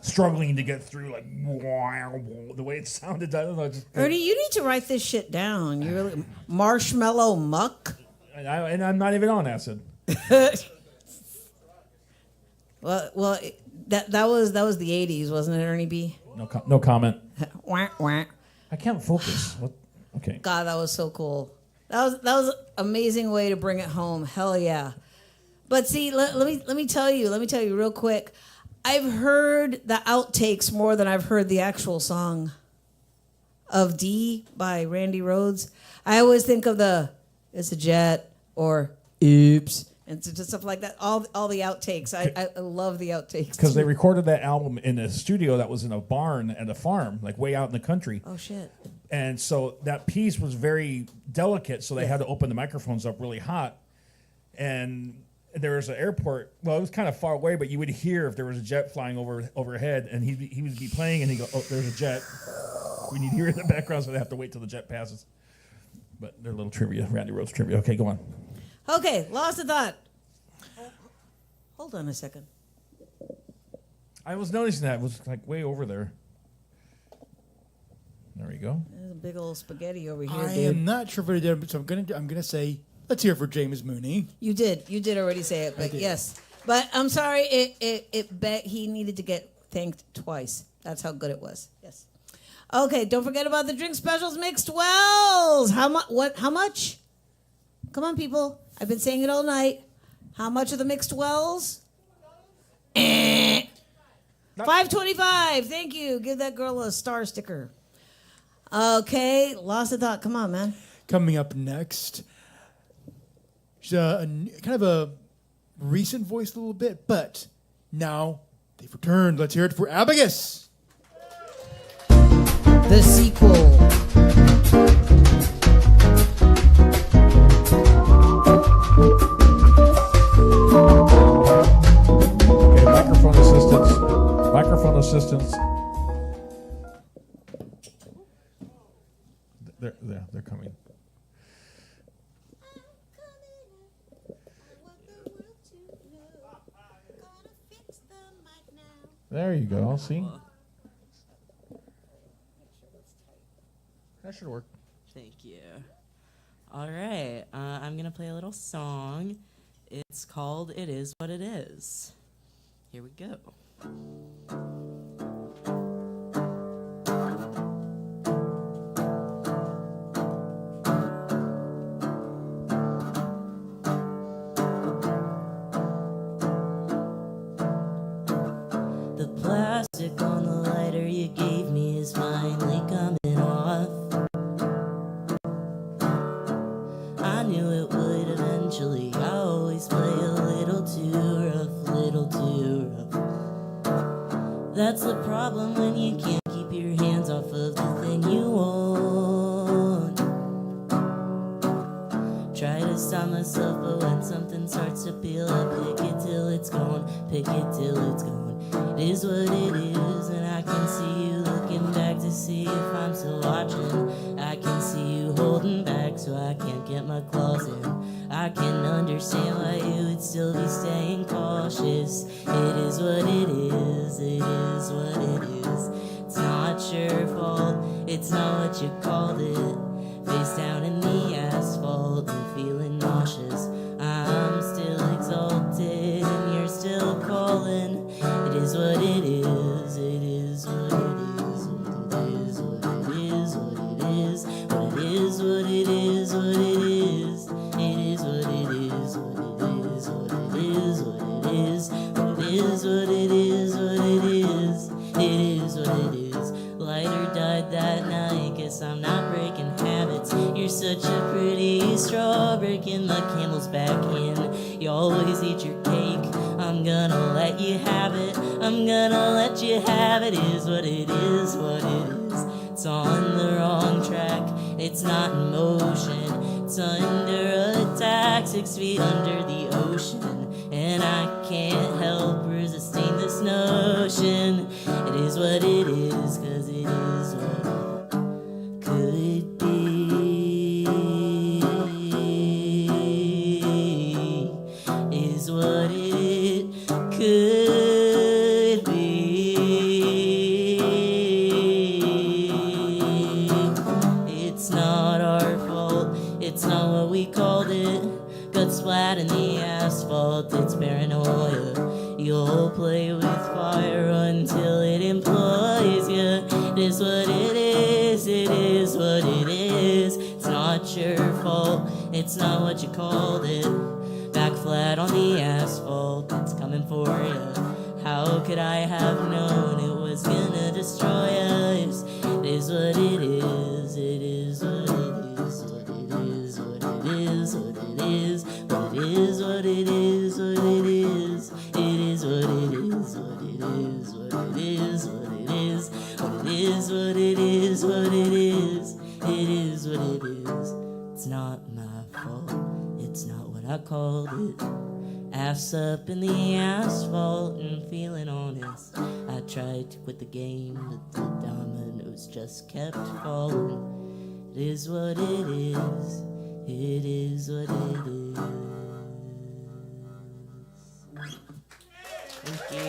struggling to get through, like the way it sounded. I don't know. Ernie, you need to write this shit down. You really marshmallow muck. And I'm not even on acid. Well, that was the 80s, wasn't it, Ernie B? No comment. Wah, wah. I can't focus. What? Okay. God, that was so cool. That was an amazing way to bring it home. Hell yeah. But see, let me tell you real quick. I've heard the outtakes more than I've heard the actual song of D by Randy Rhoads. I always think of It's a Jet or Oops and just stuff like that. All the outtakes. I love the outtakes. Because they recorded that album in a studio that was in a barn at a farm, like way out in the country. Oh shit. And so that piece was very delicate, so they had to open the microphones up really hot. And there was an airport. Well, it was kind of far away, but you would hear if there was a jet flying overhead, and he would be playing, and he'd go, "Oh, there's a jet." When you'd hear it in the background, so they have to wait till the jet passes. But they're a little trivia, Randy Rhoads trivia. Okay, go on. Okay, lost a thought. Hold on a second. I was noticing that it was like way over there. There we go. There's a big old spaghetti over here, I dude. am not sure if I did, so I'm gonna say, let's hear it for James Mooney. You did already say it, but yes. But I'm sorry, he needed to get thanked twice. That's how good it was. Yes. Okay, don't forget about the drink specials, mixed wells. How much? Come on, people. I've been saying it all night. How much are the mixed wells? $5.25. Thank you. Give that girl a star sticker. Okay, lost a thought. Come on, man. Coming up next, she's kind of a recent voice a little bit, but now they've returned. Let's hear it for Abagus. The sequel. Okay, microphone assistants. They're coming. There you go. See? That should work. Thank you. All right. I'm going to play a little song. It's called It Is What It Is. Here we go. The plastic on the lighter you gave me is finally coming off. I knew it would eventually. I always play a little too rough, little too rough. That's the problem when you can't keep your hands off of the thing you want. Try to stop myself, but when something starts to peel, I pick it till it's gone, pick it till it's gone. It is what it is, and I can see you looking back to see if I'm still watching. I can see you holding back, so I can't get my claws in. I can understand why you would still be staying cautious. It is what it is, it is what it is. It's not your fault. It's not what you called it. Face down in the asphalt and feeling nauseous. I'm still exalted and you're still calling. It is what it is. It is what it is. What it is. What it is. What it is. What it is. What it is. What it is. It is what it is. What it is. What it is. What it is. What it is. What it is. What it is. It is what it is. Lighter died that night. Guess I'm not breaking habits. You're such a pretty straw, breaking the camel's back in. You always eat your cake. I'm gonna let you have it. I'm gonna let you have it. Is what it is. What it is. It's on the wrong track. It's not in motion. It's under attack. 6 feet under the ocean. And I can't help resisting this notion. It is what it is, 'cause it is what it could be. Is what it could be. It's not our fault. It's not what we called it. Gut splat in the asphalt, it's paranoia. You'll play with fire until it employs you. It is what it is. It is what it is. It's not your fault. It's not what you called it. Back flat on the asphalt, it's coming for you. How could I have known it was gonna destroy us? It is what it is. It is what it is. What it is. What it is. What it is. What it is. What it is. What it is. It is what it is. What it is. What it is. What it is. What it is. What it is. What it is. It is what it is. It's not my fault. It's not what I called it. Ass up in the asphalt and feeling honest. I tried to quit the game, but the dominoes just kept falling. It is what it is. It is what it is. Thank you.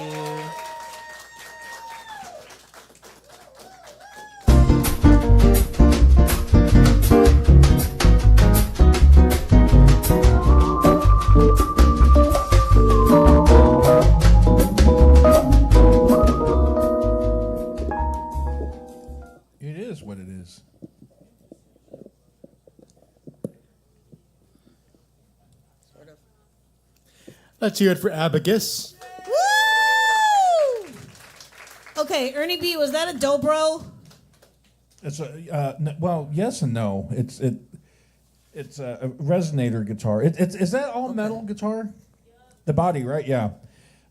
It is what it is. Let's hear it for Abacus. Woo! Okay, Ernie B, was that a dobro? It's a well, yes and no. It's a resonator guitar. Is that all metal guitar? The body, right? Yeah.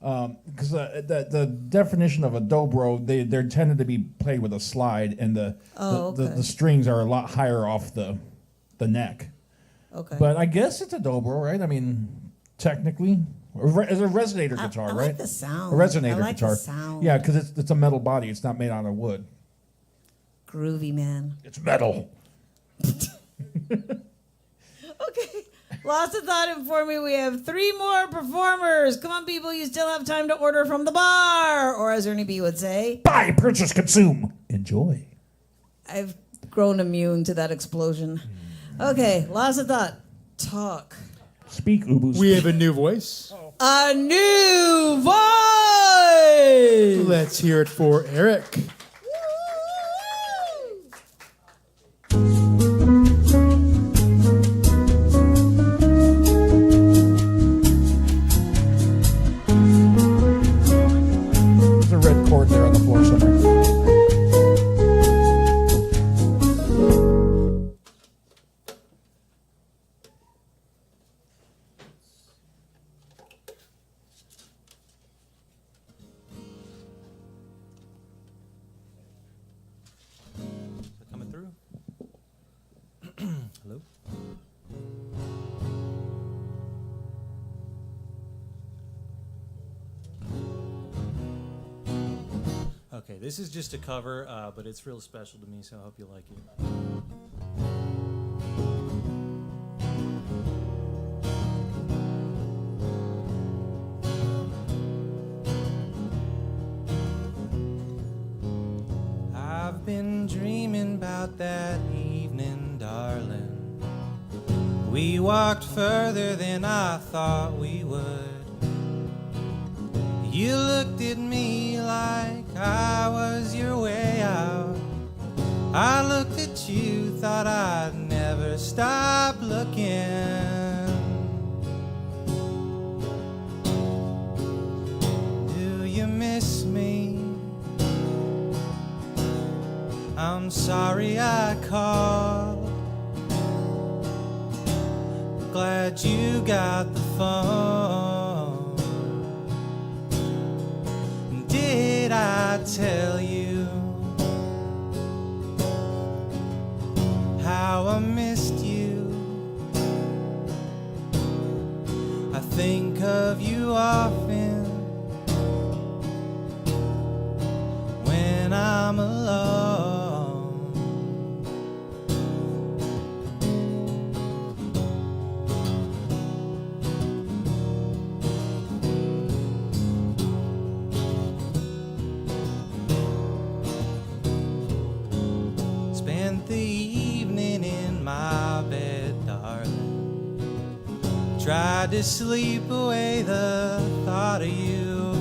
Because the definition of a dobro, they're tended to be played with a slide, and the strings are a lot higher off the neck. Okay. But I guess it's a dobro, right? I mean, technically, it's a resonator guitar, I right? like the sound. A resonator I like guitar. the sound. Yeah, because it's a metal body. It's not made out of wood. Groovy, man. It's metal. Okay. Lost of Thought informed me we have 3 more performers. Come on, people. You still have time to order from the bar. Or as Ernie B would say, buy, purchase, consume, enjoy. I've grown immune to that explosion. Okay. Lost of Thought. Talk. Speak, Ubu. We have a new voice. A new voice. Let's hear it for Eric. There's a red cord there on the floor somewhere. Coming through. Hello. Okay, this is just a cover, but it's real special to me, so I hope you like it. I've thinking about that evening, darling. We walked further than I thought we would. You looked at me like I was your way out. I looked at you, thought I'd never stop looking. Do you miss me? I'm sorry I called. Glad you got the phone. Did I tell you how I missed you? I think of you often when I'm alone. Spent the evening in my bed, darling. Tried to sleep away the thought of you.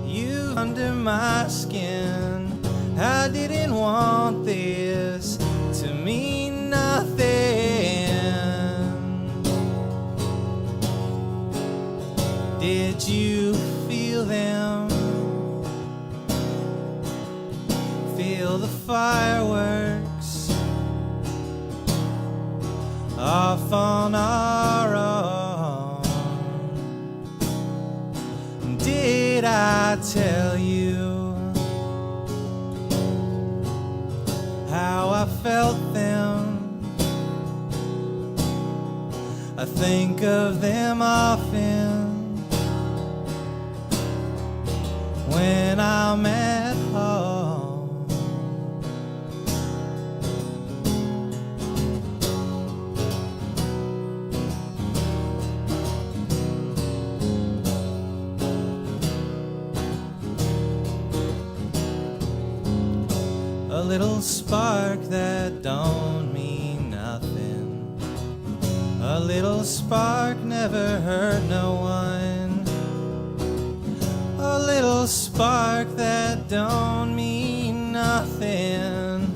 You under my skin. I didn't want this to mean nothing. Did you feel them? Feel the fireworks off on our own? Did I tell you how I felt them? I think of them often when I'm at home. A little spark that don't mean nothing. A little spark never hurt no one. A little spark that don't mean nothing.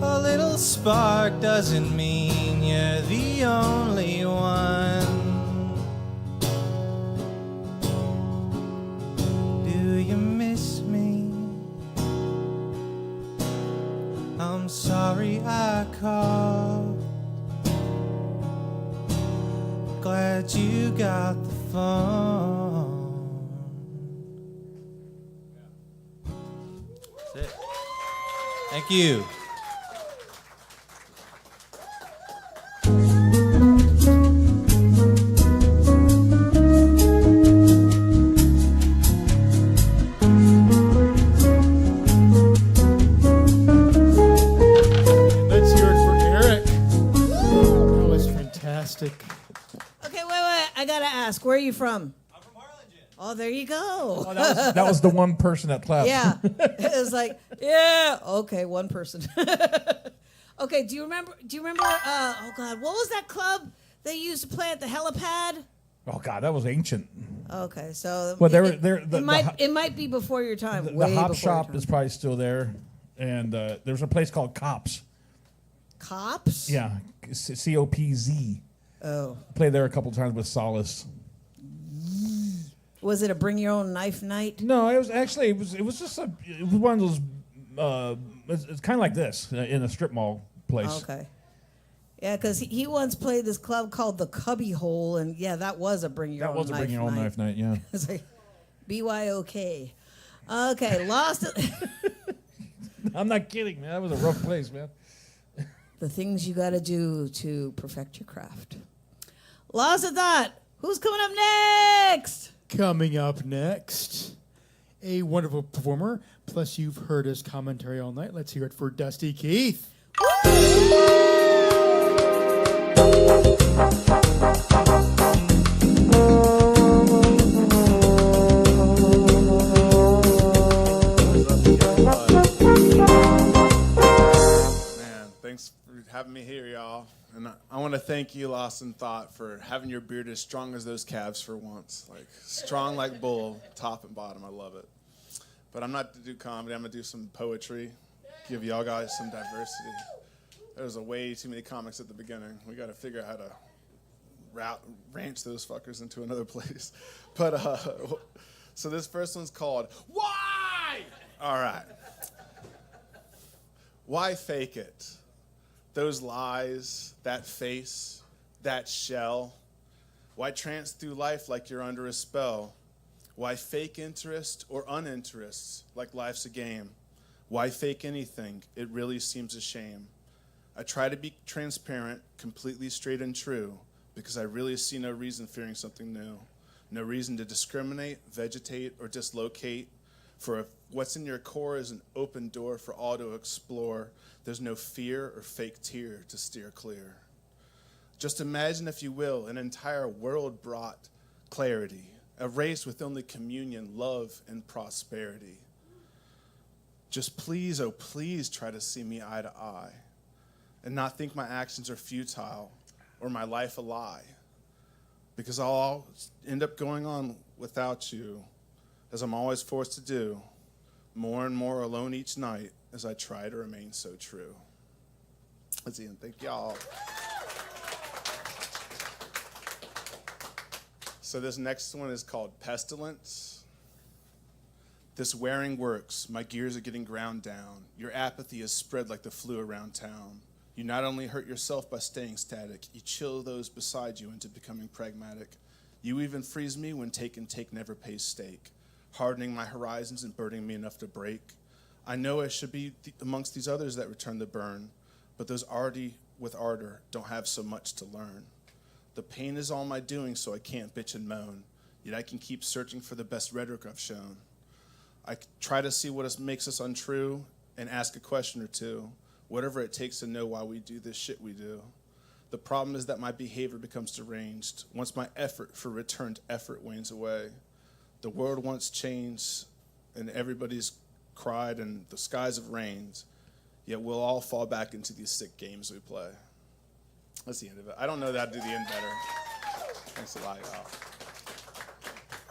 A little spark doesn't mean you're the only one. Do you miss me? I'm sorry I called. Glad you got the phone. That's it. Thank you. Let's hear it for Eric. That was fantastic. Okay, wait. I gotta ask, where are you from? I'm from Harlingen. Oh, there you go. Oh, that was the one person that clapped. Yeah. It was like, yeah, okay, one person. Okay, do you remember oh God, what was that club they used to play at the helipad? Oh God, that was ancient. Okay, so Well, it might be before your time. The way hop before shop your time. is probably still there, and there's a place called Cops. Cops? Yeah, COPZ. Oh. Played there a couple times with Solace. Was it a bring your own knife night? No, it was actually it was just one of those. It's kind of like this in a strip mall place. Okay. Yeah, because he once played this club called the Cubby Hole, and yeah, that was a bring your own knife night. That was a bring your own knife night. Yeah. It's like BYOK. Okay, lost. I'm not kidding, man. That was a rough place, man. The things you got to do to perfect your craft. Lost of Thought. Who's coming up next? Coming up next, a wonderful performer. Plus, you've heard his commentary all night. Let's hear it for Dusty Keith. y'all. And I want to thank you, Lost in Thought, for having your beard as strong as those calves for once. Like, strong like bull, top and bottom. I love it. But I'm not to do comedy. I'm going to do some poetry, give y'all guys some diversity. There was way too many comics at the beginning. We got to figure out how to ranch those fuckers into another place. But, so this first one's called, Why? All right. Why fake it? Those lies, that face, that shell. Why trance through life like you're under a spell? Why fake interest or uninterest like life's a game? Why fake anything? It really seems a shame. I try to be transparent, completely straight and true, because I really see no reason fearing something new. No reason to discriminate, vegetate, or dislocate. For if what's in your core is an open door for all to explore, there's no fear or fake tear to steer clear. Just imagine, if you will, an entire world brought clarity, a race with only communion, love, and prosperity. Just please, oh please, try to see me eye to eye and not think my actions are futile or my life a lie, because I'll end up going on without you, as I'm always forced to do, more and more alone each night as I try to remain so true. That's Ian. Thank y'all. So this next one is called Pestilence. This wearing works. My gears are getting ground down. Your apathy is spread like the flu around town. You not only hurt yourself by staying static, you chill those beside you into becoming pragmatic. You even freeze me when take and take never pays stake, hardening my horizons and burning me enough to break. I know I should be amongst these others that return the burn, but those already with ardor don't have so much to learn. The pain is all my doing, so I can't bitch and moan, yet I can keep searching for the best rhetoric I've shown. I try to see what makes us untrue and ask a question or two, whatever it takes to know why we do this shit we do. The problem is that my behavior becomes deranged once my effort for returned effort wanes away. The world wants change, and everybody's cried, and the skies have rained, yet we'll all fall back into these sick games we play. That's the end of it. I don't know that I'd do the end better. Thanks a lot, y'all.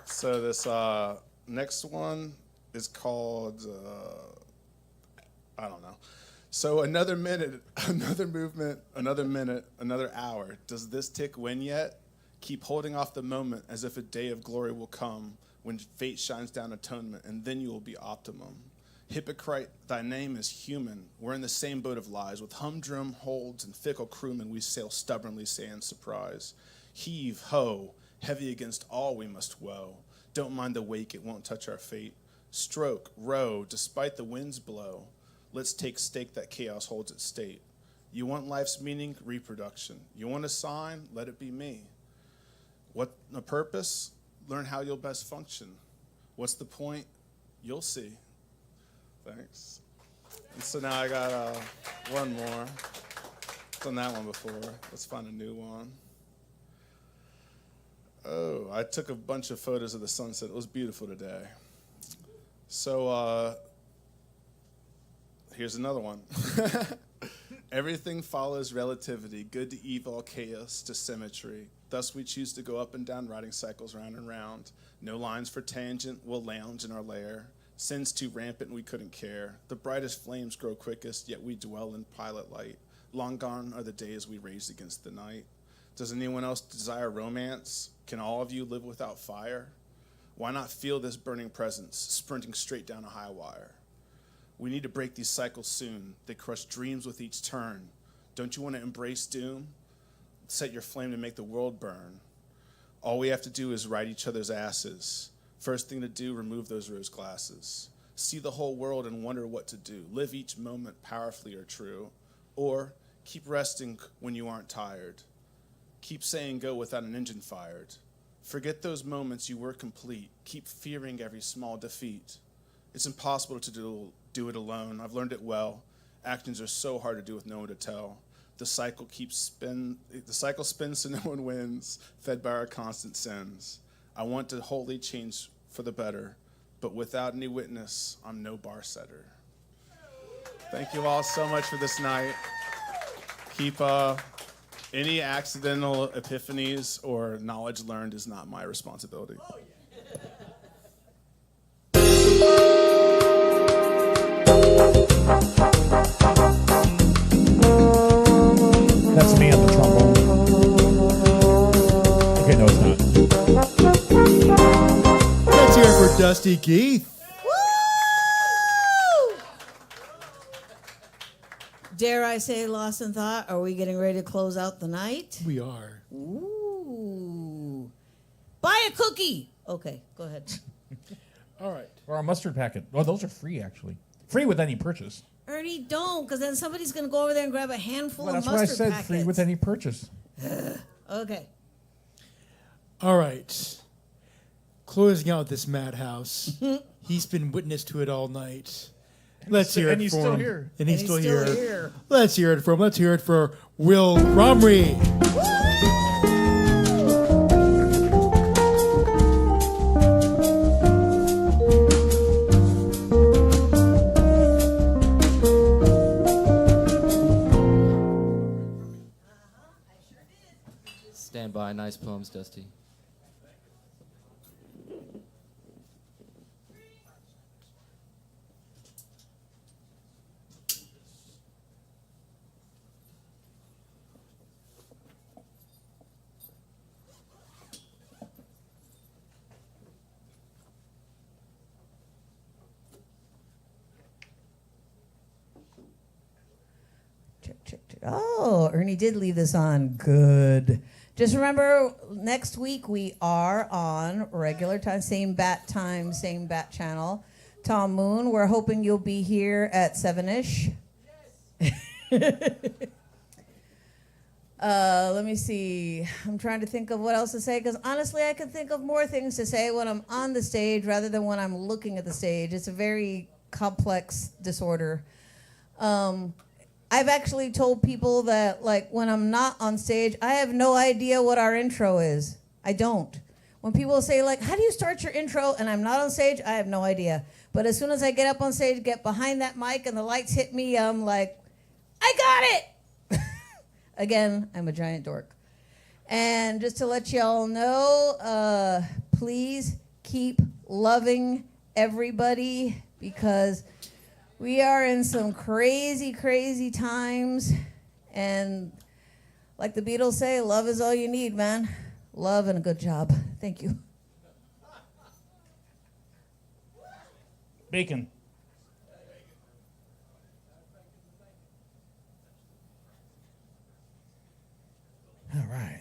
So this next one is called, I don't know. So another minute, another movement, another minute, another hour. Does this tick win yet? Keep holding off the moment as if a day of glory will come when fate shines down atonement, and then you will be optimum. Hypocrite, thy name is human. We're in the same boat of lies. With humdrum holds and fickle crewmen, we sail stubbornly, say in surprise. Heave, ho, heavy against all we must woe. Don't mind the wake, it won't touch our fate. Stroke, row, despite the winds blow. Let's take stake that chaos holds at state. You want life's meaning? Reproduction. You want a sign? Let it be me. What a purpose? Learn how you'll best function. What's the point? You'll see. Thanks. And so now I got one more. Done that one before. Let's find a new one. Oh, I took a bunch of photos of the sunset. It was beautiful today. So here's another one. Everything follows relativity, good to evil, chaos to symmetry. Thus we choose to go up and down, riding cycles round and round. No lines for tangent, we'll lounge in our lair. Sin's too rampant, we couldn't care. The brightest flames grow quickest, yet we dwell in pilot light. Long gone are the days we raged against the night. Does anyone else desire romance? Can all of you live without fire? Why not feel this burning presence, sprinting straight down a high wire? We need to break these cycles soon. They crush dreams with each turn. Don't you want to embrace doom? Set your flame to make the world burn. All we have to do is ride each other's asses. First thing to do, remove those rose glasses. See the whole world and wonder what to do. Live each moment powerfully or true. Or keep resting when you aren't tired. Keep saying go without an engine fired. Forget those moments you were complete. Keep fearing every small defeat. It's impossible to do it alone. I've learned it well. Actions are so hard to do with no one to tell. The cycle spins so no one wins, fed by our constant sins. I want to wholly change for the better, but without any witness, I'm no bar setter. Thank you all so much for this night. Keep any accidental epiphanies or knowledge learned is not my responsibility. That's me at the trombone. Okay, no, it's not. Let's hear it for Dusty Keith. Dare I say, lost in thought? Are we getting ready to close out the night? We are. Ooh. Buy a cookie. Okay, go ahead. All right. Or a mustard packet. Oh, those are free, actually. Free with any purchase. Ernie, don't, because then somebody's going to go over there and grab a handful Well, of that's what I mustard said, packets. free with any purchase. Okay. All right. Closing out this madhouse. He's been witness to it all night. Let's hear it And he's for still him. here. And he's still here. here. Let's hear it for him. Let's hear it for Will Romrey. Stand by. Nice poems, Dusty. Check. Oh, Ernie did leave this on. Good. Just remember, next week we are on regular time, same bat channel. Tom Moon, we're hoping you'll be here at 7-ish. Let me see. I'm trying to think of what else to say, because honestly, I can think of more things to say when I'm on the stage rather than when I'm looking at the stage. It's a very complex disorder. I've actually told people that, like, when I'm not on stage, I have no idea what our intro is. I don't. When people say, like, how do you start your intro? And I'm not on stage, I have no idea. But as soon as I get up on stage, get behind that mic, and the lights hit me, I'm like, I got it! Again, I'm a giant dork. And just to let y'all know, please keep loving everybody, because we are in some crazy, crazy times. And like the Beatles say, love is all you need, man. Love and a good job. Thank you. Bacon. All right.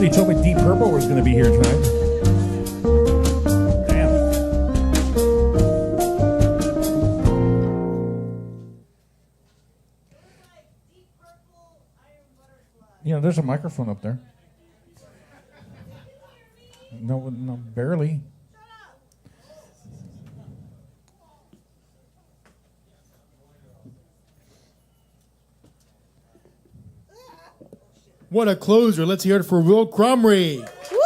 Nobody told me Deep Purple was going to be here tonight. Damn. You know, there's a microphone up there. No, barely. What a closer. Let's hear it for Will Crumry. Woo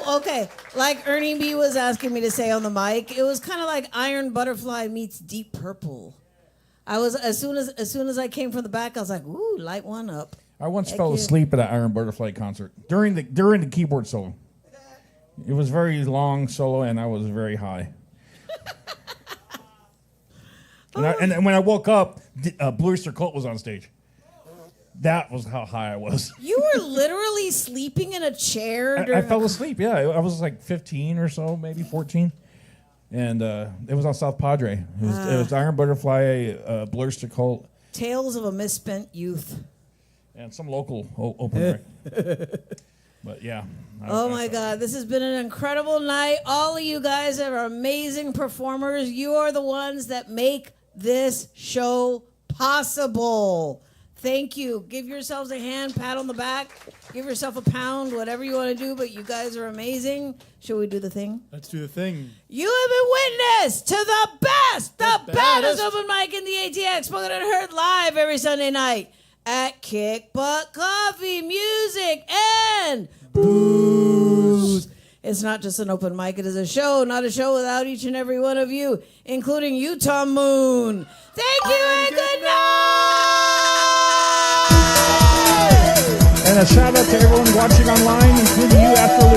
woo! Okay, like Ernie B was asking me to say on the mic, it was kind of like Iron Butterfly meets Deep Purple. I was as soon as I came from the back, I was like, "Ooh, light one up." I once Heck fell yeah. asleep at an Iron Butterfly concert during the keyboard solo. It was very long solo, and I was very high. And when I woke up, Blue Oyster Cult was on stage. That was how high I was. You were literally sleeping in a chair. I during fell asleep. Yeah, I was like 15 or so, maybe 14, and it was on South Padre. It was Iron Butterfly, Blue Oyster Cult, Tales of a Misspent Youth. and some local open mic. But yeah. Oh my God, this has been an incredible night. All of you guys are amazing performers. You are the ones that make this show possible. Thank you. Give yourselves a hand, pat on the back, give yourself a pound, whatever you want to do, but you guys are amazing. Should we do the thing? Let's do the thing. You have been witness to the baddest open mic in the ATX, spoken and heard live every Sunday night at Kick Butt Coffee, Music, and Booze. It's not just an open mic, it is a show, not a show without each and every one of you, including you, Tom Moon. Thank you and good night! And a shout out to everyone watching online, including you, Astro